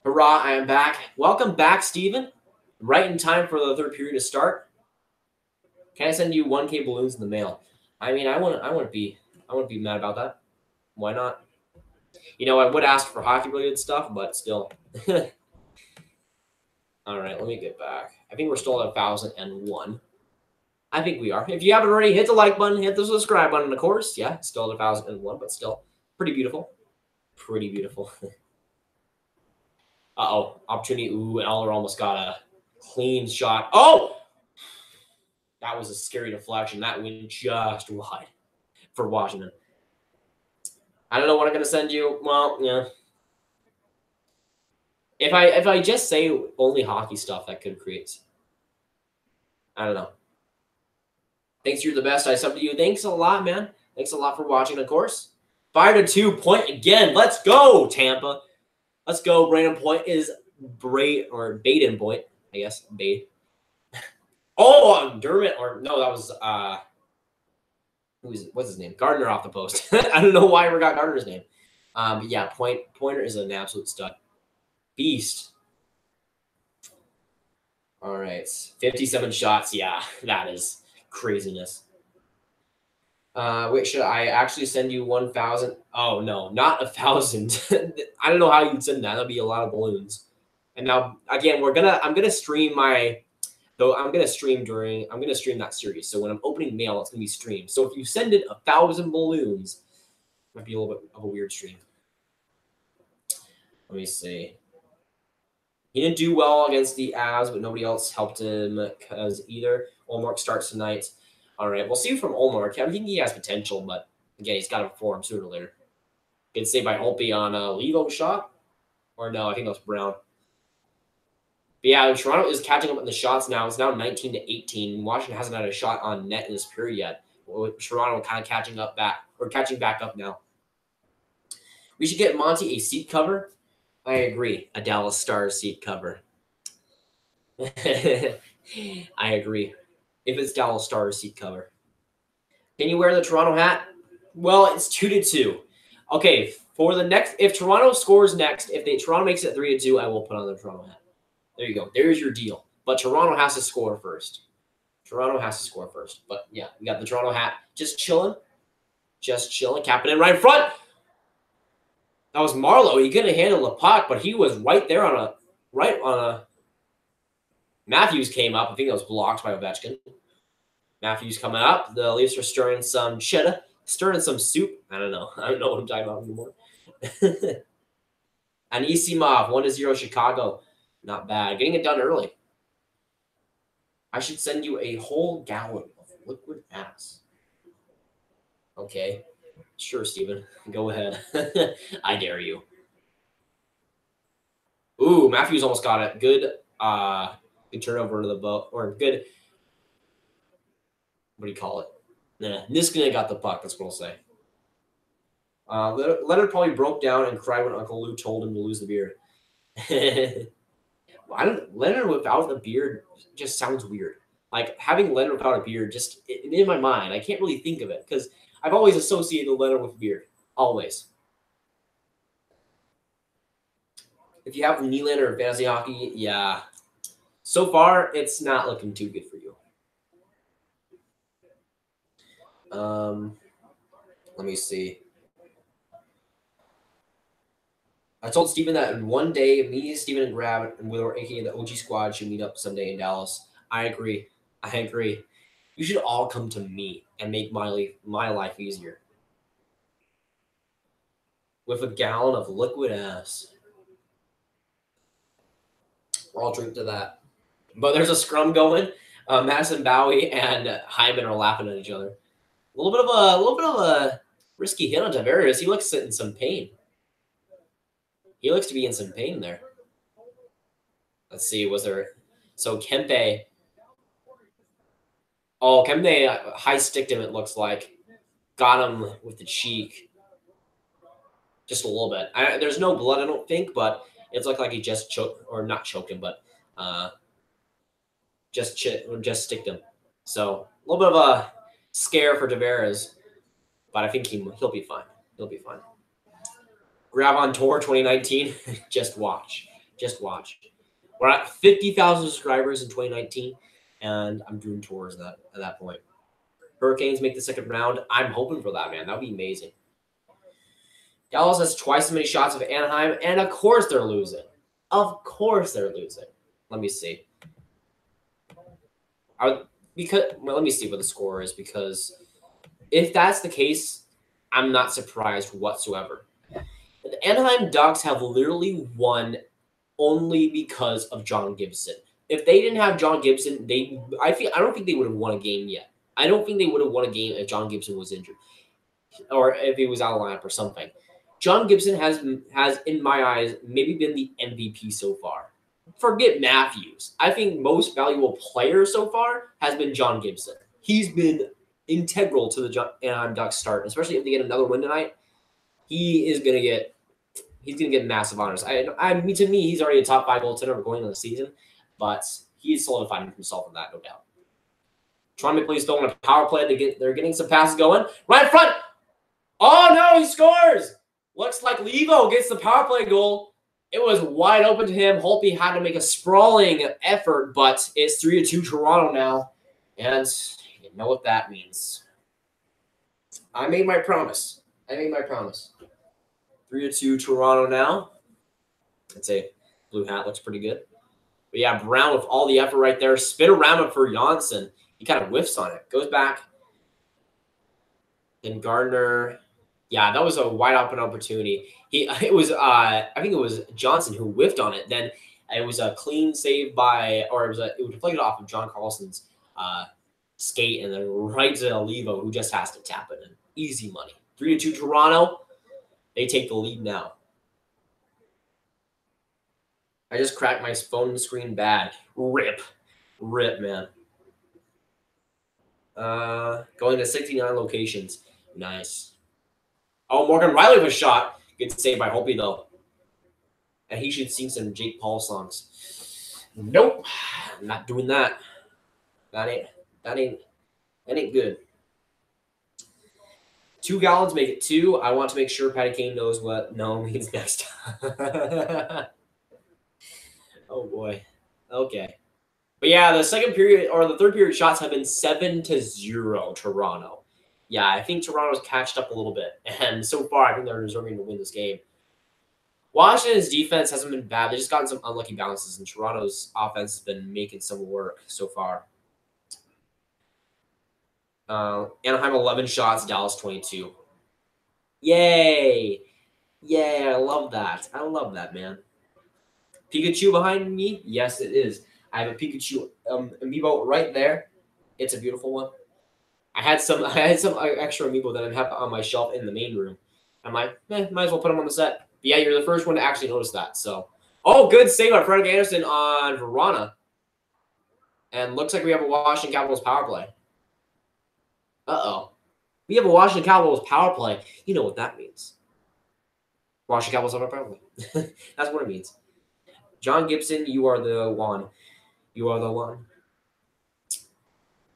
Hurrah, I am back. Welcome back, Steven. Right in time for the third period to start. Can I send you 1K balloons in the mail? I mean, I wouldn't be mad about that. Why not? You know, I would ask for hockey-related stuff, but still. All right, let me get back. I think we're still at 1,001. I think we are. If you haven't already, hit the like button, hit the subscribe button, of course. Yeah, still at 1,001, but still pretty beautiful. Pretty beautiful. Uh-oh, opportunity. Ooh, and Aller almost got a clean shot. Oh! That was a scary deflection. That went just wide for Washington. I don't know what I'm going to send you. Well, yeah. If I just say only hockey stuff, that could create. I don't know. Thanks, you're the best. I sub to you. Thanks a lot, man. Thanks a lot for watching, of course. 5-2 point again. Let's go, Tampa. Let's go. Brandon Point is Baden Point, I guess. Bade. Oh, Dermott, or no, that was what's his name? Gardner off the post. I don't know why I forgot Gardner's name. But yeah, Pointer is an absolute stud. Beast. All right. 57 shots. Yeah, that is craziness. Wait, should I actually send you 1,000? Oh no, not 1,000. I don't know how you'd send that. That'd be a lot of balloons. And now again, I'm gonna stream that series. So when I'm opening mail, it's gonna be streamed. So if you send it 1,000 balloons, it might be a little bit of a weird stream. Let me see. He didn't do well against the Avs, but nobody else helped him because either. Olmark starts tonight. All right, we'll see from Olmark. I think he has potential, but Again, he's got to perform sooner or later. Good save by Holtby on a Levo shot. Or no, I think that was Brown. But yeah, Toronto is catching up in the shots now. It's now 19-18. Washington hasn't had a shot on net in this period yet. Toronto kind of catching back up now. We should get Monty a seat cover. I agree. A Dallas Stars seat cover. I agree. If it's Dallas Stars seat cover. Can you wear the Toronto hat? Well, it's 2-2. Okay, for the next, if Toronto scores next, if Toronto makes it 3-2, I will put on the Toronto hat. There you go. There's your deal. But Toronto has to score first. Toronto has to score first. But yeah, we got the Toronto hat. Just chilling. Capping in right in front. That was Marlowe. He couldn't handle the puck, but he was right there on a. Matthews came up. I think that was blocked by Ovechkin. Matthews coming up. The Leafs are stirring some cheddar, stirring some soup. I don't know what I'm talking about anymore. Anisimov, 1-0 Chicago. Not bad. Getting it done early. I should send you a whole gallon of liquid ass. Okay. Sure, Steven. Go ahead. I dare you. Ooh, Matthews almost got it. Good turnover to the boat. Or good. What do you call it? Nah, Niskanen got the puck. That's what I'll say. Leonard probably broke down and cried when Uncle Lou told him to lose the beard. Leonard without the beard just sounds weird. Like having Leonard without a beard, just in my mind, I can't really think of it because I've always associated Leonard with beard. Always. If you have Nylander in fantasy hockey, yeah. So far, it's not looking too good for you. Let me see. I told Steven that in one day, me, Steven, and Grav, and Wheeler, aka the OG squad, should meet up someday in Dallas. I agree. You should all come to me and make my life easier. With a gallon of liquid ass. I'll drink to that. But there's a scrum going. Madison Bowie and Hyman are laughing at each other. A little bit of a risky hit on Tavares. He looks in some pain. He looks to be in some pain there. Let's see. So Kempe. Oh, Kempe high sticked him. It looks like got him with the cheek. Just a little bit. There's no blood, I don't think, but it looked like he just choked, or not choked him, but just sticked him. So a little bit of a scare for Tavares, but I think he'll be fine. He'll be fine. Grab on tour 2019. Just watch. We're at 50,000 subscribers in 2019, and I'm doing tours at that point. Hurricanes make the second round. I'm hoping for that, man. That would be amazing. Dallas has twice as many shots of Anaheim, and of course they're losing. Let me see. Let me see what the score is, because if that's the case, I'm not surprised whatsoever. The Anaheim Ducks have literally won only because of John Gibson. If they didn't have John Gibson, I don't think they would have won a game yet. I don't think they would have won a game if John Gibson was injured or if he was out of lineup or something. John Gibson has, in my eyes, maybe been the MVP so far. Forget Matthews. I think most valuable player so far has been John Gibson. He's been integral to the Anaheim Ducks start, especially if they get another win tonight. He's gonna get massive honors. To me, he's already a top 5 goaltender going into the season, but he's solidified himself in that, no doubt. Toronto Maple Leafs throwing a power play. They're getting some passes going. Right in front. Oh, no, he scores. Looks like Levo gets the power play goal. It was wide open to him. Holtby had to make a sprawling effort, but it's 3-2 Toronto now. And you know what that means. I made my promise. 3-2 Toronto now. I'd say blue hat looks pretty good. But yeah, Brown with all the effort right there. Spin around it for Janssen. He kind of whiffs on it. Goes back. Then Gardner. Yeah, that was a wide open opportunity. I think it was Johnson who whiffed on it. Then it was a clean save it was deflected off of John Carlson's skate, and then right to Levo, who just has to tap it in. Easy money. 3-2 Toronto. They take the lead now. I just cracked my phone screen bad. Rip, man. Going to 69 locations. Nice. Oh, Morgan Riley was shot. Good save by Holtby, though. And he should sing some Jake Paul songs. Nope. I'm not doing that. That ain't good. 2 gallons make it 2. I want to make sure Patty Kane knows what no means next time. Oh boy. Okay. But yeah, the second period or the third period shots have been 7-0 Toronto. Yeah, I think Toronto's catched up a little bit. And so far, I think they're deserving to win this game. Washington's defense hasn't been bad. They just gotten some unlucky bounces, and Toronto's offense has been making some work so far. Anaheim 11 shots, Dallas 22. Yay! Yay, I love that. I love that, man. Pikachu behind me? Yes, it is. I have a Pikachu amiibo right there. It's a beautiful one. I had some extra amiibo that I have on my shelf in the main room. I'm like, might as well put them on the set. But yeah, you're the first one to actually notice that. So, oh, good save by Frederick Anderson on Verona. And looks like we have a Washington Capitals power play. Uh-oh. We have a Washington Capitals power play. You know what that means. Washington Capitals have a power play. That's what it means. John Gibson, you are the one. You are the one.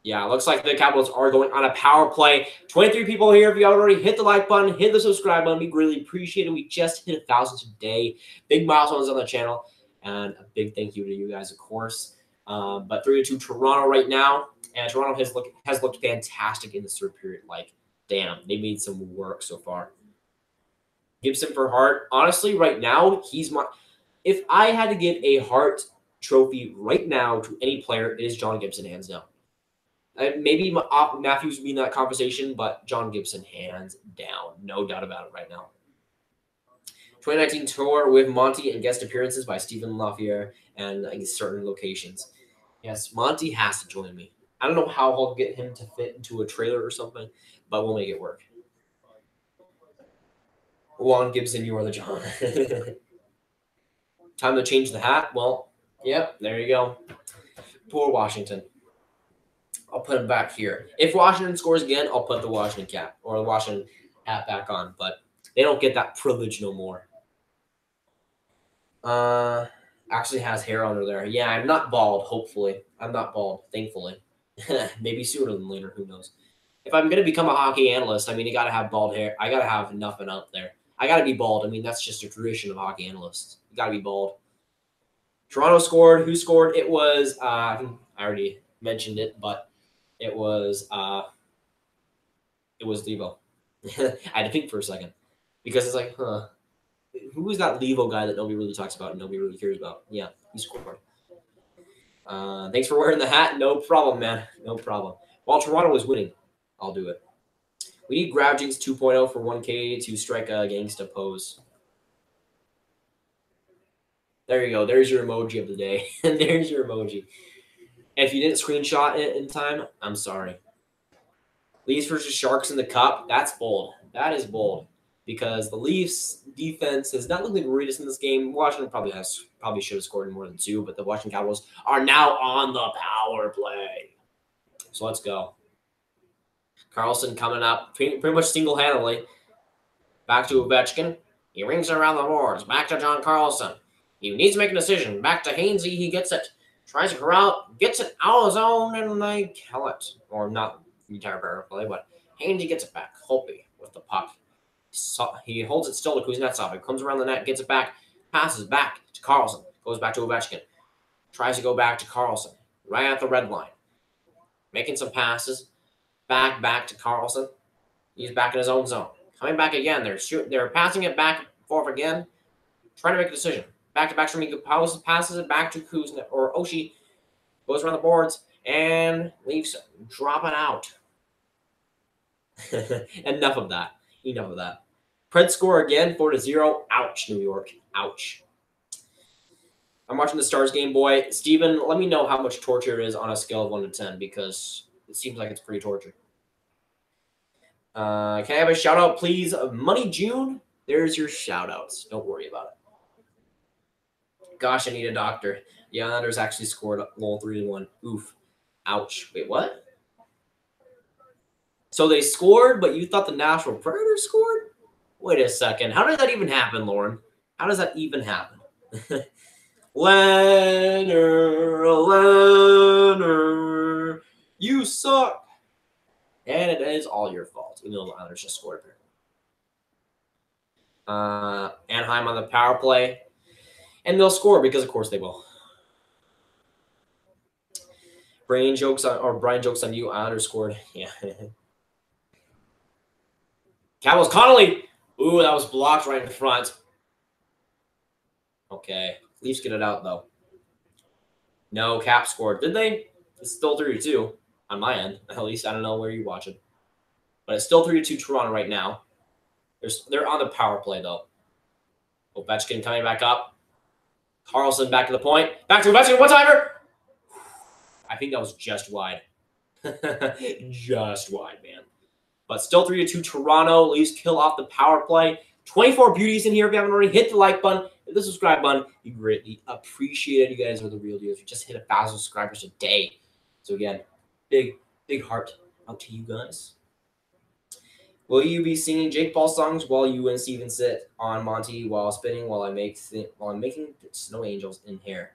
Yeah, looks like the Capitals are going on a power play. 23 people here. If you already hit the like button, hit the subscribe button. We really appreciate it. We just hit 1,000 today. Big milestones on the channel. And a big thank you to you guys, of course. But 3-2 Toronto right now. And Toronto has looked fantastic in this third period. Like, damn, they made some work so far. Gibson for Hart. Honestly, right now, he's my... If I had to give a Hart trophy right now to any player, it is John Gibson, hands down. Maybe Matthews would be in that conversation, but John Gibson, hands down. No doubt about it right now. 2019 tour with Monty and guest appearances by Stephen LaFierre and certain locations. Yes, Monty has to join me. I don't know how I'll get him to fit into a trailer or something, but we'll make it work. Juan Gibson, you are the John. Time to change the hat. Well, yep, there you go. Poor Washington. I'll put him back here. If Washington scores again, I'll put the Washington cap or the Washington hat back on, but they don't get that privilege no more. Actually has hair under there. Yeah, I'm not bald, hopefully. I'm not bald, thankfully. Maybe sooner than later, who knows. If I'm going to become a hockey analyst, I mean, you got to have bald hair. I got to have nothing out there. I got to be bald. I mean, that's just a tradition of hockey analysts. You got to be bald. Toronto scored. Who scored? It was, I already mentioned it, but it was Levo. I had to think for a second because it's like, who was that Levo guy that nobody really talks about and nobody really cares about? Yeah, he scored. Thanks for wearing the hat. No problem, man. No problem. While Toronto was winning, I'll do it. We need Graviteh 2.0 for 1K to strike a gangsta pose. There you go. There's your emoji of the day. There's your emoji. If you didn't screenshot it in time, I'm sorry. Leafs versus Sharks in the Cup. That's bold. That is bold. Because the Leafs defense has not looked like the greatest in this game. Washington probably should have scored more than 2, but the Washington Capitals are now on the power play. So let's go. Carlson coming up pretty much single-handedly. Back to Ovechkin. He rings around the boards. Back to John Carlson. He needs to make a decision. Back to Hainsey. He gets it. Tries to corral. Gets it out of his own, and they kill it. Or not the entire power play, but Hainsey gets it back. Holtby with the puck. So he holds it still to Kuznetsov. He comes around the net, gets it back, passes back to Carlson, goes back to Ovechkin, tries to go back to Carlson, right at the red line, making some passes, back to Carlson. He's back in his own zone, coming back again. They're passing it back and forth again, trying to make a decision. Back to Stramik passes it back to Kuznetsov or Oshie, goes around the boards and Leafs drop it out. Enough of that. Enough of that. Preds score again, 4-0. Ouch, New York. Ouch. I'm watching the Stars game, boy. Steven, let me know how much torture it is on a scale of 1 to 10 because it seems like it's pretty torture. Can I have a shout out, please? Money June. There's your shout outs. Don't worry about it. Gosh, I need a doctor. The Islanders actually scored lol 3-1. Oof. Ouch. Wait, what? So they scored, but you thought the Nashville Predators scored? Wait a second. How did that even happen, Lauren? How does that even happen? Leonard, you suck. And it is all your fault, even though the Islanders just scored there. Anaheim on the power play. And they'll score because, of course, they will. Brian jokes on you. Islanders scored. Yeah. Capitals Connolly. Ooh, that was blocked right in front. Okay. Leafs get it out, though. No, Cap scored. Did they? It's still 3-2 on my end. At least I don't know where you're watching. But it's still 3-2 Toronto right now. They're on the power play, though. Ovechkin coming back up. Carlson back to the point. Back to Ovechkin. One-timer. I think that was just wide. Just wide, man. But still 3-2 Toronto. Leafs kill off the power play. 24 beauties in here. If you haven't already, hit the like button, hit the subscribe button. You greatly appreciate it. You guys are the real deals. We just hit 1,000 subscribers today. So again, big heart out to you guys. Will you be singing Jake Paul songs while you and Steven sit on Monty while spinning while I'm making snow angels in hair?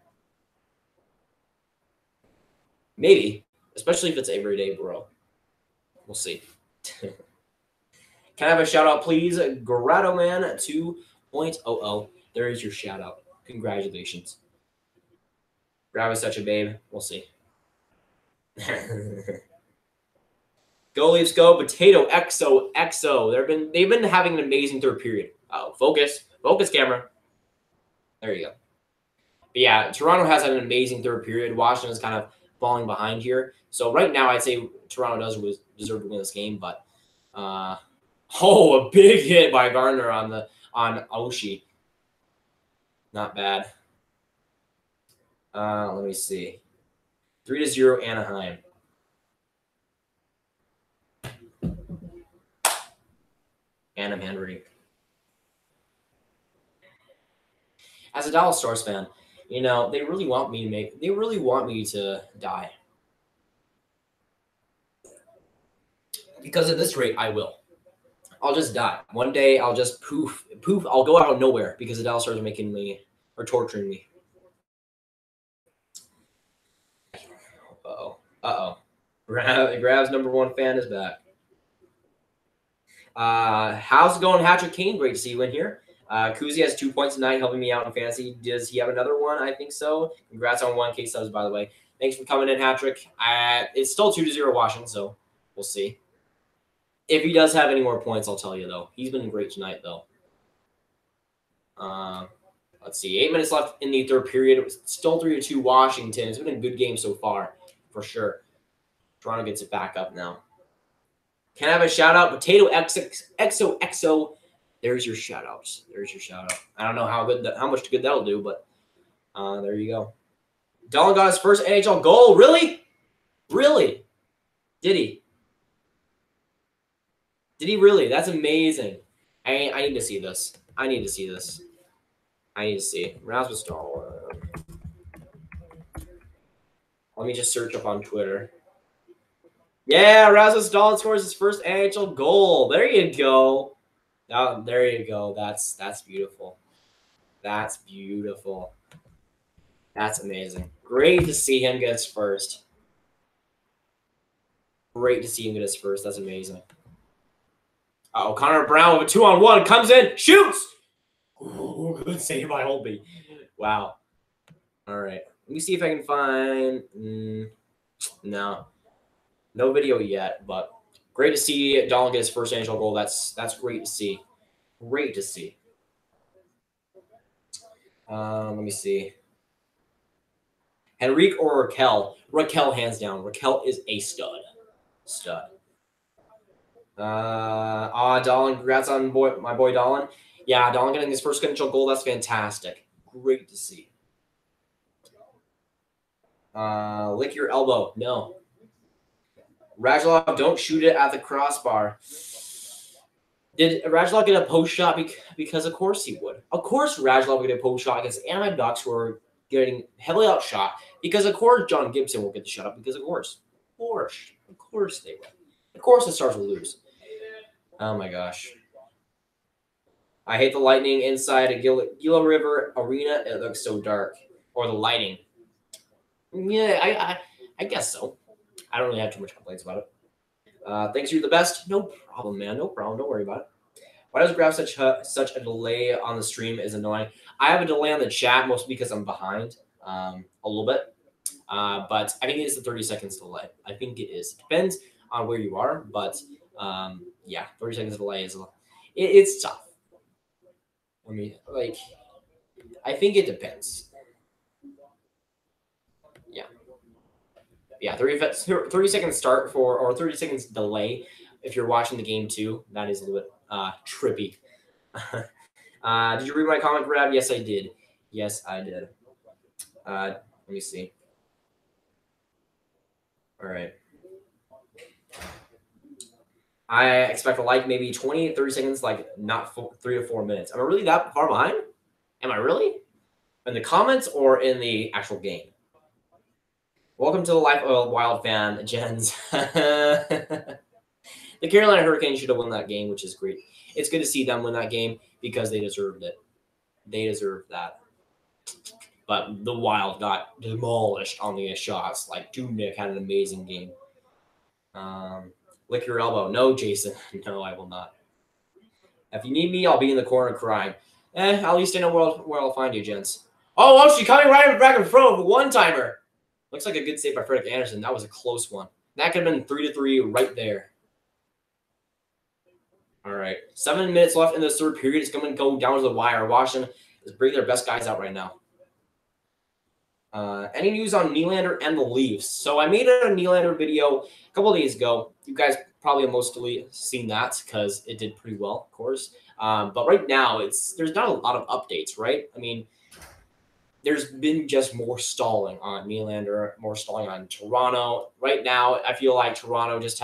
Maybe, especially if it's everyday, bro. We'll see. Can I have a shout out, please? Grotto Man 2.00. There is your shout out. Congratulations. Grab is such a babe. We'll see. Go Leafs, go. Potato XO. They've been having an amazing third period. Focus camera. There you go. But yeah, Toronto has had an amazing third period. Washington is kind of falling behind here. So right now, I'd say Toronto does deserve to win this game. But a big hit by Gardner on Oshie. Not bad. Let me see. 3-0 Anaheim. Anna Henry. As a Dallas Stars fan, you know, they really want me to die. Because at this rate, I will. I'll just die. One day, I'll just poof. I'll go out of nowhere because the Dallas Stars are torturing me. Uh-oh. Grav's #1 fan is back. How's it going, Hatcher Kane? Great to see you in here. Kuzi has 2 points tonight, helping me out in fantasy. Does he have another one? I think so. Congrats on 1K subs, by the way. Thanks for coming in, Hattrick. It's still 2-0 Washington, so we'll see. If he does have any more points, I'll tell you, though. He's been great tonight, though. Let's see. 8 minutes left in the third period. It was still 3-2 Washington. It's been a good game so far, for sure. Toronto gets it back up now. Can I have a shout-out? Potato XO. There's your shout-outs. I don't know how much good that'll do, but there you go. Dolan got his first NHL goal. Really? Did he? Did he really? That's amazing. I need to see this. I need to see. Rasmus Dahlin. Let me just search up on Twitter. Yeah, Rasmus Dahlin scores his first NHL goal. There you go. There you go. That's beautiful. That's amazing. Great to see him get his first. That's amazing. Connor Brown with a 2-on-1 comes in, shoots. Ooh, good save by Holtby. Wow. All right. Let me see if I can find. No video yet, but great to see Dahlin get his first NHL goal. That's great to see. Let me see. Henrique or Raquel? Raquel, hands down. Raquel is a stud. Dahlin, congrats on my boy Dahlin. Yeah, Dahlin getting his first NHL goal. That's fantastic. Great to see. Lick your elbow. No. Radulov, don't shoot it at the crossbar. Did Radulov get a post shot? Because of course he would. Of course Radulov would get a post shot against Anaheim Ducks who are getting heavily outshot. Because of course John Gibson will get the shut up. Because of course they will. Of course the Stars will lose. Oh my gosh. I hate the lightning inside a Gila River Arena. It looks so dark. Or the lighting. Yeah, I guess so. I don't really have too much complaints about it. Thanks, you're the best. No problem, man. No problem. Don't worry about it. Why does Grab such a delay on the stream is annoying? I have a delay on the chat mostly because I'm behind a little bit. But I think it is the 30 seconds delay. I think it is. Depends on where you are, but yeah, 30 seconds delay is it's tough. I mean, like, I think it depends. Yeah, 30 seconds start for, or 30 seconds delay if you're watching the game too. That is a little bit trippy. Did you read my comment, Grab? Yes, I did. Yes, I did. Let me see. All right. I expect a like maybe 20, 30 seconds, like not 3 to 4 minutes. Am I really that far behind? Am I really? In the comments or in the actual game? Welcome to the Life Oil Wild fan, Jens. The Carolina Hurricanes should have won that game, which is great. It's good to see them win that game because they deserved it. They deserved that. But the Wild got demolished on the shots. Like, Dubnyk had an amazing game. Lick your elbow. No, Jason. No, I will not. If you need me, I'll be in the corner crying. At least I know where I'll find you, gents. Oh, she's coming right back in front of a one-timer. Looks like a good save by Frederick Anderson. That was a close one. That could have been 3-3 right there. All right. 7 minutes left in the third period. It's going to go down to the wire. Washington is bringing their best guys out right now. Any news on Nylander and the Leafs? So I made a Nylander video a couple of days ago. You guys probably have mostly seen that because it did pretty well, of course. But right now, there's not a lot of updates, right? I mean, there's been just more stalling on Nylander, more stalling on Toronto. Right now, I feel like Toronto just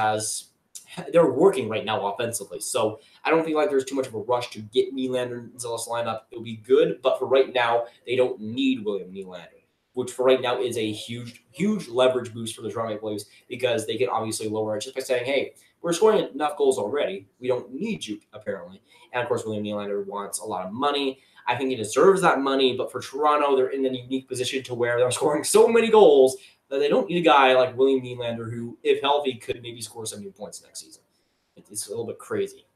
they're working right now offensively. So I don't feel like there's too much of a rush to get Nylander into this lineup. It'll be good, but for right now, they don't need William Nylander, which for right now is a huge leverage boost for the Toronto Maple Leafs because they can obviously lower it just by saying, hey, we're scoring enough goals already. We don't need you, apparently. And, of course, William Nylander wants a lot of money. I think he deserves that money, but for Toronto, they're in a unique position to where they're scoring so many goals that they don't need a guy like William Nylander who, if healthy, could maybe score 70 points next season. It's a little bit crazy.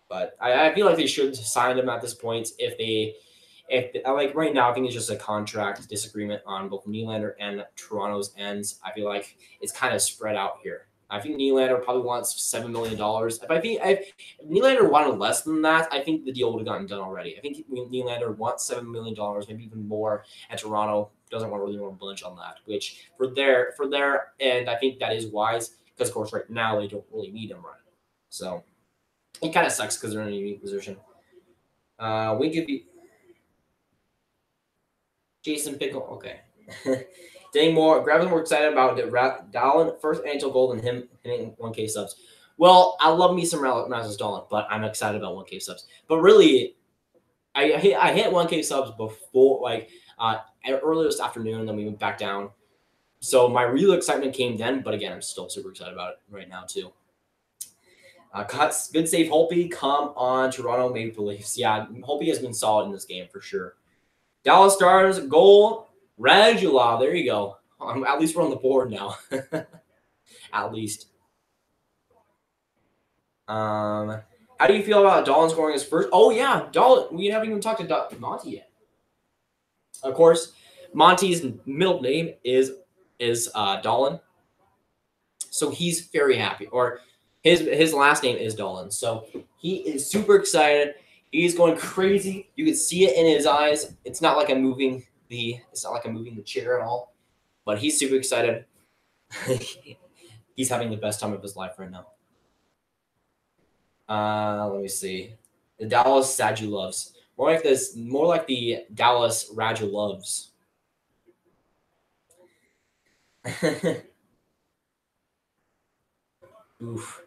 But I feel like they should sign him at this point if like right now, I think it's just a contract disagreement on both Nylander and Toronto's ends. I feel like it's kind of spread out here. I think Nylander probably wants $7 million. If Nylander wanted less than that, I think the deal would have gotten done already. I think Nylander wants $7 million, maybe even more, and Toronto doesn't really want to budge on that. Which for their end, I think that is wise because of course right now they don't really need him right. So it kind of sucks because they're in a unique position. We could be. Jason Pickle, okay. Getting more excited about Dallin first NHL goal than him hitting 1K subs. Well, I love me some Rasmus Dallin, but I'm excited about 1K subs. But really, I hit 1K subs before, like earlier this afternoon, and then we went back down. So my real excitement came then, but again, I'm still super excited about it right now too. Cuts, good save, Holtby. Come on, Toronto Maple Leafs. Yeah, Holtby has been solid in this game for sure. Dallas Stars, goal, Radulov. There you go. At least we're on the board now. At least. How do you feel about Dahlin scoring his first? Oh, yeah. Dahlin. We haven't even talked to Monty yet. Of course, Monty's middle name is Dahlin. So he's very happy. Or his last name is Dahlin. So he is super excited. He's going crazy. You can see it in his eyes. It's not like I'm moving the chair at all, but he's super excited. He's having the best time of his life right now. Let me see. The Dallas Radulovs. More like the Dallas Radulovs. Oof.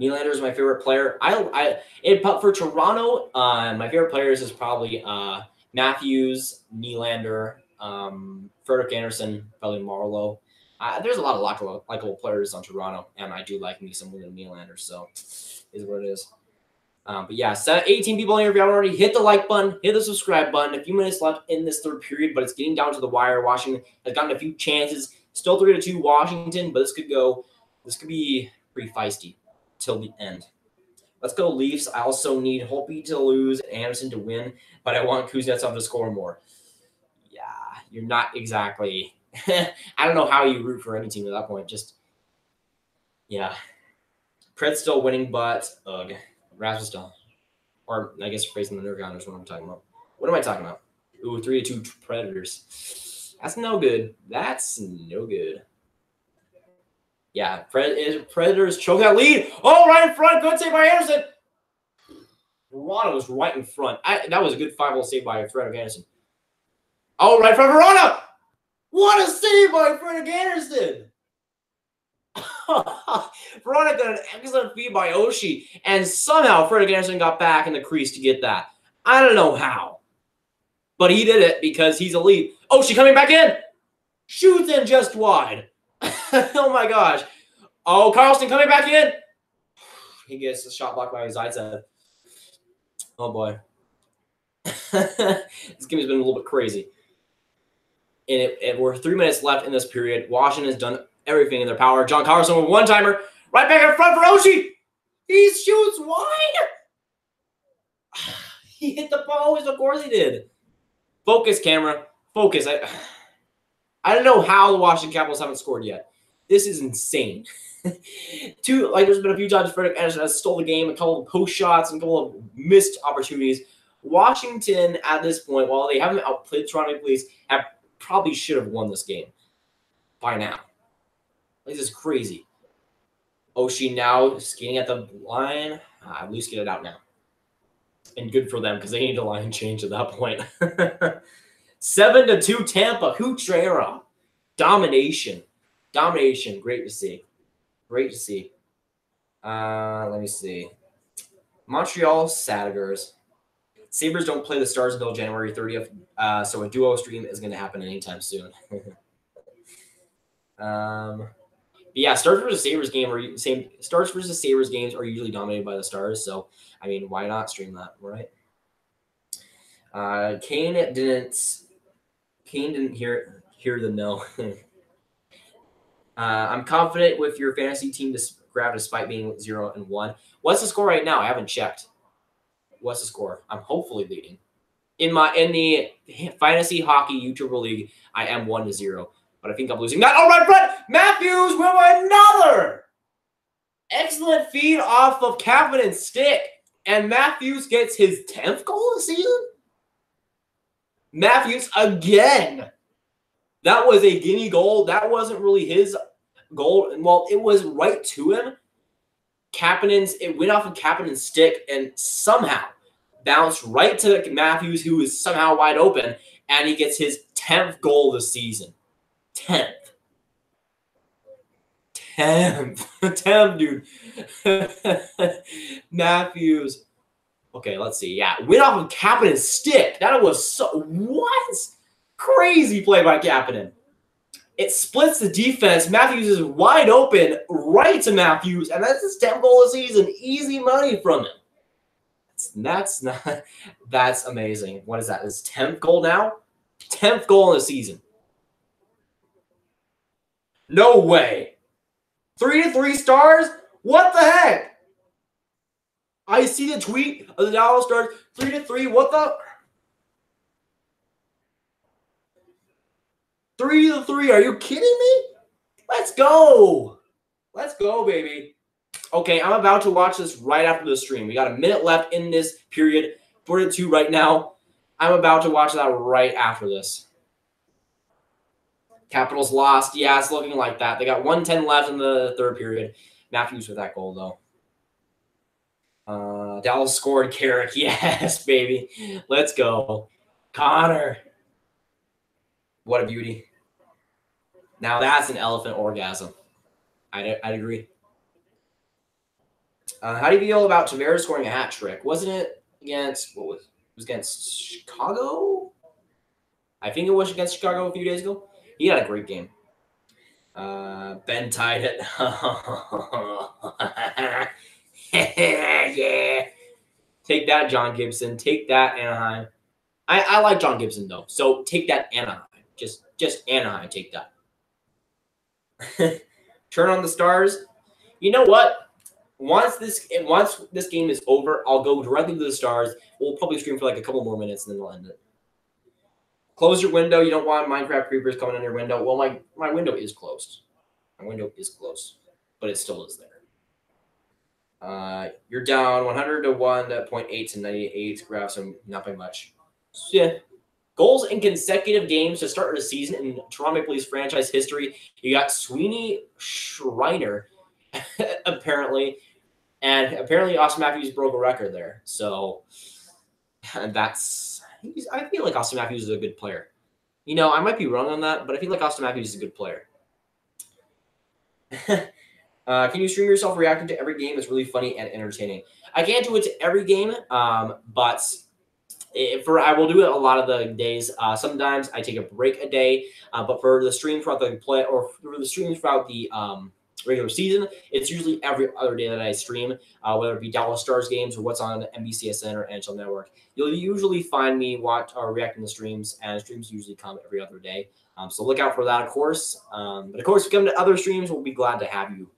Nylander is my favorite player. For Toronto, my favorite players is probably Matthews, Nylander, Frederik Anderson, probably Marlowe. There's a lot of likable players on Toronto, and I do like me some William Nylander, so is what it is. But yeah, 18 people in here. If you haven't already, hit the like button, hit the subscribe button. A few minutes left in this third period, but it's getting down to the wire. Washington has gotten a few chances. Still 3-2 Washington, but this could be pretty feisty till the end. Let's go Leafs. I also need Holtby to lose, Anderson to win, but I want Kuznetsov to score more. Yeah, you're not exactly. I don't know how you root for any team at that point. Just, yeah. Pred's still winning, but ugh. Rasmus still. Or I guess facing the Nurgounters is what I'm talking about. What am I talking about? Ooh, 3-2 Predators. That's no good. That's no good. Yeah, Predators choke that lead. Oh, right in front. Good save by Anderson. Verona was right in front. That was a good 5-0 save by Frederik Anderson. Oh, right in front of Verona. What a save by Frederik Anderson. Verona got an excellent feed by Oshie, and somehow Frederik Anderson got back in the crease to get that. I don't know how, but he did it because he's elite. Oshie coming back in. Shoots in just wide. Oh, my gosh. Oh, Carlson coming back in. He gets the shot blocked by his Zaitsev. Oh, boy. This game has been a little bit crazy. And we're 3 minutes left in this period. Washington has done everything in their power. John Carlson with one-timer. Right back in front for Oshie. He shoots wide. He hit the post. Of course he did. Focus, camera. Focus. I don't know how the Washington Capitals haven't scored yet. This is insane. There's been a few times Frederik Anderson has stole the game, a couple of post shots, and a couple of missed opportunities. Washington, at this point, while they haven't outplayed the Toronto Maple Leafs, probably should have won this game by now. This is crazy. Oshie now skating at the line. At least get it out now. And good for them because they need a line change at that point. 7-2 Tampa. Kucherov. Domination. Domination. Great to see. Great to see. Let me see. Montreal Satigers. Sabres don't play the Stars until January 30th, so a duo stream is going to happen anytime soon. Yeah, Stars versus Sabres Stars versus Sabres games are usually dominated by the Stars, so I mean, why not stream that, right? Kane didn't hear the no. I'm confident with your fantasy team to grab despite being 0-1. What's the score right now? I haven't checked. What's the score? I'm hopefully leading. In the fantasy hockey YouTuber league, I am 1-0, but I think I'm losing. Not all right, Brett Matthews with another excellent feed off of Kapanen's stick, and Matthews gets his 10th goal of the season. Matthews again. That was a gimme goal. That wasn't really his goal. Well, it was right to him. It went off of Kapanen's stick and somehow bounced right to Matthews, who is somehow wide open, and he gets his 10th goal of the season. 10th. 10th, dude. Matthews. Okay, let's see. Yeah, went off of Kapanen's stick. That was so... What? Crazy play by Kapanen. It splits the defense. Matthews is wide open right to Matthews, and that's his 10th goal of the season. Easy money from him. That's amazing. What is that? His 10th goal now? 10th goal in the season. No way. 3-3 Stars? What the heck? I see the tweet of the Dallas Stars. 3-3. What the? 3-3. Are you kidding me? Let's go. Let's go, baby. Okay, I'm about to watch this right after the stream. We got a minute left in this period. 4-2 right now. I'm about to watch that right after this. Capitals lost. Yeah, it's looking like that. They got 1:10 left in the third period. Matthews with that goal, though. Dallas scored. Carrick. Yes, baby. Let's go. Connor. What a beauty. Now that's an elephant orgasm. I'd agree. How do you feel about Tavares scoring a hat trick? Wasn't it against it was against Chicago? I think it was against Chicago a few days ago. He had a great game. Ben tied it. Yeah. Take that, John Gibson. Take that, Anaheim. I like John Gibson though, so take that, Anaheim. Just Anaheim. Take that. Turn on the stars. You know what? Once this game is over, I'll go directly to the stars. We'll probably stream for like a couple more minutes and then we'll end it. Close your window. You don't want Minecraft creepers coming in your window. Well, my window is closed. My window is closed, but it still is there. You're down 100 to 1.8 to 98. Grab some, not by much. So, yeah. Goals in consecutive games to start the season in Toronto Maple Leafs franchise history. You got Sweeney Schreiner, apparently. And apparently Austin Matthews broke a record there. So I feel like Austin Matthews is a good player. You know, I might be wrong on that, but I feel like Austin Matthews is a good player. Can you stream yourself reacting to every game? It's really funny and entertaining. I can't do it to every game, but I will do it a lot of the days. Sometimes I take a break a day, but for the stream throughout the play or for the streams throughout the regular season, it's usually every other day that I stream, whether it be Dallas Stars games or what's on NBCSN or NHL Network. You'll usually find me reacting to streams, and streams usually come every other day. So look out for that, of course. But of course, if you come to other streams, we'll be glad to have you.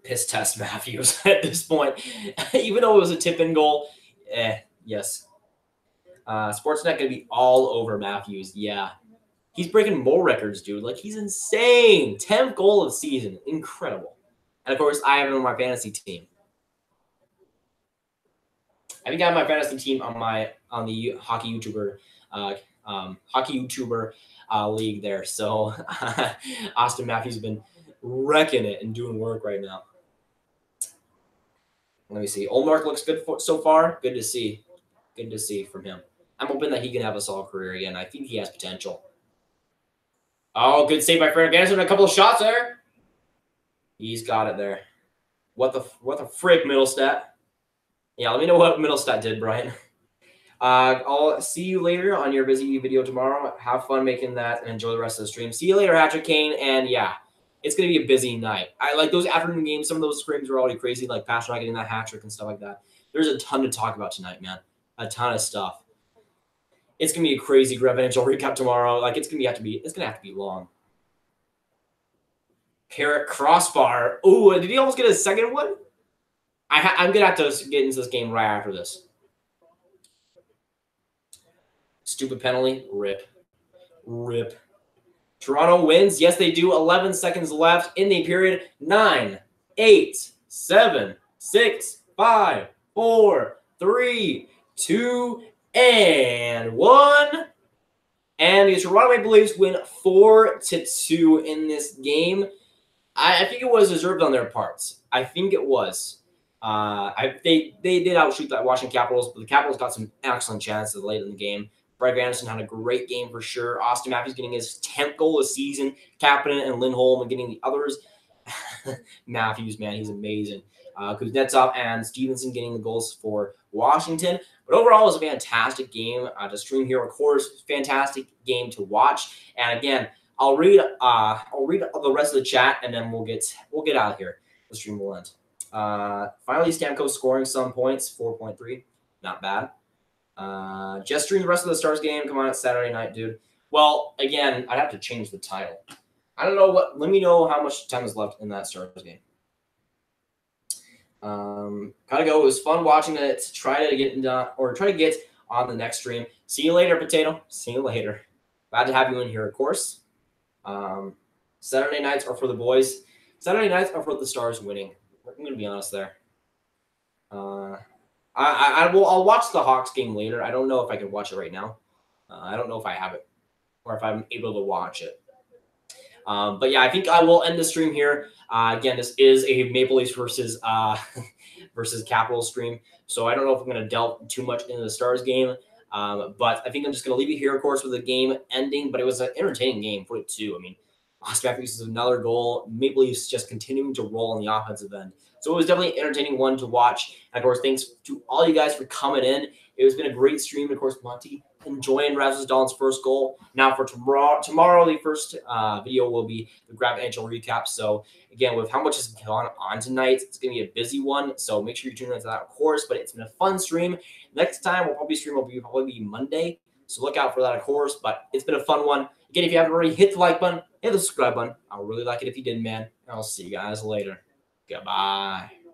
Piss test Matthews at this point, even though it was a tip-in goal. Yes. Sportsnet gonna be all over Matthews. Yeah. He's breaking more records, dude. Like, he's insane. 10th goal of the season. Incredible. And, of course, I have him on my fantasy team. I think I have my fantasy team on the hockey YouTuber league there. So, Austin Matthews has been wrecking it and doing work right now. Let me see. Olmark looks good so far. Good to see. Good to see from him. I'm hoping that he can have a solid career again. I think he has potential. Oh, good save by Fred Anderson. A couple of shots there. He's got it there. What the frick, Middlestat? Yeah, let me know what Middlestat did, Brian. I'll see you later on your busy video tomorrow. Have fun making that and enjoy the rest of the stream. See you later, Patrick Kane. And yeah, it's going to be a busy night. I like those afternoon games. Some of those screams are already crazy, like Pastrnak getting that hat trick and stuff like that. There's a ton to talk about tonight, man. A ton of stuff. It's gonna be a crazy Graviteh recap tomorrow. Like, it's gonna have to be long. Carrot crossbar. Ooh, did he almost get a second one? I'm gonna have to get into this game right after this. Stupid penalty. Rip. Toronto wins. Yes, they do. 11 seconds left in the period. 9, 8, 7, 6, 5, 4, 3, 2, and 1. And the Toronto Maple Leafs win 4-2 in this game. I think it was deserved on their parts. I think it was. They did outshoot that Washington Capitals, but the Capitals got some excellent chances late in the game. Fred Anderson had a great game for sure. Austin Matthews getting his 10th goal of the season. Kapanen and Lindholm and getting the others. Matthews, man, he's amazing. Kuznetsov and Stevenson getting the goals for Washington. But overall, it was a fantastic game to stream here. Of course, fantastic game to watch. And again, I'll read the rest of the chat, and then we'll get out of here. The stream will end. Finally, Stamkos scoring some points, 4.3, not bad. Just stream the rest of the Stars game. Come on, it's Saturday night, dude. Well, again, I'd have to change the title. I don't know what. Let me know how much time is left in that Stars game. Gotta go. It was fun watching it. Try to get on the next stream. See you later, Potato. See you later. Glad to have you in here, of course. Saturday nights are for the boys. Saturday nights are for the Stars winning. I'm gonna be honest there. I'll watch the Hawks game later. I don't know if I can watch it right now. I don't know if I have it or if I'm able to watch it. But yeah, I think I will end the stream here. Again, this is a Maple Leafs versus Capitals stream, so I don't know if I'm going to delve too much into the Stars game. But I think I'm just going to leave it here, of course, with the game ending. But it was an entertaining game, 42. I mean, Austin Matthews is another goal. Maple Leafs just continuing to roll on the offensive end. So it was definitely an entertaining one to watch. And of course, thanks to all you guys for coming in. It has been a great stream. And of course, Monty enjoying Rasmus Dahlon's first goal. Now for tomorrow the first video will be the Graviteh NHL recap. So again, with how much has gone on tonight, it's going to be a busy one. So make sure you tune into that, of course. But it's been a fun stream. Next time we'll probably be Monday. So look out for that, of course. But it's been a fun one. Again, if you haven't already, hit the like button, hit the subscribe button. I would really like it if you did, man. And I'll see you guys later. Goodbye.